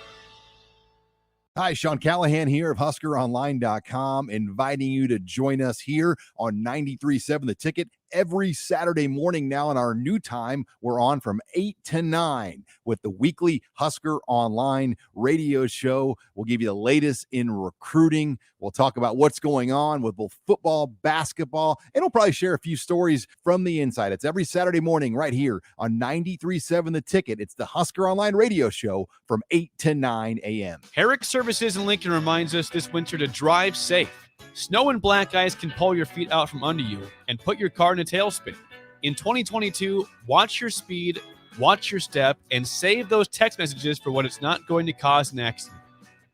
Speaker 13: Hi, Sean Callahan here of HuskerOnline.com, inviting you to join us here on 93.7 The Ticket every Saturday morning now in our new time. We're on from 8 to 9 with the weekly Husker Online radio show. We'll give you the latest in recruiting. We'll talk about what's going on with both football, basketball, and we'll probably share a few stories from the inside. It's every Saturday morning right here on 93.7 The Ticket. It's the Husker Online radio show from 8 to 9 a.m.
Speaker 10: Herrick Services in Lincoln reminds us this winter to drive safe. Snow and black ice can pull your feet out from under you and put your car in a tailspin. In 2022, watch your speed, watch your step, and save those text messages for when it's not going to cause an accident.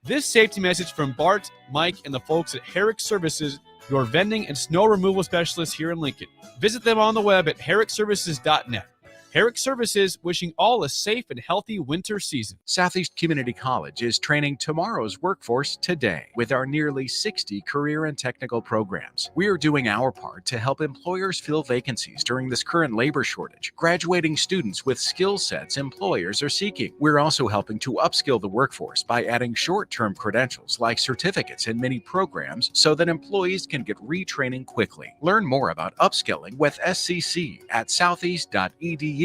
Speaker 10: This safety message from Bart, Mike, and the folks at Herrick Services, your vending and snow removal specialists here in Lincoln. Visit them on the web at herrickservices.net. Herrick Services, wishing all a safe and healthy winter season.
Speaker 14: Southeast Community College is training tomorrow's workforce today with our nearly 60 career and technical programs. We are doing our part to help employers fill vacancies during this current labor shortage, graduating students with skill sets employers are seeking. We're also helping to upskill the workforce by adding short-term credentials like certificates in many programs so that employees can get retraining quickly. Learn more about upskilling with SCC at southeast.edu/academics.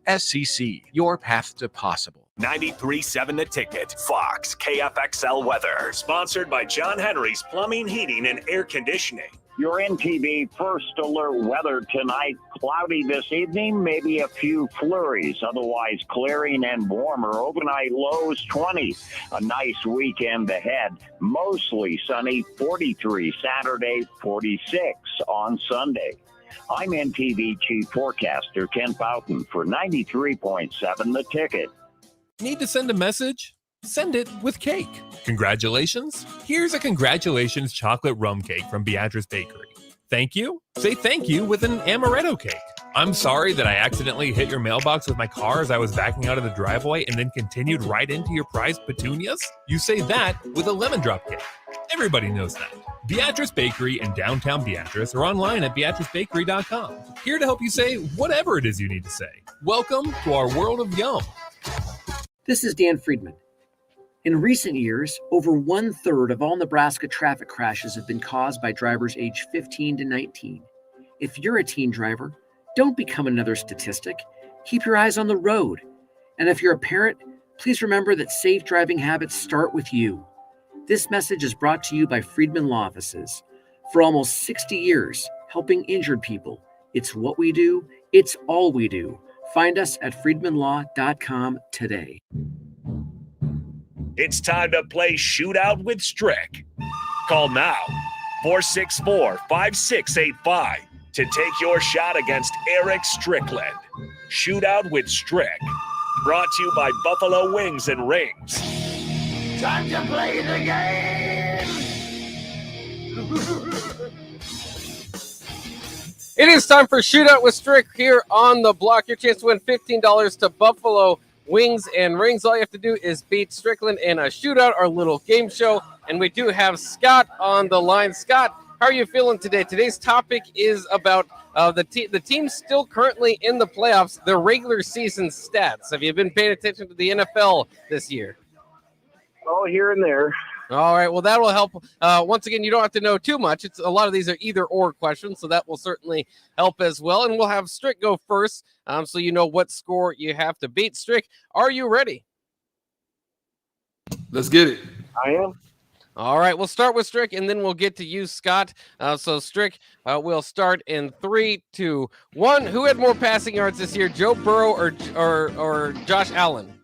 Speaker 14: SCC, your path to possible.
Speaker 1: 93.7 The Ticket, Fox, KFXL weather. Sponsored by John Henry's Plumbing, Heating, and Air Conditioning.
Speaker 28: Your NTV First Alert weather tonight. Cloudy this evening, maybe a few flurries. Otherwise clearing and warmer. Overnight lows 20. A nice weekend ahead. Mostly sunny, 43 Saturday, 46 on Sunday. I'm NTV Chief Forecaster Ken Fountain for 93.7 The Ticket.
Speaker 27: Need to send a message? Send it with cake. Congratulations. Here's a congratulations chocolate rum cake from Beatrice Bakery. Thank you. Say thank you with an amaretto cake. I'm sorry that I accidentally hit your mailbox with my car as I was backing out of the driveway and then continued right into your prized petunias. You say that with a lemon drop cake. Everybody knows that. Beatrice Bakery in downtown Beatrice or online at beatricebakery.com. Here to help you say whatever it is you need to say. Welcome to our world of yum.
Speaker 12: This is Dan Friedman. In recent years, over 1/3 of all Nebraska traffic crashes have been caused by drivers aged 15 to 19. If you're a teen driver, don't become another statistic. Keep your eyes on the road. And if you're a parent, please remember that safe driving habits start with you. This message is brought to you by Friedman Law Offices. For almost 60 years, helping injured people. It's what we do. It's all we do. Find us at friedmanlaw.com today.
Speaker 1: It's time to play Shootout with Strick. Call now, 464-5685, to take your shot against Eric Strickland. Shootout with Strick. Brought to you by Buffalo Wings and Rings.
Speaker 15: Time to play the game!
Speaker 3: It is time for Shootout with Strick here on the block. Your chance to win $15 to Buffalo Wings and Rings. All you have to do is beat Strickland in a shootout, our little game show. And we do have Scott on the line. Scott, how are you feeling today? Today's topic is about the team still currently in the playoffs, their regular season stats. Have you been paying attention to the NFL this year?
Speaker 17: Oh, here and there.
Speaker 3: All right, well, that will help. Once again, you don't have to know too much. A lot of these are either-or questions, so that will certainly help as well. And we'll have Strick go first, so you know what score you have to beat. Strick, are you ready?
Speaker 9: Let's get it.
Speaker 17: I am.
Speaker 3: All right, we'll start with Strick, and then we'll get to you, Scott. So, Strick, we'll start in 3, 2, 1. Who had more passing yards this year, Joe Burrow or Josh Allen?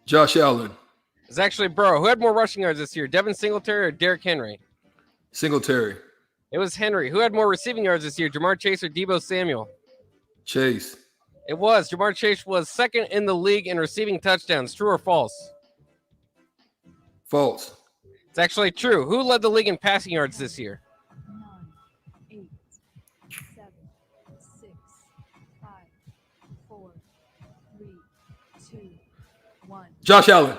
Speaker 9: Josh Allen.
Speaker 3: It's actually Burrow. Who had more rushing yards this year, Devin Singletary or Derrick Henry?
Speaker 9: Singletary.
Speaker 3: It was Henry. Who had more receiving yards this year, Jamar Chase or Deebo Samuel?
Speaker 9: Chase.
Speaker 3: It was. Jamar Chase was second in the league in receiving touchdowns. True or false?
Speaker 9: False.
Speaker 3: It's actually true. Who led the league in passing yards this year?
Speaker 18: 9, 8, 7, 6, 5, 4, 3, 2, 1.
Speaker 9: Josh Allen.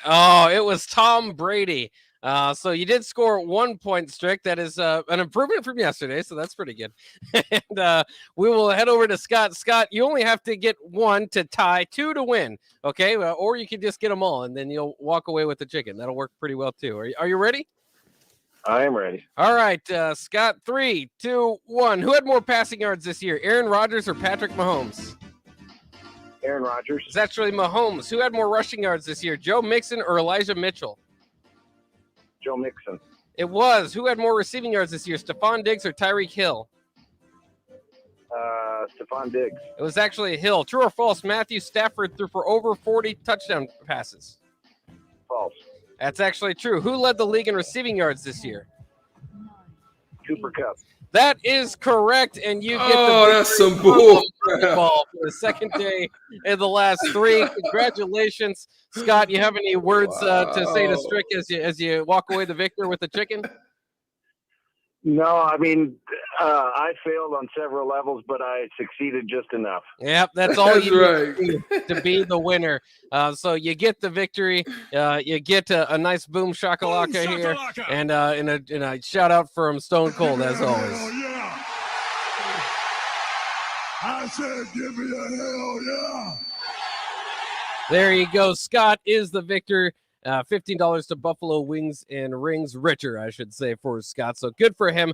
Speaker 3: Oh, it was Tom Brady. So you did score 1 point, Strick. That is an improvement from yesterday, so that's pretty good. And we will head over to Scott. Scott, you only have to get 1 to tie, 2 to win, okay? Or you can just get them all, and then you'll walk away with the chicken. That'll work pretty well, too. Are you ready?
Speaker 17: I am ready.
Speaker 3: All right, Scott, 3, 2, 1. Who had more passing yards this year, Aaron Rodgers or Patrick Mahomes?
Speaker 17: Aaron Rodgers.
Speaker 3: It's actually Mahomes. Who had more rushing yards this year, Joe Mixon or Elijah Mitchell?
Speaker 17: Joe Mixon.
Speaker 3: It was. Who had more receiving yards this year, Stephon Diggs or Tyreek Hill?
Speaker 17: Stephon Diggs.
Speaker 3: It was actually Hill. True or false, Matthew Stafford threw for over 40 touchdown passes?
Speaker 17: False.
Speaker 3: That's actually true. Who led the league in receiving yards this year?
Speaker 17: Cooper Kupp.
Speaker 3: That is correct, and you get
Speaker 9: that's some bull
Speaker 3: ball for the second day in the last 3. Congratulations, Scott. You have any words to say to Strick as you walk away the victor with the chicken?
Speaker 17: No, I mean, I failed on several levels, but I succeeded just enough.
Speaker 3: Yep, that's all you need to be the winner. So you get the victory. You get a nice boom shakalaka here, and in a shout out from Stone Cold as always.
Speaker 15: Yeah. I said, give me a hell yeah.
Speaker 3: There you go. Scott is the victor. $15 to Buffalo Wings and Rings. Richer, I should say, for Scott. So good for him.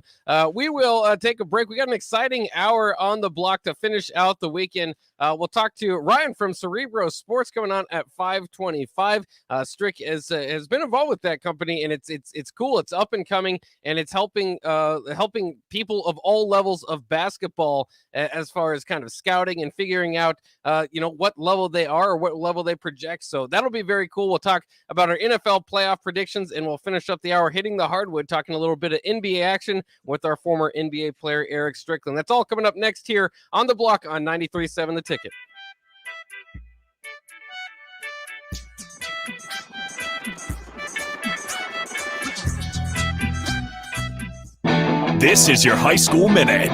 Speaker 3: We will take a break. We got an exciting hour on the block to finish out the weekend. We'll talk to Ryan from Cerebro Sports coming on at 5:25. Strick has been involved with that company, and it's cool. It's up and coming, and it's helping people of all levels of basketball as far as kind of scouting and figuring out what level they are or what level they project. So that'll be very cool. We'll talk about our NFL playoff predictions, and we'll finish up the hour hitting the hardwood, talking a little bit of NBA action with our former NBA player Eric Strickland. That's all coming up next here on the block on 93.7 The Ticket.
Speaker 1: This is your High School Minute.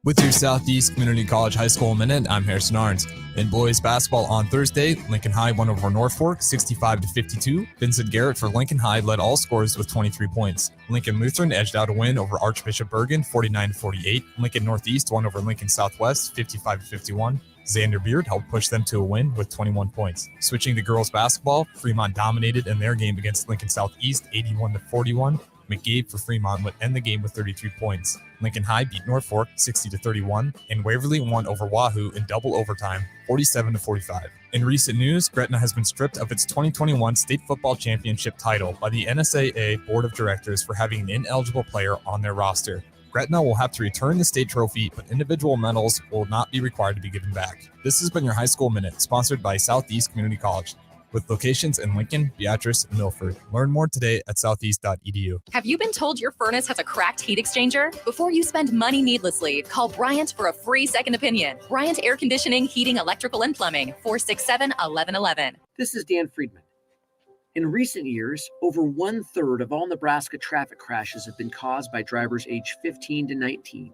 Speaker 19: With your Southeast Community College High School Minute, I'm Harrison Arns. In boys basketball on Thursday, Lincoln High won over North Fork 65-52. Vincent Garrett for Lincoln High led all scorers with 23 points. Lincoln Lutheran edged out a win over Archbishop Bergen 49-48. Lincoln Northeast won over Lincoln Southwest 55-51. Xander Beard helped push them to a win with 21 points. Switching to girls basketball, Fremont dominated in their game against Lincoln Southeast 81-41. McGabe for Fremont would end the game with 33 points. Lincoln High beat Norfolk 60-31, and Waverly won over Wahoo in double overtime 47-45. In recent news, Gretna has been stripped of its 2021 state football championship title by the NSAA Board of Directors for having an ineligible player on their roster. Gretna will have to return the state trophy, but individual medals will not be required to be given back. This has been your High School Minute, sponsored by Southeast Community College, with locations in Lincoln, Beatrice, and Milford. Learn more today at southeast.edu.
Speaker 20: Have you been told your furnace has a cracked heat exchanger? Before you spend money needlessly, call Bryant for a free second opinion. Bryant Air Conditioning, Heating, Electrical, and Plumbing, 467-1111.
Speaker 12: This is Dan Friedman. In recent years, over 1/3 of all Nebraska traffic crashes have been caused by drivers aged 15 to 19.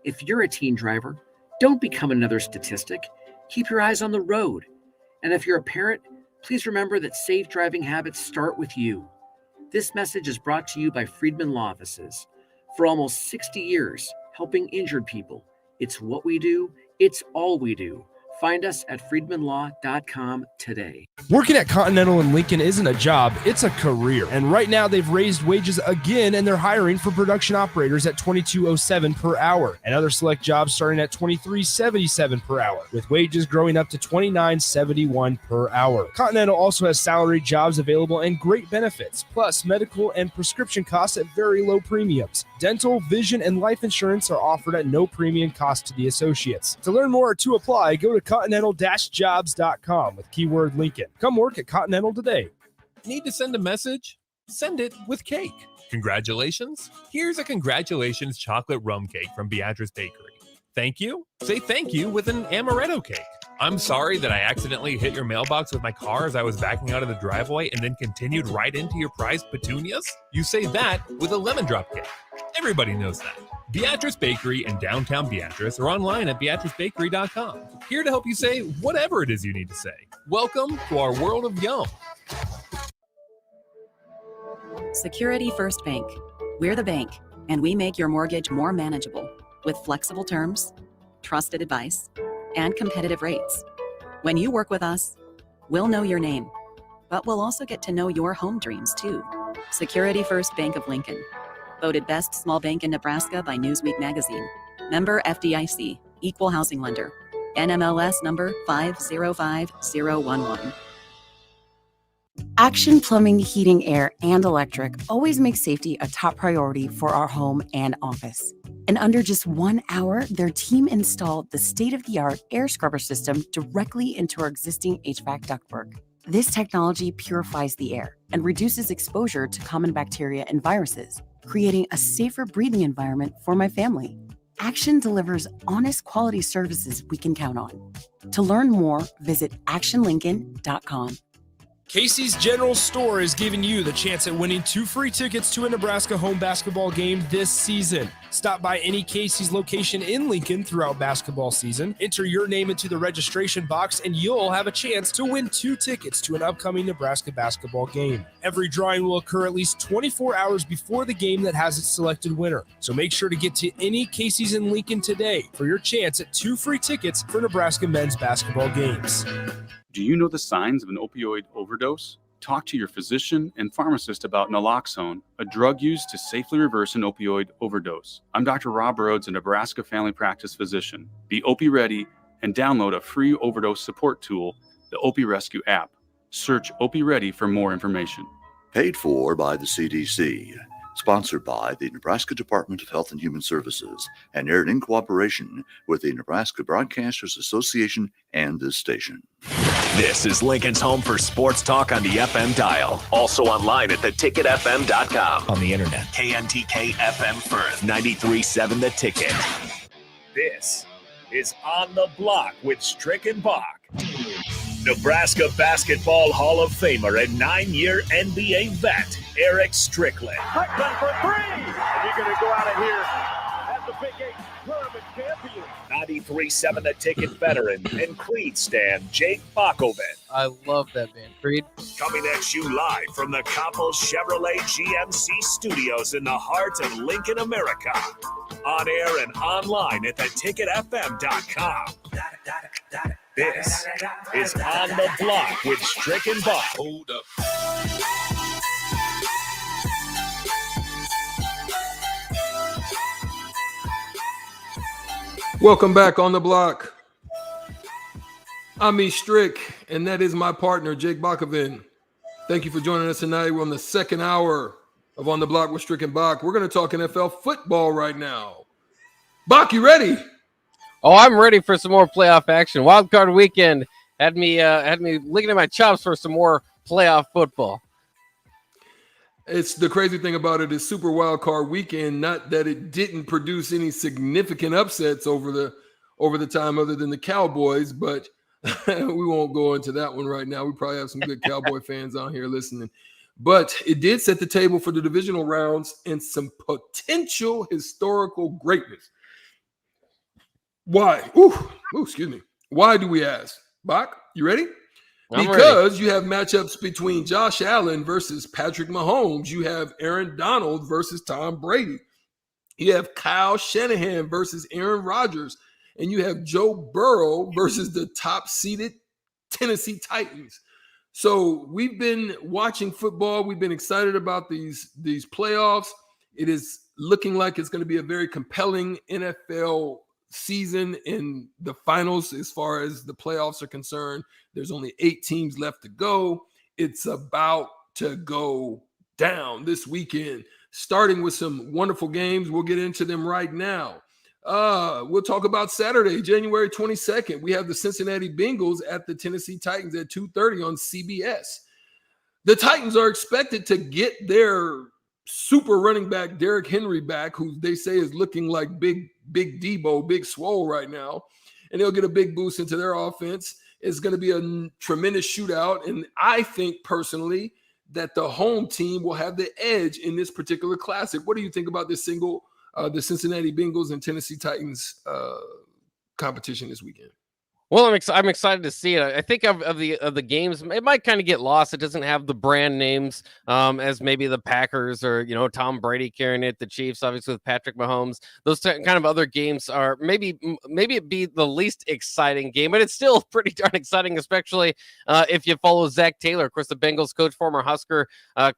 Speaker 12: If you're a teen driver, don't become another statistic. Keep your eyes on the road. And if you're a parent, please remember that safe driving habits start with you. This message is brought to you by Friedman Law Offices. For almost 60 years, helping injured people. It's what we do. It's all we do. Find us at friedmanlaw.com today.
Speaker 4: Working at Continental in Lincoln isn't a job, it's a career. And right now they've raised wages again and they're hiring for production operators at $22.07 per hour and other select jobs starting at $23.77 per hour, with wages growing up to $29.71 per hour. Continental also has salaried jobs available and great benefits, plus medical and prescription costs at very low premiums. Dental, vision, and life insurance are offered at no premium cost to the associates. To learn more or to apply, go to continental-jobs.com with keyword Lincoln. Come work at Continental today.
Speaker 27: Need to send a message? Send it with cake. Congratulations? Here's a congratulations chocolate rum cake from Beatrice Bakery. Thank you? Say thank you with an amaretto cake. I'm sorry that I accidentally hit your mailbox with my car as I was backing out of the driveway and then continued right into your prized petunias. You say that with a lemon drop cake. Everybody knows that. Beatrice Bakery in downtown Beatrice or online at beatricebakery.com. Here to help you say whatever it is you need to say. Welcome to our world of yum.
Speaker 11: Security First Bank. We're the bank, and we make your mortgage more manageable with flexible terms, trusted advice, and competitive rates. When you work with us, we'll know your name, but we'll also get to know your home dreams too. Security First Bank of Lincoln. Voted best small bank in Nebraska by Newsweek magazine. Member FDIC, equal housing lender. NMLS number 505011.
Speaker 2: Action Plumbing, Heating, Air, and Electric always makes safety a top priority for our home and office. In under just 1 hour, their team installed the state-of-the-art air scrubber system directly into our existing HVAC ductwork. This technology purifies the air and reduces exposure to common bacteria and viruses, creating a safer breathing environment for my family. Action delivers honest quality services we can count on. To learn more, visit actionlincoln.com.
Speaker 4: Casey's General Store is giving you the chance at winning 2 free tickets to a Nebraska home basketball game this season. Stop by any Casey's location in Lincoln throughout basketball season, enter your name into the registration box, and you'll have a chance to win 2 tickets to an upcoming Nebraska basketball game. Every drawing will occur at least 24 hours before the game that has its selected winner. So make sure to get to any Casey's in Lincoln today for your chance at 2 free tickets for Nebraska men's basketball games.
Speaker 5: Do you know the signs of an opioid overdose? Talk to your physician and pharmacist about naloxone, a drug used to safely reverse an opioid overdose. I'm Dr. Rob Rhodes, a Nebraska family practice physician. Be Opie Ready and download a free overdose support tool, the Opie Rescue app. Search Opie Ready for more information.
Speaker 8: Paid for by the CDC. Sponsored by the Nebraska Department of Health and Human Services and aired in cooperation with the Nebraska Broadcasters Association and this station.
Speaker 1: This is Lincoln's home for sports talk on the FM dial. Also online at theticketfm.com.
Speaker 16: On the internet.
Speaker 1: KNTK FM Firth, 93.7 The Ticket. This is On the Block with Strick and Bach. Nebraska Basketball Hall of Famer and 9-year NBA vet, Eric Strickland.
Speaker 21: Strickland for 3! And you're going to go out of here as the Big 8 tournament champion.
Speaker 1: 93.7 The Ticket veteran and Creed stan, Jake Bakovic.
Speaker 3: I love that band, Creed.
Speaker 1: Coming at you live from the Coppel Chevrolet GMC studios in the heart of Lincoln, America. On air and online at theticketfm.com. This is On the Block with Strick and Bach. Hold up.
Speaker 9: Welcome back on the block. I'm E. Strick, and that is my partner, Jake Bakovin. Thank you for joining us tonight. We're on the second hour of On the Block with Strick and Bach. We're going to talk NFL football right now. Bach, you ready?
Speaker 3: Oh, I'm ready for some more playoff action. Wild card weekend had me licking at my chops for some more playoff football.
Speaker 9: It's the crazy thing about it is Super Wild Card Weekend. Not that it didn't produce any significant upsets over the time, other than the Cowboys, but We won't go into that one right now. We probably have some good Cowboy fans on here listening. But it did set the table for the divisional rounds and some potential historical greatness. Why? Excuse me. Why do we ask? Bach, you ready? Because you have matchups between Josh Allen versus Patrick Mahomes. You have Aaron Donald versus Tom Brady. You have Kyle Shanahan versus Aaron Rodgers. And you have Joe Burrow versus the top-seeded Tennessee Titans. So we've been watching football. We've been excited about these playoffs. It is looking like it's going to be a very compelling NFL season in the finals as far as the playoffs are concerned. There's only 8 teams left to go. It's about to go down this weekend, starting with some wonderful games. We'll get into them right now. We'll talk about Saturday, January 22nd. We have the Cincinnati Bengals at the Tennessee Titans at 2:30 on CBS. The Titans are expected to get their super running back Derrick Henry back, who they say is looking like big Debo, big swole right now. And they'll get a big boost into their offense. It's going to be a tremendous shootout. And I think personally that the home team will have the edge in this particular classic. What do you think about this the Cincinnati Bengals and Tennessee Titans competition this weekend?
Speaker 3: Well, I'm excited to see it. I think of the games, it might kind of get lost. It doesn't have the brand names as maybe the Packers or Tom Brady carrying it. The Chiefs, obviously with Patrick Mahomes. Those kind of other games are maybe it be the least exciting game, but it's still pretty darn exciting, especially if you follow Zach Taylor, of course, the Bengals coach, former Husker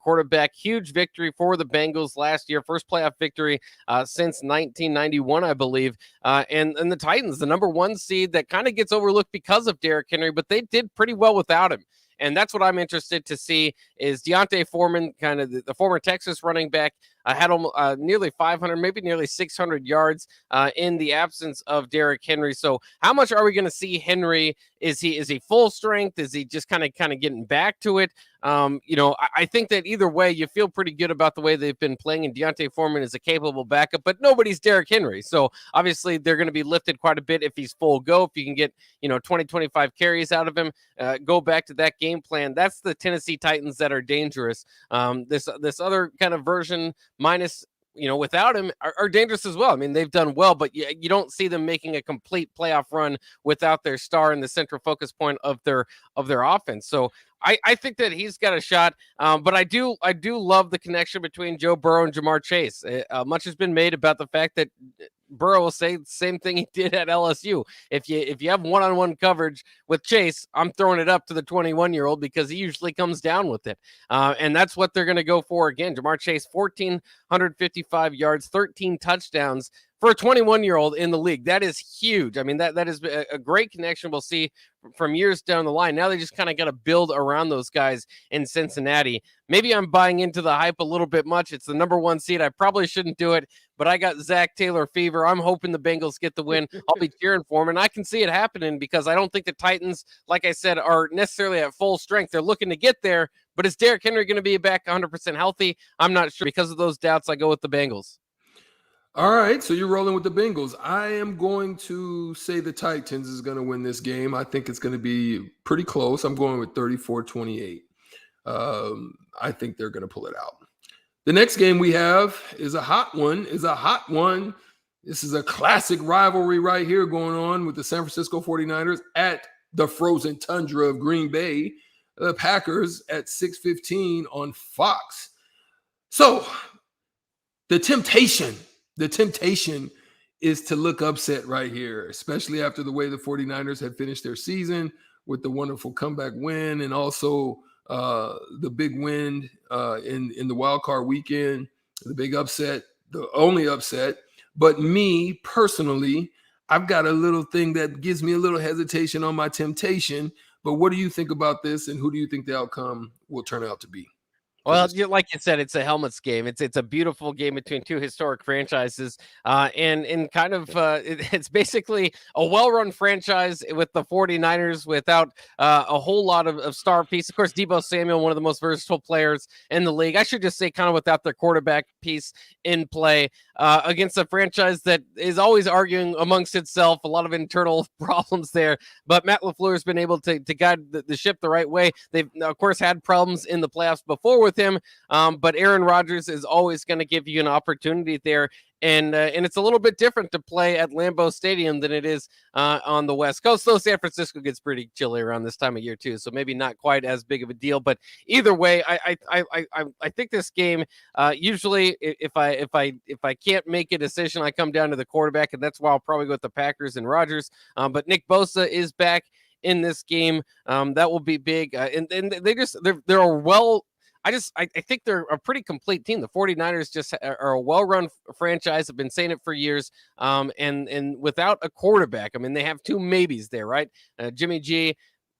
Speaker 3: quarterback. Huge victory for the Bengals last year, first playoff victory since 1991, I believe. And the Titans, the number 1 seed that kind of gets overlooked because of Derrick Henry, but they did pretty well without him. And that's what I'm interested to see is Deontay Foreman, kind of the former Texas running back, had nearly 500, maybe nearly 600 yards in the absence of Derrick Henry. So how much are we going to see Henry? Is he full strength? Is he just kind of getting back to it? I think that either way, you feel pretty good about the way they've been playing, and Deontay Foreman is a capable backup, but nobody's Derrick Henry. So obviously they're going to be lifted quite a bit if he's full go. If you can get 20, 25 carries out of him, go back to that game plan. That's the Tennessee Titans that are dangerous. This other kind of version minus without him are dangerous as well. I mean, they've done well, but you don't see them making a complete playoff run without their star and the central focus point of their offense. So I think that he's got a shot, but I do love the connection between Joe Burrow and Jamar Chase. Much has been made about the fact that Burrow will say the same thing he did at LSU. If you have one-on-one coverage with Chase, I'm throwing it up to the 21-year-old because he usually comes down with it. And that's what they're going to go for again. Jamar Chase, 1,455 yards, 13 touchdowns for a 21-year-old in the league. That is huge. I mean, that is a great connection we'll see from years down the line. Now they just kind of got to build around those guys in Cincinnati. Maybe I'm buying into the hype a little bit much. It's the number 1 seed. I probably shouldn't do it, but I got Zach Taylor fever. I'm hoping the Bengals get the win. I'll be cheering for him, and I can see it happening because I don't think the Titans, like I said, are necessarily at full strength. They're looking to get there, but is Derrick Henry going to be back 100% healthy? I'm not sure. Because of those doubts, I go with the Bengals.
Speaker 9: All right, so you're rolling with the Bengals. I am going to say the Titans is going to win this game. I think it's going to be pretty close. I'm going with 34-28. I think they're going to pull it out. The next game we have is a hot one. This is a classic rivalry right here going on with the San Francisco 49ers at the frozen tundra of Green Bay. The Packers at 6:15 on Fox. So the temptation is to look upset right here, especially after the way the 49ers had finished their season with the wonderful comeback win and also the big win in the wild card weekend, the big upset, the only upset. But me personally, I've got a little thing that gives me a little hesitation on my temptation. But what do you think about this, and who do you think the outcome will turn out to be?
Speaker 3: Well, like you said, it's a helmets game. It's a beautiful game between two historic franchises, and kind of it's basically a well-run franchise with the 49ers without a whole lot of star piece. Of course, Deebo Samuel, one of the most versatile players in the league. I should just say kind of without their quarterback piece in play against a franchise that is always arguing amongst itself, a lot of internal problems there. But Matt LaFleur has been able to guide the ship the right way. They've, of course, had problems in the playoffs before with him, but Aaron Rodgers is always going to give you an opportunity there. And it's a little bit different to play at Lambeau Stadium than it is on the West Coast. Though San Francisco gets pretty chilly around this time of year too, so maybe not quite as big of a deal. But either way, I think this game usually if I can't make a decision, I come down to the quarterback, and that's why I'll probably go with the Packers and Rodgers. But Nick Bosa is back in this game. That will be big, and they're a well. I think they're a pretty complete team. The 49ers just are a well-run franchise. I've been saying it for years. And without a quarterback, I mean, they have two maybes there, right? Jimmy G,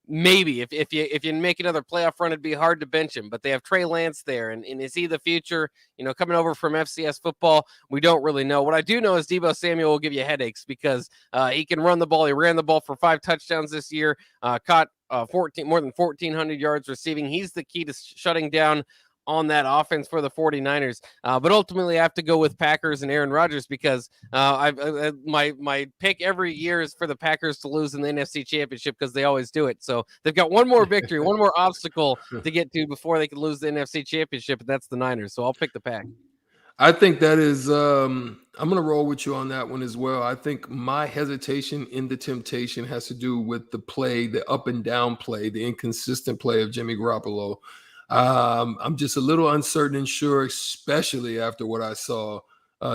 Speaker 3: maybe if you make another playoff run, it'd be hard to bench him. But they have Trey Lance there, and is he the future? Coming over from FCS football, we don't really know. What I do know is Deebo Samuel will give you headaches because he can run the ball. He ran the ball for 5 touchdowns this year, caught more than 1,400 yards receiving. He's the key to shutting down on that offense for the 49ers. But ultimately, I have to go with Packers and Aaron Rodgers because my pick every year is for the Packers to lose in the NFC Championship because they always do it. So they've got one more victory, one more obstacle to get to before they can lose the NFC Championship, and that's the Niners. So I'll pick the Pack.
Speaker 9: I think that is I'm going to roll with you on that one as well. I think my hesitation in the temptation has to do with the play, the up and down play, the inconsistent play of Jimmy Garoppolo. I'm just a little uncertain and sure, especially after what I saw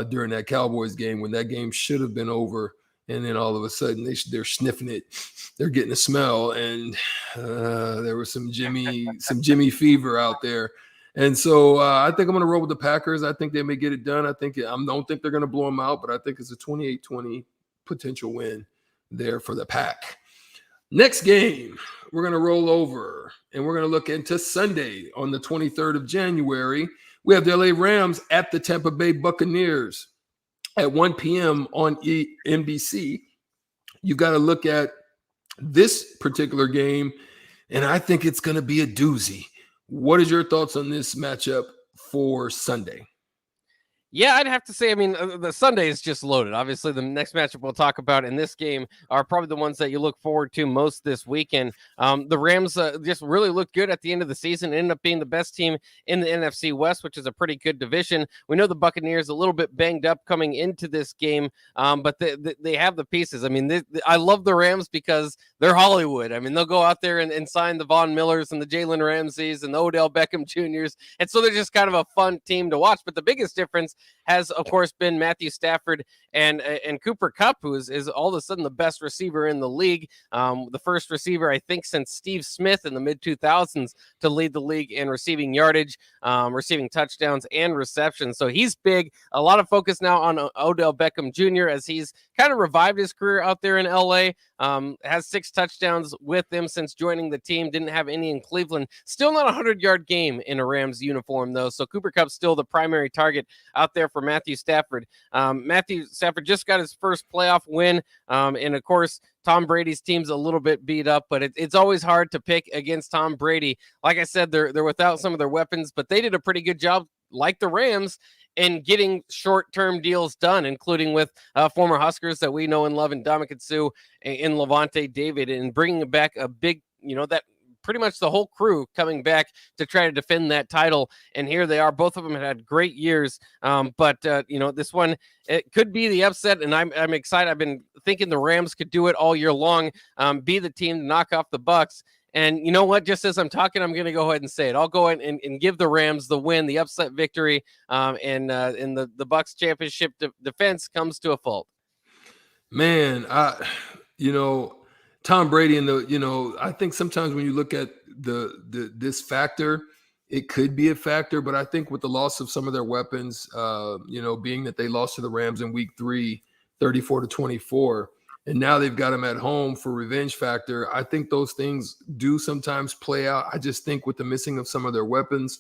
Speaker 9: during that Cowboys game when that game should have been over. And then all of a sudden they're sniffing it. They're getting a smell. And there was some Jimmy fever out there. And so I think I'm going to roll with the Packers. I think they may get it done. I don't think they're going to blow them out, but I think it's a 28-20 potential win there for the Pack. Next game, we're going to roll over and we're going to look into Sunday on the 23rd of January. We have the LA Rams at the Tampa Bay Buccaneers at 1 p.m. on NBC. You got to look at this particular game, and I think it's going to be a doozy. What is your thoughts on this matchup for Sunday?
Speaker 3: Yeah, I'd have to say, I mean, the Sunday is just loaded. Obviously, the next matchup we'll talk about in this game are probably the ones that you look forward to most this weekend. The Rams just really looked good at the end of the season, ended up being the best team in the NFC West, which is a pretty good division. We know the Buccaneers a little bit banged up coming into this game, but they have the pieces. I mean, I love the Rams because they're Hollywood. I mean, they'll go out there and sign the Von Millers and the Jalen Ramseys and the Odell Beckham Jr.'s, and so they're just kind of a fun team to watch. But the biggest difference has, of course, been Matthew Stafford and Cooper Kupp, who is all of a sudden the best receiver in the league. The first receiver, I think, since Steve Smith in the mid-2000s to lead the league in receiving yardage, receiving touchdowns, and receptions. So he's big. A lot of focus now on Odell Beckham Jr. as he's kind of revived his career out there in L.A., has 6 touchdowns with them since joining the team. Didn't have any in Cleveland. Still not a 100-yard game in a Rams uniform, though. So Cooper Kupp's still the primary target out there for Matthew Stafford. Matthew Stafford just got his first playoff win. And of course, Tom Brady's team's a little bit beat up, but it's always hard to pick against Tom Brady. Like I said, they're without some of their weapons, but they did a pretty good job, like the Rams, in getting short-term deals done, including with former Huskers that we know and love, and Ndamukong Suh and Levante David, and bringing back a big, that pretty much the whole crew coming back to try to defend that title. And here they are. Both of them had great years. But this one, it could be the upset, and I'm excited. I've been thinking the Rams could do it all year long, be the team to knock off the Bucs. And you know what? Just as I'm talking, I'm going to go ahead and say it. I'll go ahead and give the Rams the win, the upset victory, and the Bucs championship defense comes to a fault.
Speaker 9: Man, Tom Brady and I think sometimes when you look at this factor, it could be a factor, but I think with the loss of some of their weapons, being that they lost to the Rams in week 3, 34-24, and now they've got them at home for revenge factor. I think those things do sometimes play out. I just think with the missing of some of their weapons,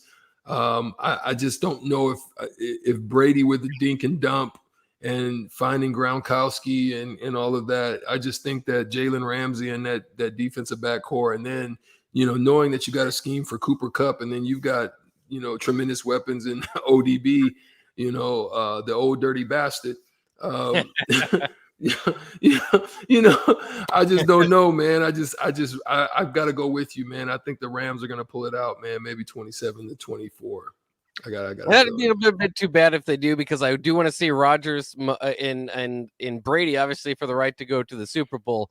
Speaker 9: I just don't know if Brady with the dink and dump and finding Gronkowski and all of that. I just think that Jalen Ramsey and that defensive backcourt, and then, knowing that you got a scheme for Cooper Kupp, and then you've got, tremendous weapons in ODB, the old dirty bastard. I just don't know, man. I've got to go with you, man. I think the Rams are going to pull it out, man. Maybe 27-24. I got.
Speaker 3: That'd be a bit too bad if they do, because I do want to see Rodgers in Brady, obviously, for the right to go to the Super Bowl.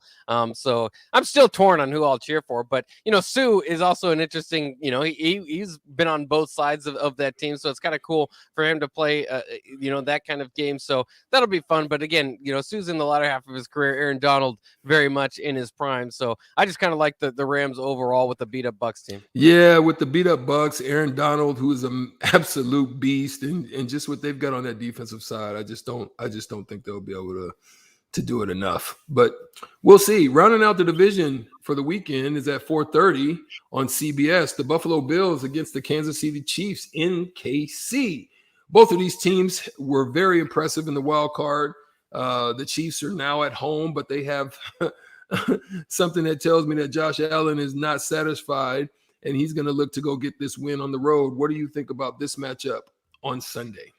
Speaker 3: So I'm still torn on who I'll cheer for. But Sue is also an interesting. He's been on both sides of that team, so it's kind of cool for him to play. That kind of game. So that'll be fun. But again, Sue's in the latter half of his career. Aaron Donald very much in his prime. So I just kind of like the Rams overall with the beat up Bucs team.
Speaker 9: Yeah, with the beat up Bucs, Aaron Donald, who is an absolute beast, and just what they've got on that defensive side, I just don't think they'll be able to do it enough. But we'll see. Rounding out the division for the weekend is at 4:30 on CBS. The Buffalo Bills against the Kansas City Chiefs in KC. Both of these teams were very impressive in the wild card. The Chiefs are now at home, but they have something that tells me that Josh Allen is not satisfied, and he's going to look to go get this win on the road. What do you think about this matchup on Sunday?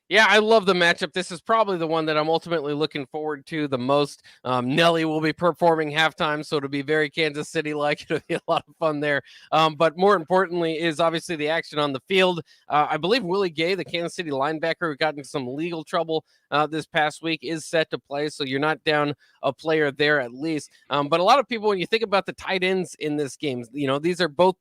Speaker 3: Yeah, I love the matchup. This is probably the one that I'm ultimately looking forward to the most. Nelly will be performing halftime, so it'll be very Kansas City-like. It'll be a lot of fun there. But more importantly is obviously the action on the field. I believe Willie Gay, the Kansas City linebacker who got into some legal trouble this past week, is set to play, so you're not down a player there at least. But a lot of people, when you think about the tight ends in this game, these are both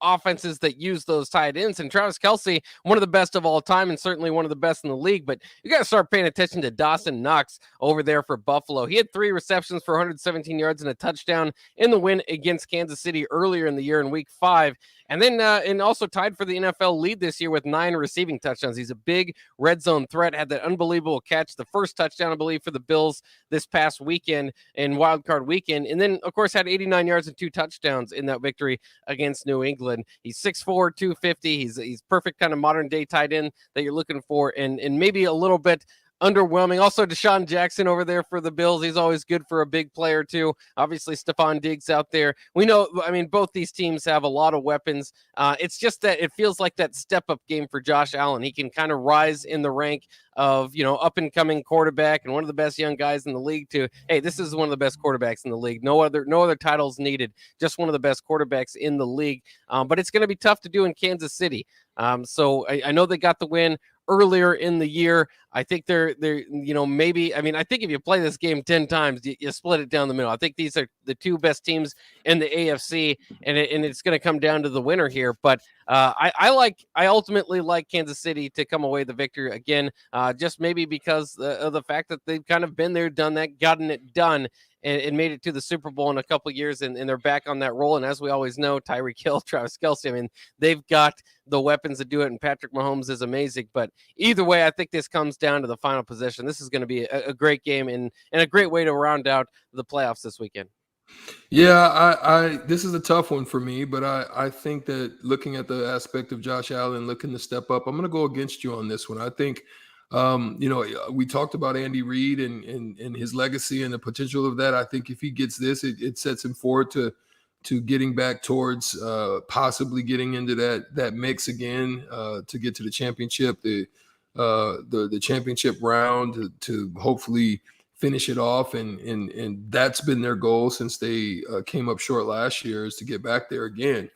Speaker 3: offenses that use those tight ends, and Travis Kelce, one of the best of all time and certainly one of the best in the league. But you got to start paying attention to Dawson Knox over there for Buffalo. He had 3 receptions for 117 yards and a touchdown in the win against Kansas City earlier in the year in week 5. And then and also tied for the NFL lead this year with 9 receiving touchdowns. He's a big red zone threat, had that unbelievable catch, the first touchdown, I believe, for the Bills this past weekend in Wild Card Weekend. And then, of course, had 89 yards and 2 touchdowns in that victory against New England. He's 6'4", 250. He's perfect kind of modern day tight end that you're looking for, and maybe a little bit underwhelming. Also, Deshaun Jackson over there for the Bills. He's always good for a big player too. Obviously, Stephon Diggs out there. We know, both these teams have a lot of weapons. It's just that it feels like that step-up game for Josh Allen. He can kind of rise in the rank of, up-and-coming quarterback and one of the best young guys in the league to, hey, this is one of the best quarterbacks in the league. No other titles needed. Just one of the best quarterbacks in the league. But it's going to be tough to do in Kansas City. So I know they got the win earlier in the year. I think they're maybe, I think if you play this game 10 times, you split it down the middle. I think these are the 2 best teams in the AFC, and it's going to come down to the winner here. But I ultimately like Kansas City to come away the victory again, just maybe because of the fact that they've kind of been there, done that, gotten it done, and made it to the Super Bowl in a couple of years, and they're back on that roll. And as we always know, Tyreek Hill, Travis Kelce, they've got the weapons to do it, and Patrick Mahomes is amazing. But either way, I think this comes down to the final possession. This is going to be a great game and a great way to round out the playoffs this weekend.
Speaker 9: Yeah, this is a tough one for me, but I think that looking at the aspect of Josh Allen looking to step up, I'm going to go against you on this one. I think we talked about Andy Reid and his legacy and the potential of that. I think if he gets this, it sets him forward to getting back towards possibly getting into that mix again to get to the championship, the championship round to hopefully finish it off. And that's been their goal since they came up short last year, is to get back there again.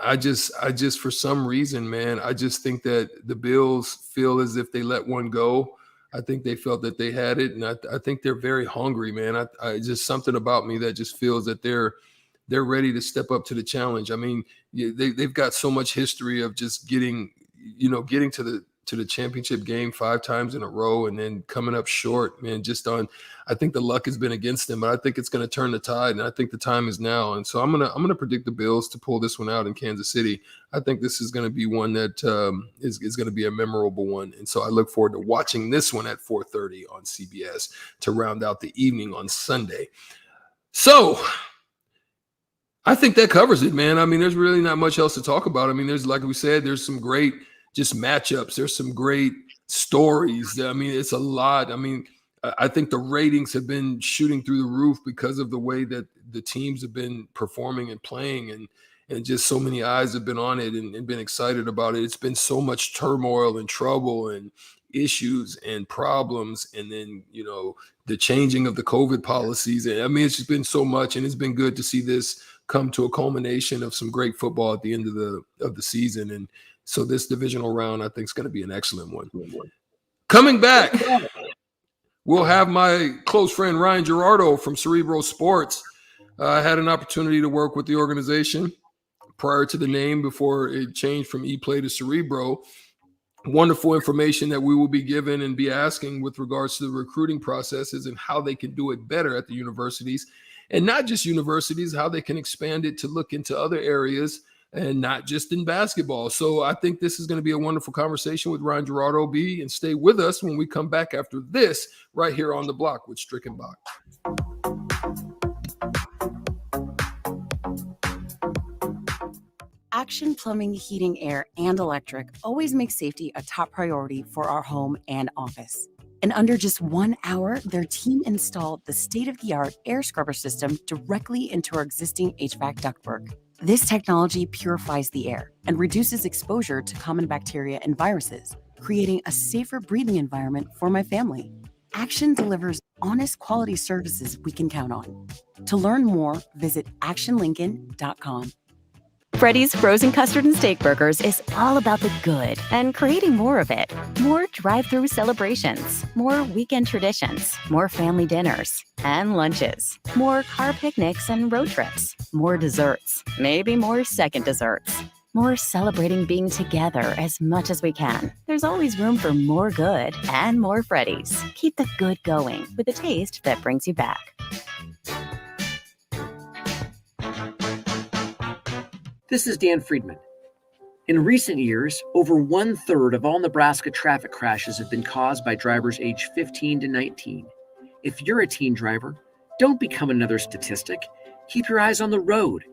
Speaker 9: I just for some reason, man, I just think that the Bills feel as if they let one go. I think they felt that they had it, and I think they're very hungry, man. I just something about me that just feels that they're ready to step up to the challenge. They've got so much history of just getting to the championship game 5 times in a row and then coming up short, man. I think the luck has been against them, but I think it's going to turn the tide, and I think the time is now. And so I'm gonna predict the Bills to pull this one out in Kansas City. I think this is going to be one that is going to be a memorable one, and so I look forward to watching this one at 4:30 on CBS to round out the evening on Sunday. So I think that covers it, man. I mean, there's really not much else to talk about. I mean, there's, like we said, there's some great just matchups. There's some great stories. I mean, it's a lot. I mean, I think the ratings have been shooting through the roof because of the way that the teams have been performing and playing, and just so many eyes have been on it and been excited about it. It's been so much turmoil and trouble and issues and problems, and then, you know, the changing of the COVID policies. I mean, it's just been so much, and it's been good to see this come to a culmination of some great football at the end of the season. And so this divisional round, I think, is going to be an excellent one. Coming back, we'll have my close friend Ryan Gerardo from Cerebro Sports. I had an opportunity to work with the organization prior to the name, before it changed from ePlay to Cerebro. Wonderful information that we will be given and be asking with regards to the recruiting processes and how they can do it better at the universities, and not just universities, how they can expand it to look into other areas and not just in basketball. So I think this is going to be a wonderful conversation with Ryan Gerardo. And stay with us when we come back after this right here on The Block with Strick and Bach.
Speaker 2: Action Plumbing, Heating, Air, and Electric always makes safety a top priority for our home and office. In under just 1 hour, their team installed the state-of-the-art air scrubber system directly into our existing HVAC ductwork. This technology purifies the air and reduces exposure to common bacteria and viruses, creating a safer breathing environment for my family. Action delivers honest quality services we can count on. To learn more, visit actionlincoln.com.
Speaker 6: Freddy's Frozen Custard and Steak Burgers is all about the good and creating more of it. More drive-through celebrations, more weekend traditions, more family dinners and lunches, more car picnics and road trips, more desserts, maybe more second desserts, more celebrating being together as much as we can. There's always room for more good and more Freddy's. Keep the good going with a taste that brings you back.
Speaker 12: This is Dan Friedman. In recent years, over 1/3 of all Nebraska traffic crashes have been caused by drivers aged 15 to 19. If you're a teen driver, don't become another statistic. Keep your eyes on the road.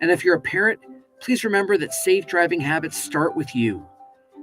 Speaker 12: And if you're a parent, please remember that safe driving habits start with you.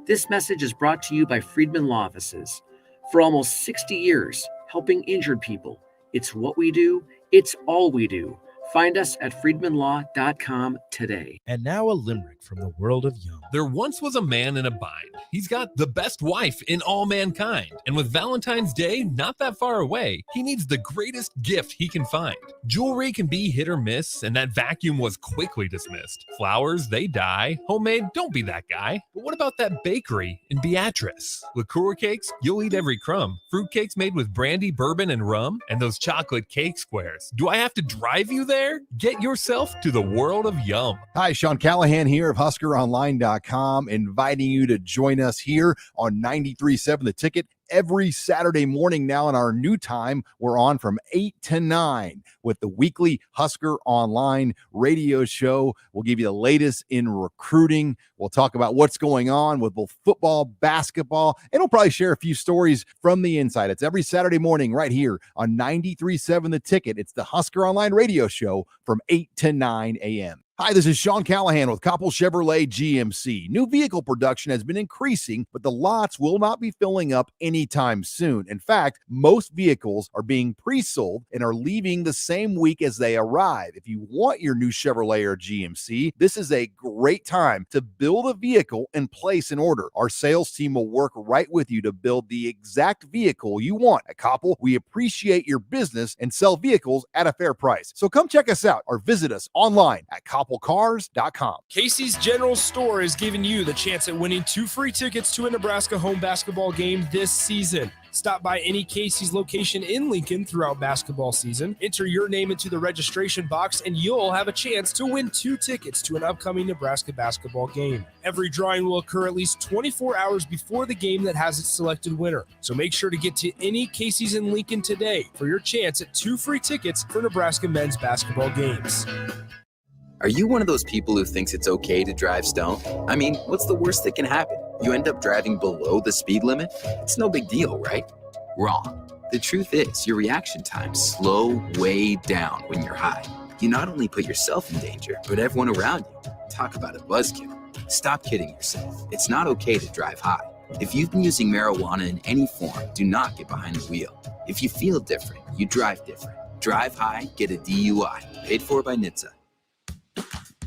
Speaker 12: This message is brought to you by Friedman Law Offices. For almost 60 years, helping injured people. It's what we do. It's all we do. Find us at friedmanlaw.com today.
Speaker 7: And now a limerick from the world of Yum.
Speaker 27: There once was a man in a bind. He's got the best wife in all mankind. And with Valentine's Day not that far away, he needs the greatest gift he can find. Jewelry can be hit or miss, and that vacuum was quickly dismissed. Flowers, they die. Homemade, don't be that guy. But what about that bakery in Beatrice? Liqueur cakes, you'll eat every crumb. Fruit cakes made with brandy, bourbon, and rum. And those chocolate cake squares. Do I have to drive you there? Get yourself to the world of Yum.
Speaker 13: Hi, Sean Callahan here of HuskerOnline.com, inviting you to join us here on 93.7 The Ticket every Saturday morning now in our new time. We're on from 8 to 9 with the weekly Husker Online radio show. We'll give you the latest in recruiting. We'll talk about what's going on with both football, basketball, and we'll probably share a few stories from the inside. It's every Saturday morning right here on 93.7 The Ticket. It's the Husker Online radio show from 8 to 9 a.m. Hi, this is Sean Callahan with Koppel Chevrolet GMC. New vehicle production has been increasing, but the lots will not be filling up anytime soon. In fact, most vehicles are being pre-sold and are leaving the same week as they arrive. If you want your new Chevrolet or GMC, this is a great time to build a vehicle and place an order. Our sales team will work right with you to build the exact vehicle you want. At Koppel, we appreciate your business and sell vehicles at a fair price. So come check us out or visit us online at koppelcars.com.
Speaker 4: Casey's General Store is giving you the chance at winning 2 free tickets to a Nebraska home basketball game this season. Stop by any Casey's location in Lincoln throughout basketball season. Enter your name into the registration box, and you'll have a chance to win 2 tickets to an upcoming Nebraska basketball game. Every drawing will occur at least 24 hours before the game that has its selected winner. So make sure to get to any Casey's in Lincoln today for your chance at 2 free tickets for Nebraska men's basketball games.
Speaker 16: Are you one of those people who thinks it's okay to drive stoned? I mean, what's the worst that can happen? You end up driving below the speed limit? It's no big deal, right? Wrong. The truth is, your reaction times slow way down when you're high. you not only put yourself in danger, but everyone around you. Talk about a buzzkill. Stop kidding yourself. It's not okay to drive high. If you've been using marijuana in any form, do not get behind the wheel. If you feel different, you drive different. Drive high, get a DUI. Paid for by NHTSA.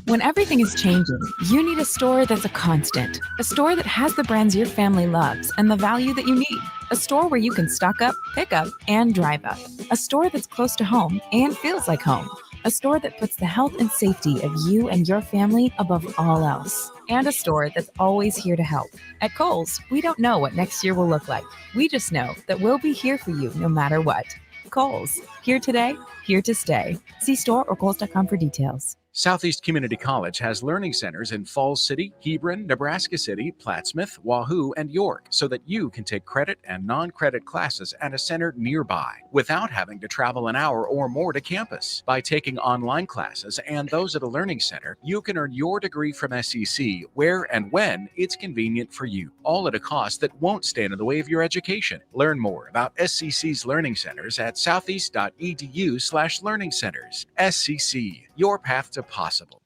Speaker 10: When everything is changing, you need a store that's a constant. A store that has the brands your family loves and the value that you need. A store where you can stock up, pick up, and drive up. A store that's close to home and feels like home. A store that puts the health and safety of you and your family above all else. And a store that's always here to help. At Kohl's, we don't know what next year will look like. We just know that we'll be here for you no matter what. Kohl's, here today, here to stay. See store or Kohl's.com for details.
Speaker 14: Southeast Community College has learning centers in Falls City, Hebron, Nebraska City, Plattsmouth, Wahoo, and York, so that you can take credit and non-credit classes at a center nearby without having to travel an hour or more to campus. By taking online classes and those at a learning center, you can earn your degree from SEC where and when it's convenient for you, all at a cost that won't stand in the way of your education. Learn more about SCC's learning centers at southeast.edu/learning centers. SCC, your path to possible.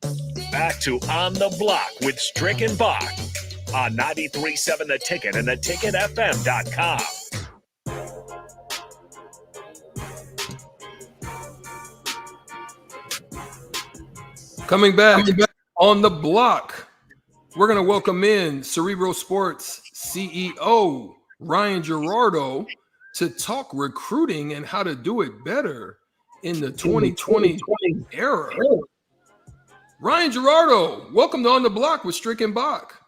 Speaker 1: Back to On the Block with Strick and Bach on 93.7 The Ticket and theticketfm.com.
Speaker 9: Coming back on the block, we're going to welcome in Cerebro Sports CEO Ryan Girardo to talk recruiting and how to do it better in the 2020 era. Ryan Girardo, welcome to On the Block with Strick and Bach.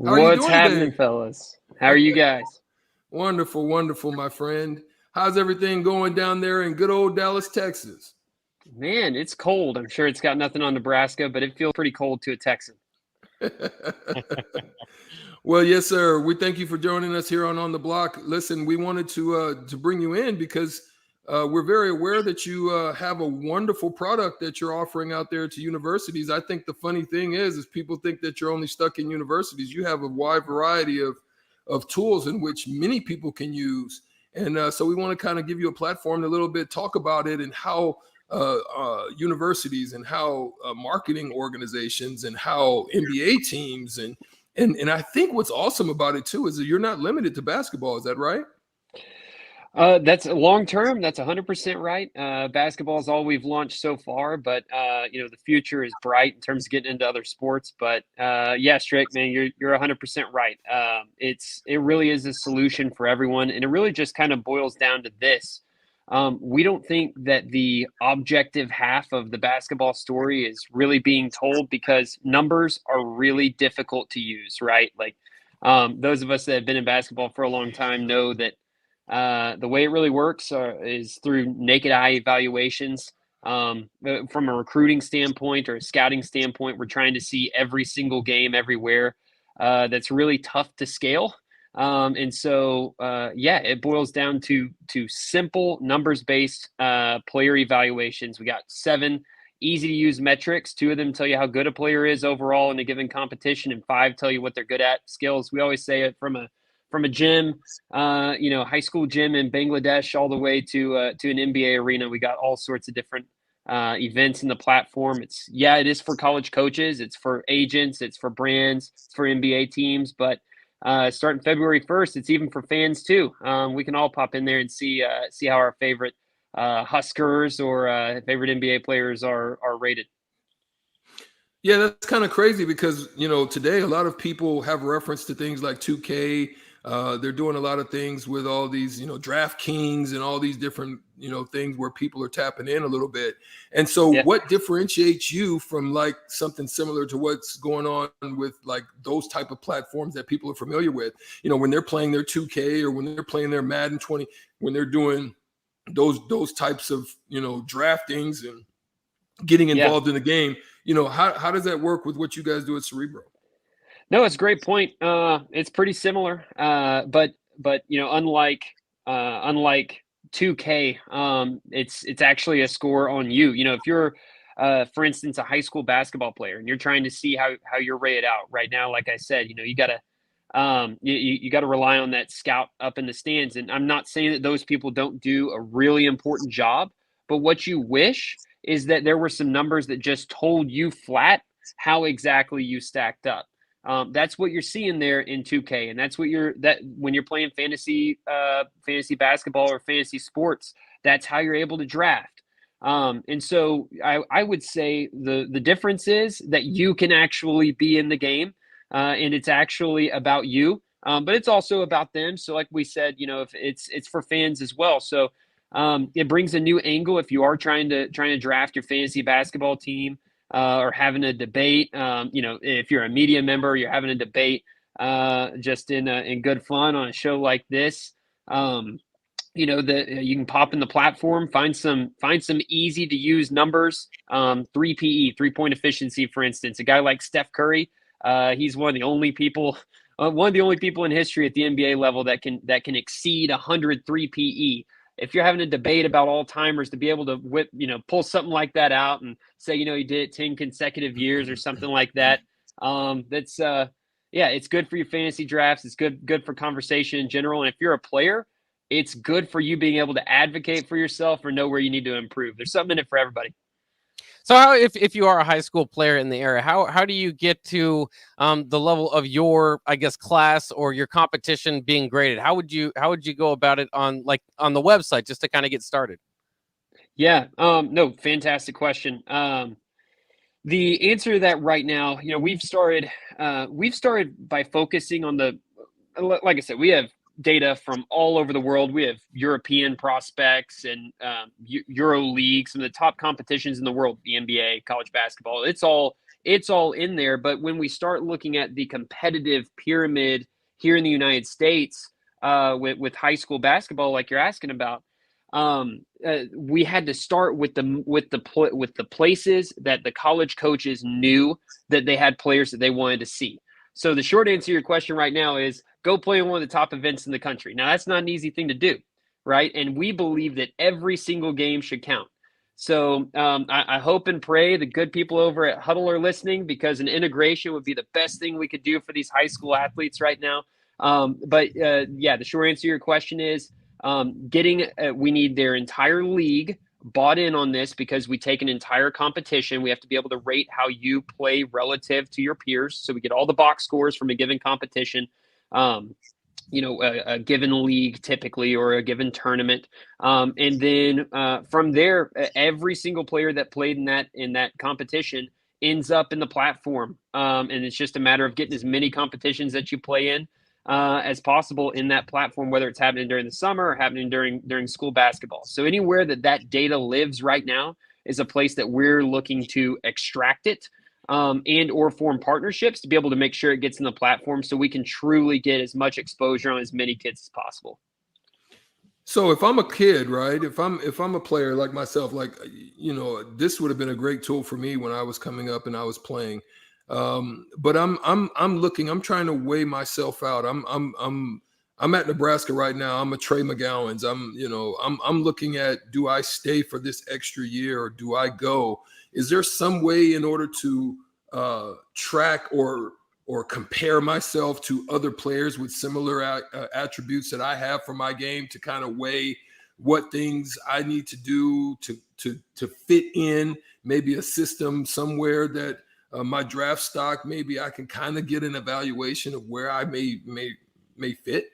Speaker 9: How are you doing
Speaker 22: happening,
Speaker 9: today?
Speaker 22: fellas? How are you guys?
Speaker 9: Wonderful, wonderful, my friend. How's everything going down there in good old Dallas, Texas?
Speaker 22: Man, it's cold. I'm sure it's got nothing on Nebraska, but it feels pretty cold to a Texan.
Speaker 9: Well, yes, sir. We thank you for joining us here on the Block. Listen, we wanted to bring you in because we're very aware that you have a wonderful product that you're offering out there to universities. I think the funny thing is people think that you're only stuck in universities. You have a wide variety of tools in which many people can use. And so we want to kind of give you a platform to a little bit talk about it and how universities and how marketing organizations and how NBA teams and I think what's awesome about it too is that you're not limited to basketball. Is that right?
Speaker 22: That's long term. That's 100% right. Basketball is all we've launched so far, but the future is bright in terms of getting into other sports. But yeah, Strick, man, you're 100% right. It really is a solution for everyone, and it really just kind of boils down to this. We don't think that the objective half of the basketball story is really being told because numbers are really difficult to use, right? Like those of us that have been in basketball for a long time know that the way it really works is through naked eye evaluations. From a recruiting standpoint or a scouting standpoint, we're trying to see every single game everywhere. That's really tough to scale. And so, it boils down to simple numbers-based player evaluations. We got 7 easy-to-use metrics. 2 of them tell you how good a player is overall in a given competition, and 5 tell you what they're good at. Skills. We always say it from a gym, high school gym in Bangladesh, all the way to an NBA arena. We got all sorts of different events in the platform. It is for college coaches, it's for agents, it's for brands, it's for NBA teams, but starting February 1st, it's even for fans too. We can all pop in there and see how our favorite Huskers or favorite NBA players are rated.
Speaker 9: Yeah, that's kind of crazy because, today a lot of people have reference to things like 2K. They're doing a lot of things with all these, DraftKings and all these different, things where people are tapping in a little bit. And so what differentiates you from like something similar to what's going on with like those type of platforms that people are familiar with, when they're playing their 2K or when they're playing their Madden 20, when they're doing those types of, draftings and getting involved in the game, how does that work with what you guys do at Cerebro?
Speaker 22: No, it's a great point. It's pretty similar, but unlike 2K, it's actually a score on you. If you're, for instance, a high school basketball player and you're trying to see how you're rated out right now, like I said, you gotta you got to rely on that scout up in the stands. And I'm not saying that those people don't do a really important job, but what you wish is that there were some numbers that just told you flat how exactly you stacked up. That's what you're seeing there in 2K, and that's what when you're playing fantasy basketball or fantasy sports, that's how you're able to draft. And so I would say the difference is that you can actually be in the game, and it's actually about you, but it's also about them. So like we said, if it's for fans as well. So it brings a new angle if you are trying to draft your fantasy basketball team. Or having a debate, if you're a media member, you're having a debate just in good fun on a show like this. That you can pop in the platform, find some easy to use numbers. 3PE, 3-point efficiency, for instance. A guy like Steph Curry, he's one of the only people in history at the NBA level that can exceed 100 3PE. If you're having a debate about all timers, to be able to pull something like that out and say, you did it 10 consecutive years or something like that. It's good for your fantasy drafts. It's good for conversation in general. And if you're a player, it's good for you being able to advocate for yourself or know where you need to improve. There's something in it for everybody.
Speaker 3: So how, if you are a high school player in the area, how do you get to the level of your, I guess, class or your competition being graded? How would you go about it on the website just to kind of get started?
Speaker 22: Yeah. No, fantastic question. The answer to that right now, we've started by focusing on like I said, we have data from all over the world. We have European prospects and Euro League, some of the top competitions in the world, the NBA, college basketball. It's all in there. But when we start looking at the competitive pyramid here in the United States with high school basketball, like you're asking about, we had to start with the places that the college coaches knew that they had players that they wanted to see. So the short answer to your question right now is go play in one of the top events in the country. Now, that's not an easy thing to do, right? And we believe that every single game should count. So I hope and pray the good people over at Huddle are listening, because an integration would be the best thing we could do for these high school athletes right now. The short answer to your question is we need their entire league bought in on this, because we take an entire competition. We have to be able to rate how you play relative to your peers. So we get all the box scores from a given competition, a given league typically, or a given tournament. And then from there, every single player that played in that competition ends up in the platform. And it's just a matter of getting as many competitions that you play in as possible in that platform, whether it's happening during the summer or happening during school basketball. So anywhere that data lives right now is a place that we're looking to extract it and or form partnerships to be able to make sure it gets in the platform, so we can truly get as much exposure on as many kids as possible.
Speaker 9: So if I'm a kid, right, if I'm a player like myself, this would have been a great tool for me when I was coming up and I was playing. But I'm trying to weigh myself out. I'm at Nebraska right now. I'm a Trey McGowan's. I'm looking at, do I stay for this extra year or do I go? Is there some way in order to track or compare myself to other players with similar attributes that I have for my game, to kind of weigh what things I need to do to fit in maybe a system somewhere that my draft stock, maybe I can kind of get an evaluation of where I may fit?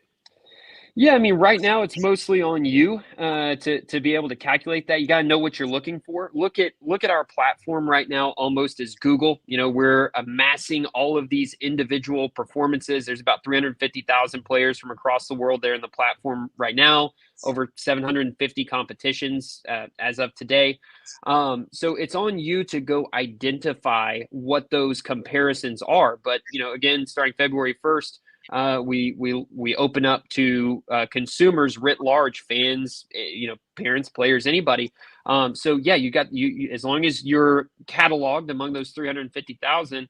Speaker 22: Yeah, I mean, right now it's mostly on you to be able to calculate that. You got to know what you're looking for. Look at our platform right now almost as Google. We're amassing all of these individual performances. There's about 350,000 players from across the world there in the platform right now, over 750 competitions as of today. So it's on you to go identify what those comparisons are. But, again, starting February 1st, we open up to consumers writ large, fans, parents, players, anybody. You as long as you're cataloged among those 350,000,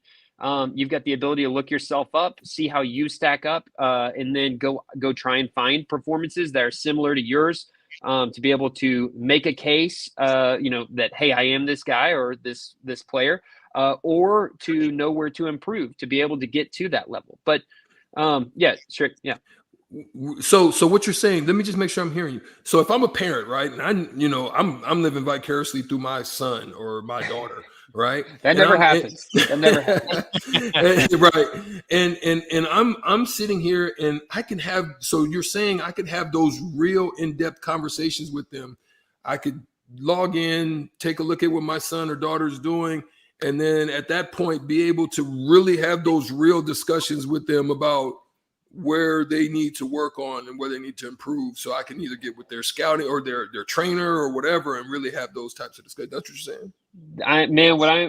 Speaker 22: you've got the ability to look yourself up, see how you stack up, and then go try and find performances that are similar to yours, to be able to make a case, that, hey, I am this guy or this player, or to know where to improve to be able to get to that level. But sure. Yeah.
Speaker 9: So what you're saying, let me just make sure I'm hearing you. So if I'm a parent, right, and I'm living vicariously through my son or my daughter, right?
Speaker 22: That never happens. That never happens.
Speaker 9: Right. And I'm sitting here and I can have, so you're saying I could have those real in-depth conversations with them. I could log in, take a look at what my son or daughter is doing, and then at that point be able to really have those real discussions with them about where they need to work on and where they need to improve. So I can either get with their scouting or their trainer or whatever and really have those types of discussions. That's what you're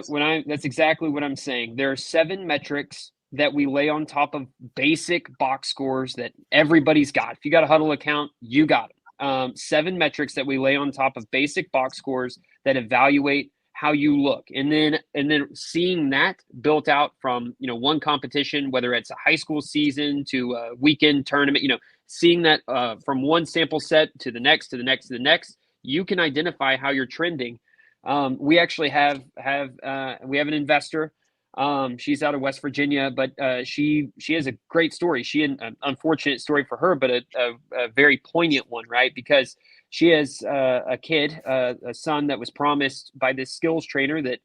Speaker 9: saying?
Speaker 22: That's exactly what I'm saying. There are 7 metrics that we lay on top of basic box scores that everybody's got. If you got a Huddle account, you got it. 7 metrics that we lay on top of basic box scores that evaluate how you look, and then seeing that built out from one competition, whether it's a high school season to a weekend tournament, seeing that from one sample set to the next to the next to the next, you can identify how you're trending. We actually have an investor. She's out of West Virginia, but she has a great story. She an unfortunate story for her, but a very poignant one, right? Because she has a kid, a son that was promised by this skills trainer that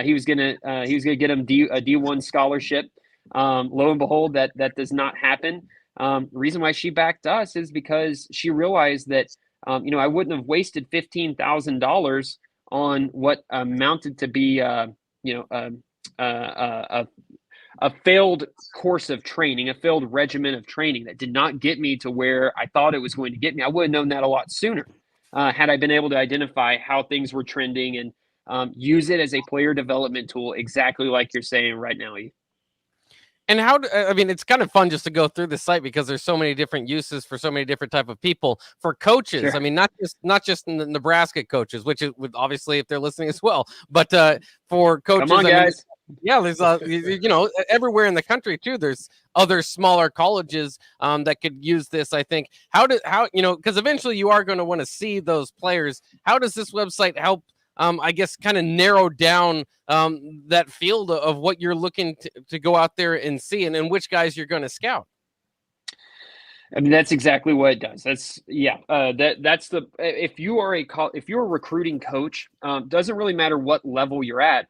Speaker 22: he was gonna get him a D1 scholarship. Lo and behold, that does not happen. The reason why she backed us is because she realized that I wouldn't have wasted $15,000 on what amounted to be a failed course of training, a failed regimen of training that did not get me to where I thought it was going to get me. I would have known that a lot sooner had I been able to identify how things were trending and use it as a player development tool, exactly like you're saying right now.
Speaker 3: And it's kind of fun just to go through the site because there's so many different uses for so many different type of people. For coaches,
Speaker 22: Sure.
Speaker 3: I mean, not just the Nebraska coaches, which is obviously if they're listening as well, but for coaches,
Speaker 22: Come on, guys.
Speaker 3: There's everywhere in the country too. There's other smaller colleges that could use this. I think because eventually you are going to want to see those players. How does this website help? I guess kind of narrow down that field of what you're looking to go out there and see, and which guys you're going to scout.
Speaker 22: I mean, that's exactly what it does. If you're a recruiting coach, doesn't really matter what level you're at.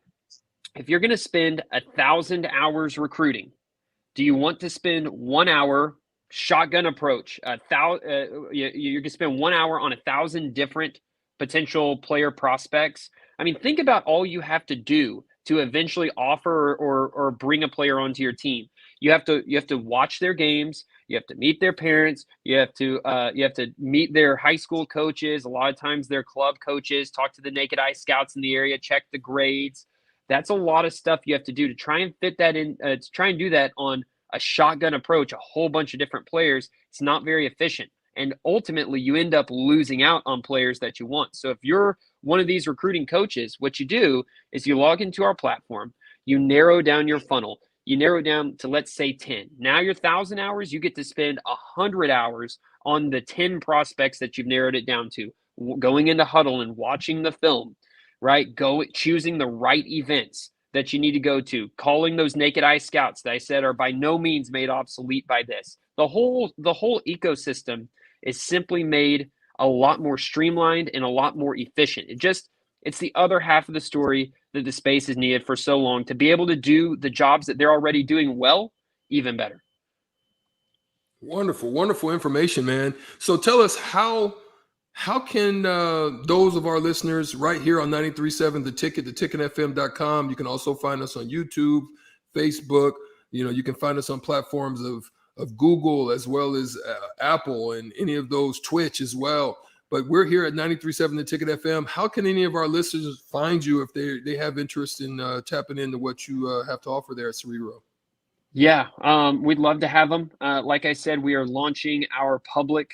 Speaker 22: If you're going to spend 1,000 hours recruiting, do you want to spend 1 hour shotgun approach? You're going to spend 1 hour on 1,000 different potential player prospects. I mean, think about all you have to do to eventually offer or bring a player onto your team. You have to watch their games. You have to meet their parents. You have to meet their high school coaches. A lot of times their club coaches. Talk to the naked eye scouts in the area. Check the grades. That's a lot of stuff you have to do to try and fit that in. To try and do that on a shotgun approach, a whole bunch of different players. It's not very efficient. And ultimately, you end up losing out on players that you want. So if you're one of these recruiting coaches, what you do is you log into our platform, you narrow down your funnel, you narrow down to, let's say, 10. Now your 1,000 hours, you get to spend 100 hours on the 10 prospects that you've narrowed it down to, going into Huddle and watching the film, right? Choosing the right events that you need to go to, calling those naked eye scouts that I said are by no means made obsolete by this. The whole ecosystem is simply made a lot more streamlined and a lot more efficient. It's the other half of the story that the space has needed for so long to be able to do the jobs that they're already doing well, even better.
Speaker 9: Wonderful, wonderful information, man. So tell us how can those of our listeners right here on 93.7 The Ticket, theticketfm.com. You can also find us on YouTube, Facebook. You can find us on platforms of Google as well as Apple and any of those, Twitch as well. But we're here at 93.7 The Ticket FM. How can any of our listeners find you if they have interest in tapping into what you have to offer there at Cerebro?
Speaker 22: Yeah, we'd love to have them. Like I said, we are launching our public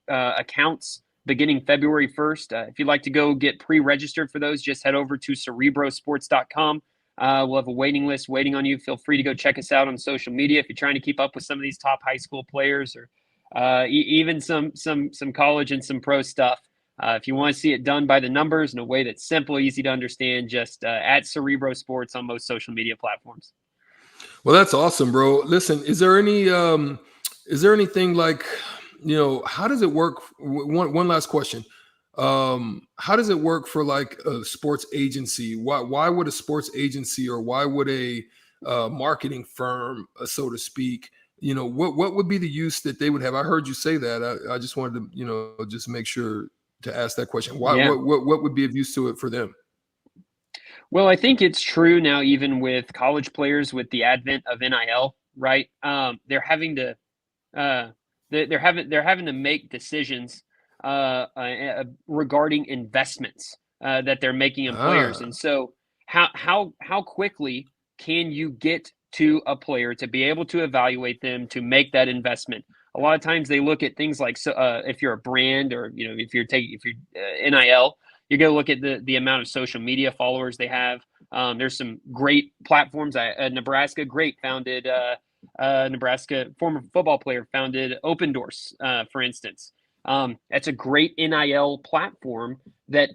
Speaker 22: accounts beginning February 1st. If you'd like to go get pre-registered for those, just head over to cerebrosports.com. We'll have a waiting list waiting on you. Feel free to go check us out on social media if you're trying to keep up with some of these top high school players or even some college and some pro stuff. If you want to see it done by the numbers in a way that's simple, easy to understand, just at Cerebro Sports on most social media platforms.
Speaker 9: Well, that's awesome, bro. Listen, is there any is there anything like, how does it work? One last question. How does it work for like a sports agency? Why would a sports agency, or why would a marketing firm, so to speak, what would be the use that they would have? I heard you say that. I just wanted to, just make sure to ask that question. Why?
Speaker 22: Yeah.
Speaker 9: What would be of use to it for them?
Speaker 22: Well, I think it's true now, even with college players, with the advent of NIL, right? They're having to they're having to make decisions regarding investments that they're making in players, and so how quickly can you get to a player to be able to evaluate them, to make that investment? A lot of times they look at things like, if you're a brand, or if you're NIL, you're going to look at the amount of social media followers they have. There's some great platforms. Nebraska former football player founded Open Doors, for instance. That's a great NIL platform that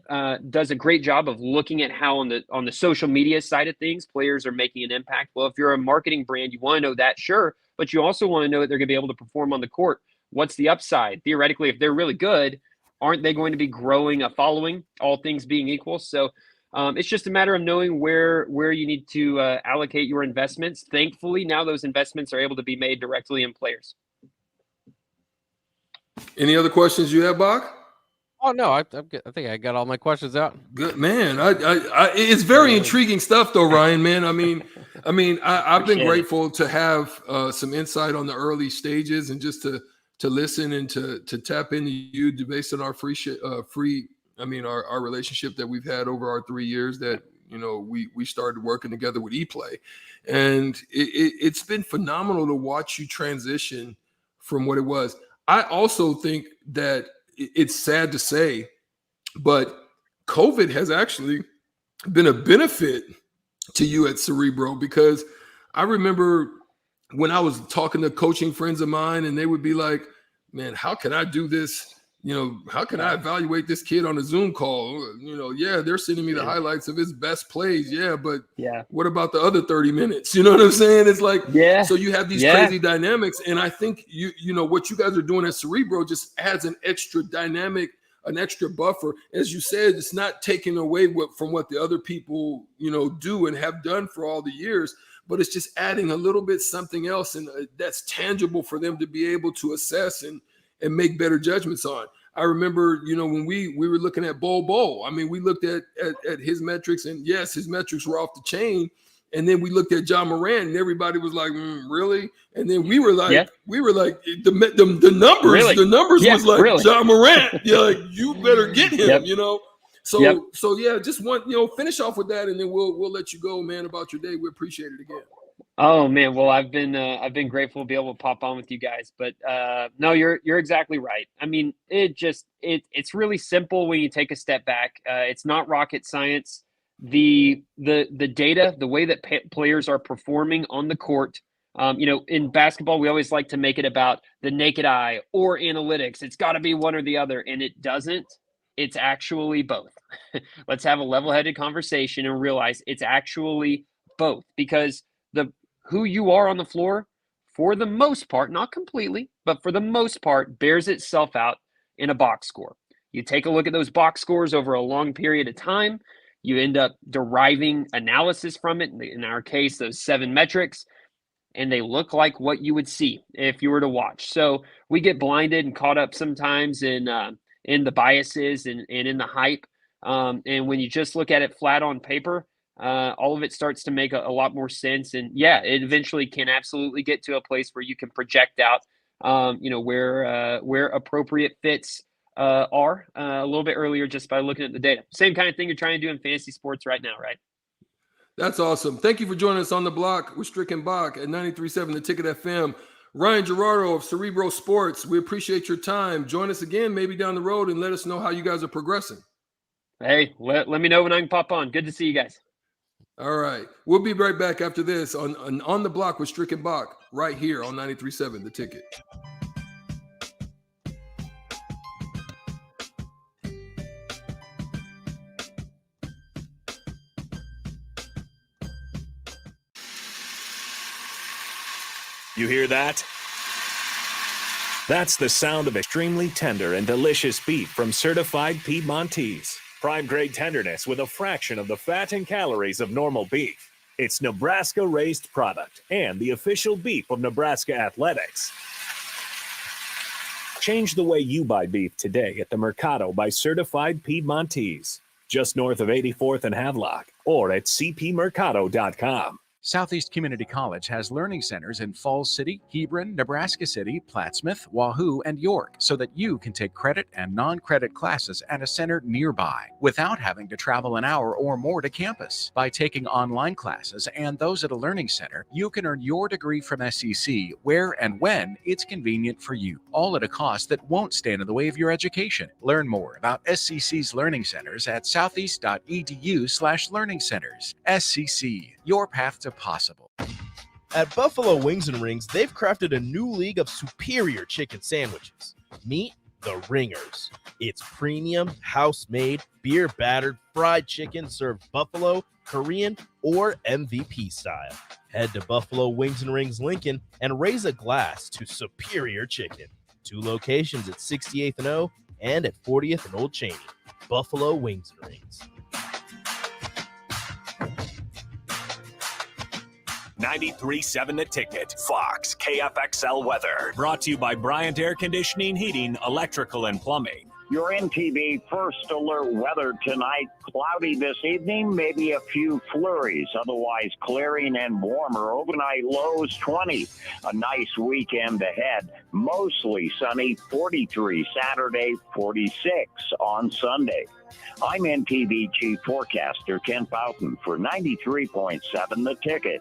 Speaker 22: does a great job of looking at how on the social media side of things, players are making an impact. Well, if you're a marketing brand, you want to know that, sure, but you also want to know that they're going to be able to perform on the court. What's the upside? Theoretically, if they're really good, aren't they going to be growing a following, all things being equal? So it's just a matter of knowing where you need to allocate your investments. Thankfully, now those investments are able to be made directly in players.
Speaker 9: Any other questions you have, Bach?
Speaker 3: Oh no, I think I got all my questions out.
Speaker 9: Good man. It's very intriguing stuff, though, Ryan. Man, I've been grateful to have some insight on the early stages, and just to listen and to tap into you based on our our relationship that we've had over our 3 years that we started working together with ePlay, and it's been phenomenal to watch you transition from what it was. I also think that it's sad to say, but COVID has actually been a benefit to you at Cerebro, because I remember when I was talking to coaching friends of mine, and they would be like, man, how can I do this? How can I evaluate this kid on a Zoom call? They're sending me the highlights of his best plays. Yeah, but what about the other 30 minutes? You know what I'm saying? It's like, so you have these crazy dynamics. And I think, what you guys are doing at Cerebro just adds an extra dynamic, an extra buffer. As you said, it's not taking away from what the other people, do and have done for all the years, but it's just adding a little bit something else, and that's tangible for them to be able to assess and make better judgments on. I remember, when we were looking at Bo, we looked at his metrics, and yes, his metrics were off the chain. And then we looked at John Moran, and everybody was like, really? And then we were like, the numbers,
Speaker 22: Really?
Speaker 9: the numbers was like,
Speaker 22: really?
Speaker 9: John Moran, like, you better get him, So yeah, just want, finish off with that, and then we'll let you go, man, about your day. We appreciate it again.
Speaker 22: Oh man, well I've been grateful to be able to pop on with you guys, but no, you're exactly right. It's really simple when you take a step back. It's not rocket science. The data, the way that players are performing on the court. In basketball, we always like to make it about the naked eye or analytics. It's got to be one or the other, and it doesn't. It's actually both. Let's have a level-headed conversation and realize it's actually both, because who you are on the floor, for the most part, not completely, but for the most part, bears itself out in a box score. You take a look at those box scores over a long period of time, you end up deriving analysis from it. In our case, those 7 metrics, and they look like what you would see if you were to watch. So we get blinded and caught up sometimes in the biases and in the hype. And when you just look at it flat on paper, all of it starts to make a lot more sense. And it eventually can absolutely get to a place where you can project out, where appropriate fits are a little bit earlier just by looking at the data. Same kind of thing you're trying to do in fantasy sports right now, right?
Speaker 9: That's awesome. Thank you for joining us on the block with Strick and Bach at 93.7 The Ticket FM. Ryan Gerardo of Cerebro Sports, we appreciate your time. Join us again maybe down the road and let us know how you guys are progressing.
Speaker 22: Hey, let me know when I can pop on. Good to see you guys.
Speaker 9: All right. We'll be right back after this on the block with Strick and Bach right here on 93.7 The Ticket.
Speaker 1: You hear that? That's the sound of extremely tender and delicious beef from certified Piedmontese. Prime grade tenderness with a fraction of the fat and calories of normal beef. It's Nebraska-raised product and the official beef of Nebraska Athletics. Change the way you buy beef today at the Mercado by Certified Piedmontese, just north of 84th and Havelock, or at cpmercado.com.
Speaker 14: Southeast Community College has learning centers in Falls City, Hebron, Nebraska City, Plattsmouth, Wahoo, and York, so that you can take credit and non-credit classes at a center nearby without having to travel an hour or more to campus. By taking online classes and those at a learning center, you can earn your degree from SEC where and when it's convenient for you, all at a cost that won't stand in the way of your education. Learn more about SCC's learning centers at southeast.edu/learning centers. SCC, your path to possible.
Speaker 7: At Buffalo Wings and Rings, they've crafted a new league of superior chicken sandwiches. Meet the Ringers. It's premium, house-made, beer-battered, fried chicken served buffalo, Korean, or MVP style. Head to Buffalo Wings and Rings Lincoln and raise a glass to superior chicken. 2 locations at 68th and O and at 40th and Old Cheney. Buffalo Wings and Rings.
Speaker 1: 93.7 The Ticket, Fox, KFXL weather. Brought to you by Bryant Air Conditioning, Heating, Electrical, and Plumbing.
Speaker 15: Your NTV first alert weather tonight. Cloudy this evening, maybe a few flurries. Otherwise clearing and warmer. Overnight lows 20. A nice weekend ahead. Mostly sunny, 43 Saturday, 46 on Sunday. I'm NTV Chief Forecaster Ken Fountain for 93.7 The Ticket.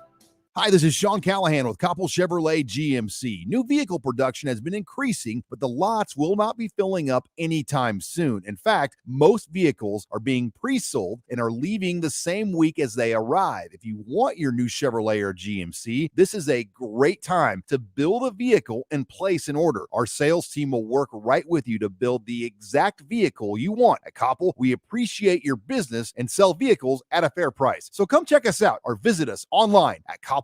Speaker 13: Hi, this is Sean Callahan with Koppel Chevrolet GMC. New vehicle production has been increasing, but the lots will not be filling up anytime soon. In fact, most vehicles are being pre-sold and are leaving the same week as they arrive. If you want your new Chevrolet or GMC, this is a great time to build a vehicle and place an order. Our sales team will work right with you to build the exact vehicle you want. At Koppel, we appreciate your business and sell vehicles at a fair price. So come check us out or visit us online at koppelcars.com.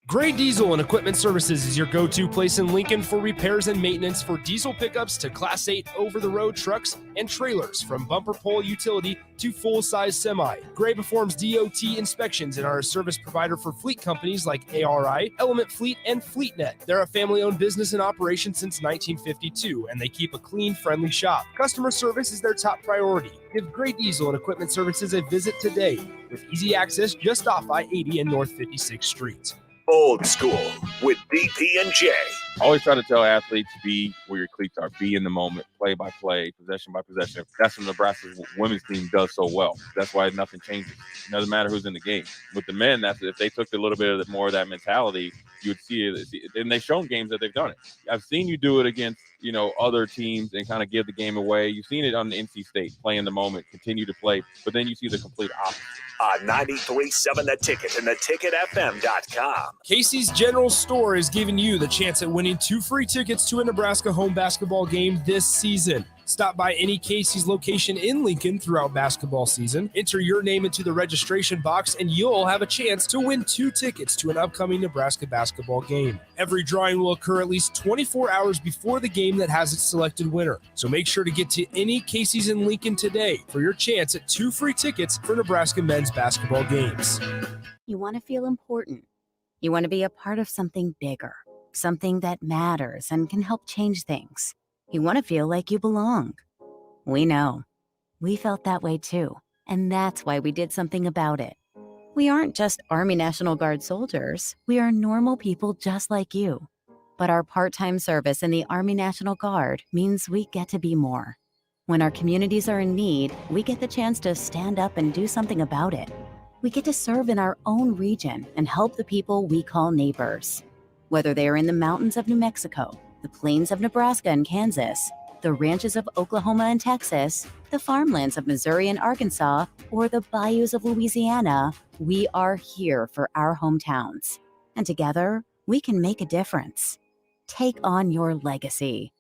Speaker 4: Gray Diesel and Equipment Services is your go-to place in Lincoln for repairs and maintenance for diesel pickups to Class 8 over-the-road trucks and trailers, from bumper pole utility to full-size semi. Gray performs DOT inspections and are a service provider for fleet companies like ARI, Element Fleet, and FleetNet. They're a family-owned business in operation since 1952, and they keep a clean, friendly shop. Customer service is their top priority. Give Gray Diesel and Equipment Services a visit today with easy access just off I-80 and North 56th Street.
Speaker 1: Old School with BP and J.
Speaker 17: I always try to tell athletes, be where your cleats are, be in the moment, play by play, possession by possession. That's what Nebraska's women's team does so well. That's why nothing changes. It doesn't matter who's in the game. With the men, that's if they took a little bit of more of that mentality, you would see it. And they've shown games that they've done it. I've seen you do it against, other teams and kind of give the game away. You've seen it on the NC State, play in the moment, continue to play, but then you see the complete opposite.
Speaker 1: On 93.7 The Ticket and theticketfm.com.
Speaker 4: Casey's General Store is giving you the chance at winning 2 free tickets to a Nebraska home basketball game this season. Stop by any Casey's location in Lincoln throughout basketball season, enter your name into the registration box, and you'll have a chance to win 2 tickets to an upcoming Nebraska basketball game. Every drawing will occur at least 24 hours before the game that has its selected winner. So make sure to get to any Casey's in Lincoln today for your chance at 2 free tickets for Nebraska men's basketball games.
Speaker 6: You want to feel important. You want to be a part of something bigger, something that matters and can help change things. You want to feel like you belong. We know. We felt that way too, and that's why we did something about it. We aren't just Army National Guard soldiers. We are normal people just like you. But our part-time service in the Army National Guard means we get to be more. When our communities are in need, we get the chance to stand up and do something about it. We get to serve in our own region and help the people we call neighbors. Whether they are in the mountains of New Mexico, the plains of Nebraska and Kansas, the ranches of Oklahoma and Texas, the farmlands of Missouri and Arkansas, or the bayous of Louisiana, we are here for our hometowns. And together, we can make a difference. Take on your legacy.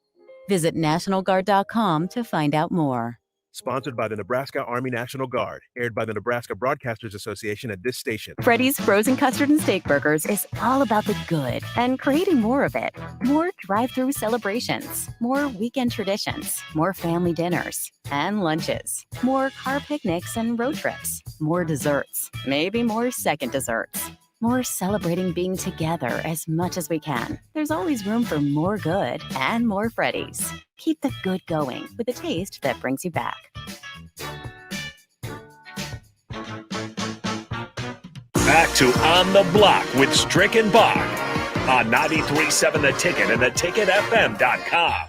Speaker 6: Visit NationalGuard.com to find out more.
Speaker 7: Sponsored by the Nebraska Army National Guard. Aired by the Nebraska Broadcasters Association at this station.
Speaker 6: Freddy's Frozen Custard and Steak Burgers is all about the good and creating more of it. More drive-through celebrations, more weekend traditions, more family dinners and lunches, more car picnics and road trips, more desserts, maybe more second desserts. More celebrating being together as much as we can. There's always room for more good and more Freddy's. Keep the good going with a taste that brings you back.
Speaker 1: Back to On the Block with Strick and Bach on 93.7 The Ticket and theticketfm.com.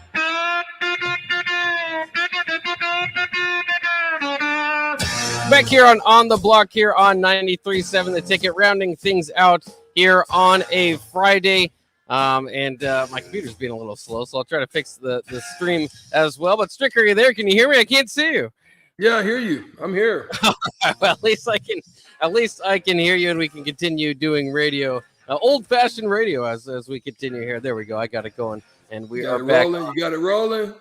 Speaker 3: Back here on the block here on 93.7 The Ticket, rounding things out here on a Friday. And my computer's being a little slow, so I'll try to fix the stream as well. But Strick, are you there? Can you hear me? I can't see you.
Speaker 9: Yeah, I hear you. I'm here.
Speaker 3: Well, at least I can hear you, and we can continue doing radio, old-fashioned radio, as we continue here. There we go. I got it going, and we are back.
Speaker 9: Rolling. You got it rolling.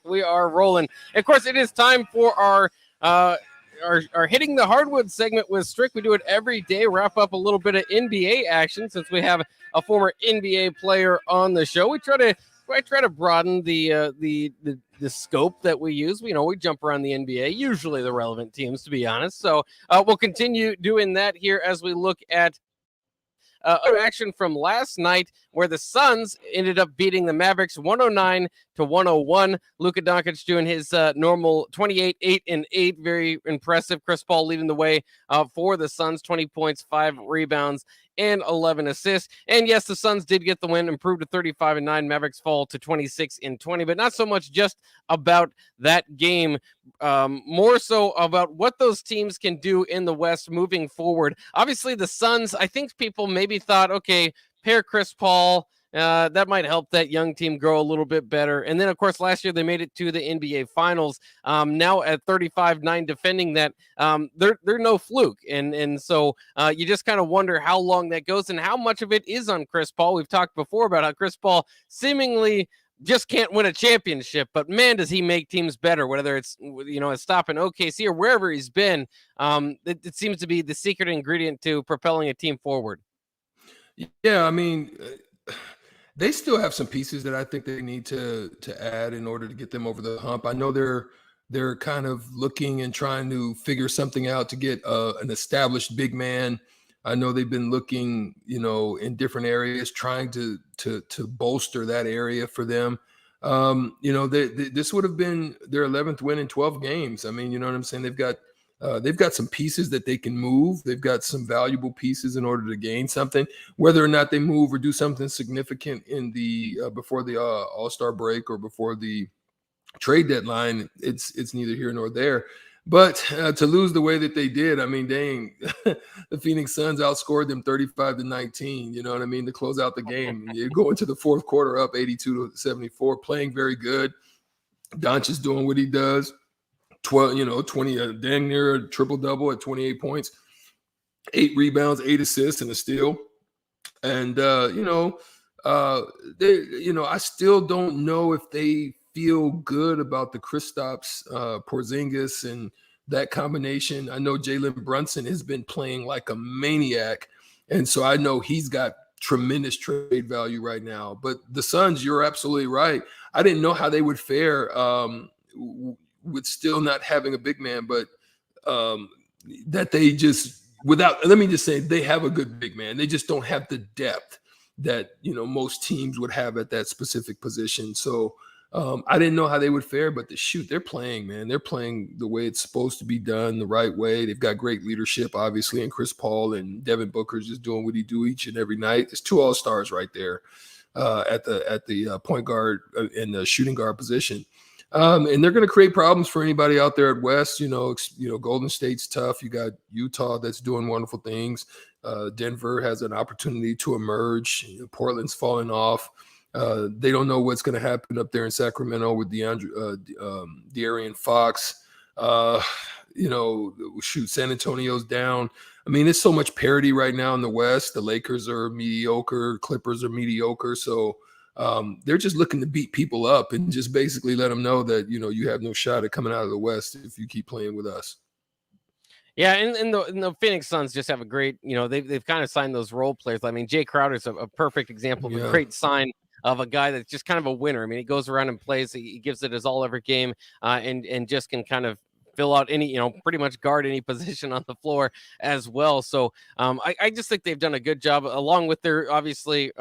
Speaker 3: We are rolling. Of course, it is time for our hitting the hardwood segment with Strick. We do it every day. Wrap up a little bit of NBA action since we have a former NBA player on the show. I try to broaden the scope that we use. We jump around the NBA, usually the relevant teams, to be honest. So we'll continue doing that here as we look at action from last night, where the Suns ended up beating the Mavericks 109-101. Luka Doncic doing his normal 28, 8, and 8. Very impressive. Chris Paul leading the way for the Suns, 20 points, 5 rebounds, and 11 assists. And yes, the Suns did get the win, improved to 35-9. Mavericks fall to 26-20, but not so much just about that game, more so about what those teams can do in the West moving forward. Obviously, the Suns, I think people maybe thought, okay, pair Chris Paul, that might help that young team grow a little bit better. And then, of course, last year they made it to the NBA Finals. Now at 35-9, defending that, they're no fluke. And so you just kind of wonder how long that goes and how much of it is on Chris Paul. We've talked before about how Chris Paul seemingly just can't win a championship, but man, does he make teams better, whether it's, it's stopping OKC or wherever he's been. It seems to be the secret ingredient to propelling a team forward.
Speaker 9: Yeah, I mean, they still have some pieces that I think they need to add in order to get them over the hump. I know they're kind of looking and trying to figure something out to get an established big man. I know they've been looking, in different areas, trying to bolster that area for them. This would have been their 11th win in 12 games. I mean, you know what I'm saying? They've got some pieces that they can move. They've got some valuable pieces in order to gain something. Whether or not they move or do something significant in the before the All-Star break or before the trade deadline, it's neither here nor there. But to lose the way that they did, I mean, dang, the Phoenix Suns outscored them 35-19. You know what I mean? To close out the game, you go into the fourth quarter up 82-74, playing very good. Doncic is doing what he does. 20, dang near a triple-double at 28 points, 8 rebounds, 8 assists, and a steal. And, I still don't know if they feel good about the Kristaps Porzingis and that combination. I know Jalen Brunson has been playing like a maniac, and so I know he's got tremendous trade value right now. But the Suns, you're absolutely right. I didn't know how they would fare with still not having a big man, but that they just let me just say they have a good big man. They just don't have the depth that most teams would have at that specific position. So I didn't know how they would fare, but they're playing, man. They're playing the way it's supposed to be done, the right way. They've got great leadership, obviously, and Chris Paul and Devin Booker's just doing what he do each and every night. There's 2 All-Stars right there at the point guard and the shooting guard position. And they're going to create problems for anybody out there at West. Golden State's tough. You got Utah that's doing wonderful things. Denver has an opportunity to emerge. Portland's falling off. They don't know what's going to happen up there in Sacramento with De'Aaron Fox. San Antonio's down. I mean, there's so much parity right now in the West. The Lakers are mediocre. Clippers are mediocre. So They're just looking to beat people up and just basically let them know that, you have no shot at coming out of the West if you keep playing with us.
Speaker 3: Yeah, and the Phoenix Suns just have a great, they've kind of signed those role players. I mean, Jay Crowder's a perfect example of a great sign of a guy that's just kind of a winner. I mean, he goes around and plays, he gives it his all every game, and just can kind of fill out any, pretty much guard any position on the floor as well. So I just think they've done a good job, along with their obviously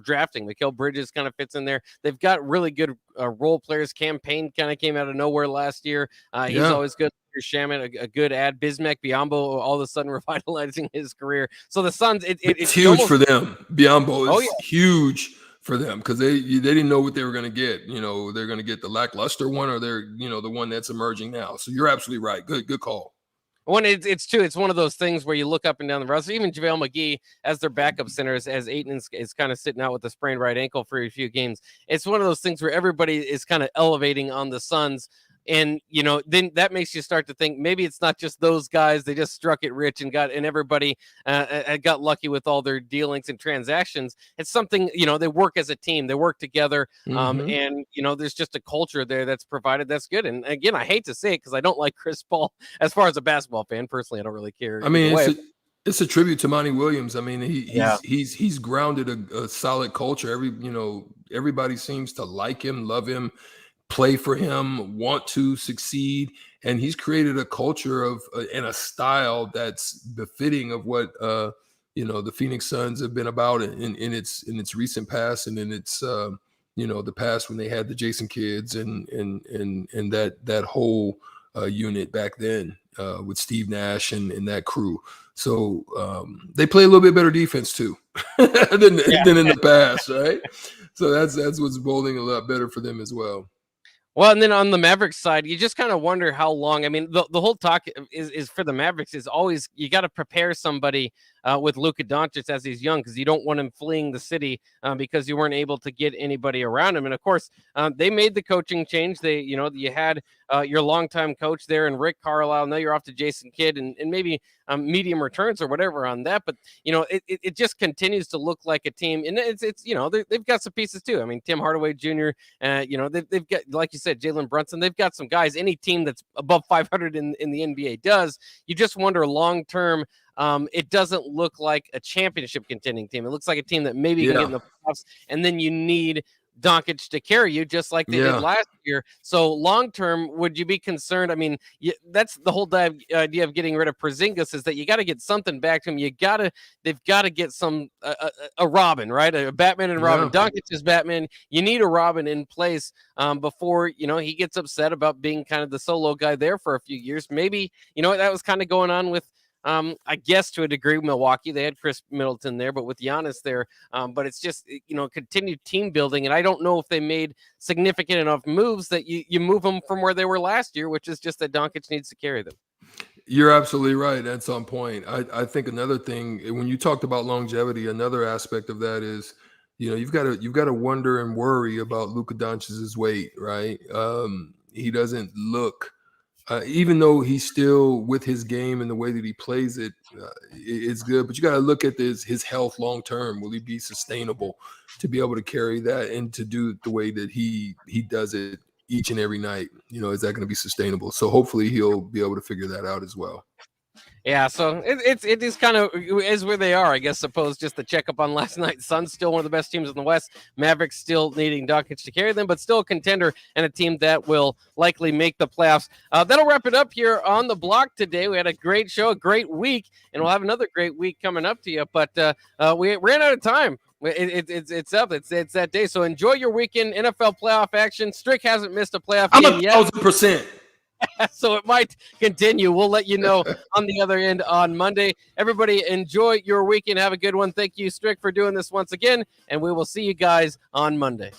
Speaker 3: drafting. Mikal Bridges kind of fits in there. They've got really good role players. Campaign kind of came out of nowhere last year. He's always good. Shaman, a good ad. Bismack Biyombo all of a sudden revitalizing his career. So the Suns, it's
Speaker 9: huge for them. Biyombo is huge for them because they didn't know what they were going to get. They're going to get the lackluster one, or they're the one that's emerging now. So you're absolutely right. Good call.
Speaker 3: When it's one of those things where you look up and down the roster. Even JaVale McGee as their backup center, as Ayton is kind of sitting out with a sprained right ankle for a few games. It's one of those things where everybody is kind of elevating on the Suns. And, then that makes you start to think maybe it's not just those guys. They just struck it rich and everybody got lucky with all their dealings and transactions. It's something, they work as a team. They work together. And, there's just a culture there that's provided. That's good. And again, I hate to say it because I don't like Chris Paul as far as a basketball fan. Personally, I don't really care.
Speaker 9: I mean, it's a tribute to Monty Williams. I mean, he's grounded a solid culture. Everybody seems to like him, love him, play for him, want to succeed, and he's created a culture of and a style that's befitting of what the Phoenix Suns have been about in its recent past, and in its the past when they had the Jason Kidds and that whole unit back then with Steve Nash and that crew. So they play a little bit better defense too than in the past, right? So that's what's boding a lot better for them as well.
Speaker 3: Well, and then on the Mavericks side, you just kind of wonder how long. I mean, the whole talk is for the Mavericks is always you got to prepare somebody with Luka Doncic as he's young, because you don't want him fleeing the city because you weren't able to get anybody around him. And of course, they made the coaching change. You had your longtime coach there and Rick Carlisle. Now you're off to Jason Kidd and maybe medium returns or whatever on that. But it just continues to look like a team, and it's they've got some pieces too. I mean, Tim Hardaway Jr. They've got, like you said, Jalen Brunson. They've got some guys. Any team that's above 500 in the NBA does. You just wonder long term. It doesn't look like a championship contending team. It looks like a team that maybe can get in the playoffs, and then you need Doncic to carry you just like they did last year. So long term, would you be concerned? I mean, that's the whole idea of getting rid of Porzingis, is that you got to get something back to him. They've got to get some a Robin, right? A Batman and Robin. Doncic is Batman. You need a Robin in place before he gets upset about being kind of the solo guy there for a few years. Maybe that was kind of going on with. I guess to a degree, Milwaukee, they had Chris Middleton there, but with Giannis there, but it's just, continued team building. And I don't know if they made significant enough moves that you move them from where they were last year, which is just that Doncic needs to carry them.
Speaker 9: You're absolutely right. That's on point. I think another thing, when you talked about longevity, another aspect of that is, you've got to wonder and worry about Luka Doncic's weight, right? He doesn't look, even though he's still with his game and the way that he plays it, it's good. But you got to look at his health long term. Will he be sustainable to be able to carry that and to do it the way that he does it each and every night? Is that going to be sustainable? So hopefully he'll be able to figure that out as well.
Speaker 3: Yeah, so it is kind of is where they are, I guess. Suppose just to check up on last night. Suns still one of the best teams in the West. Mavericks still needing Doncic to carry them, but still a contender and a team that will likely make the playoffs. That'll wrap it up here on the block today. We had a great show, a great week, and we'll have another great week coming up to you. But we ran out of time. It's up. It's that day. So enjoy your weekend NFL playoff action. Strick hasn't missed a playoff game yet.
Speaker 9: 1,000%.
Speaker 3: So it might continue. We'll let you know on the other end on Monday. Everybody enjoy your weekend. Have a good one. Thank you, Strick, for doing this once again, and we will see you guys on Monday.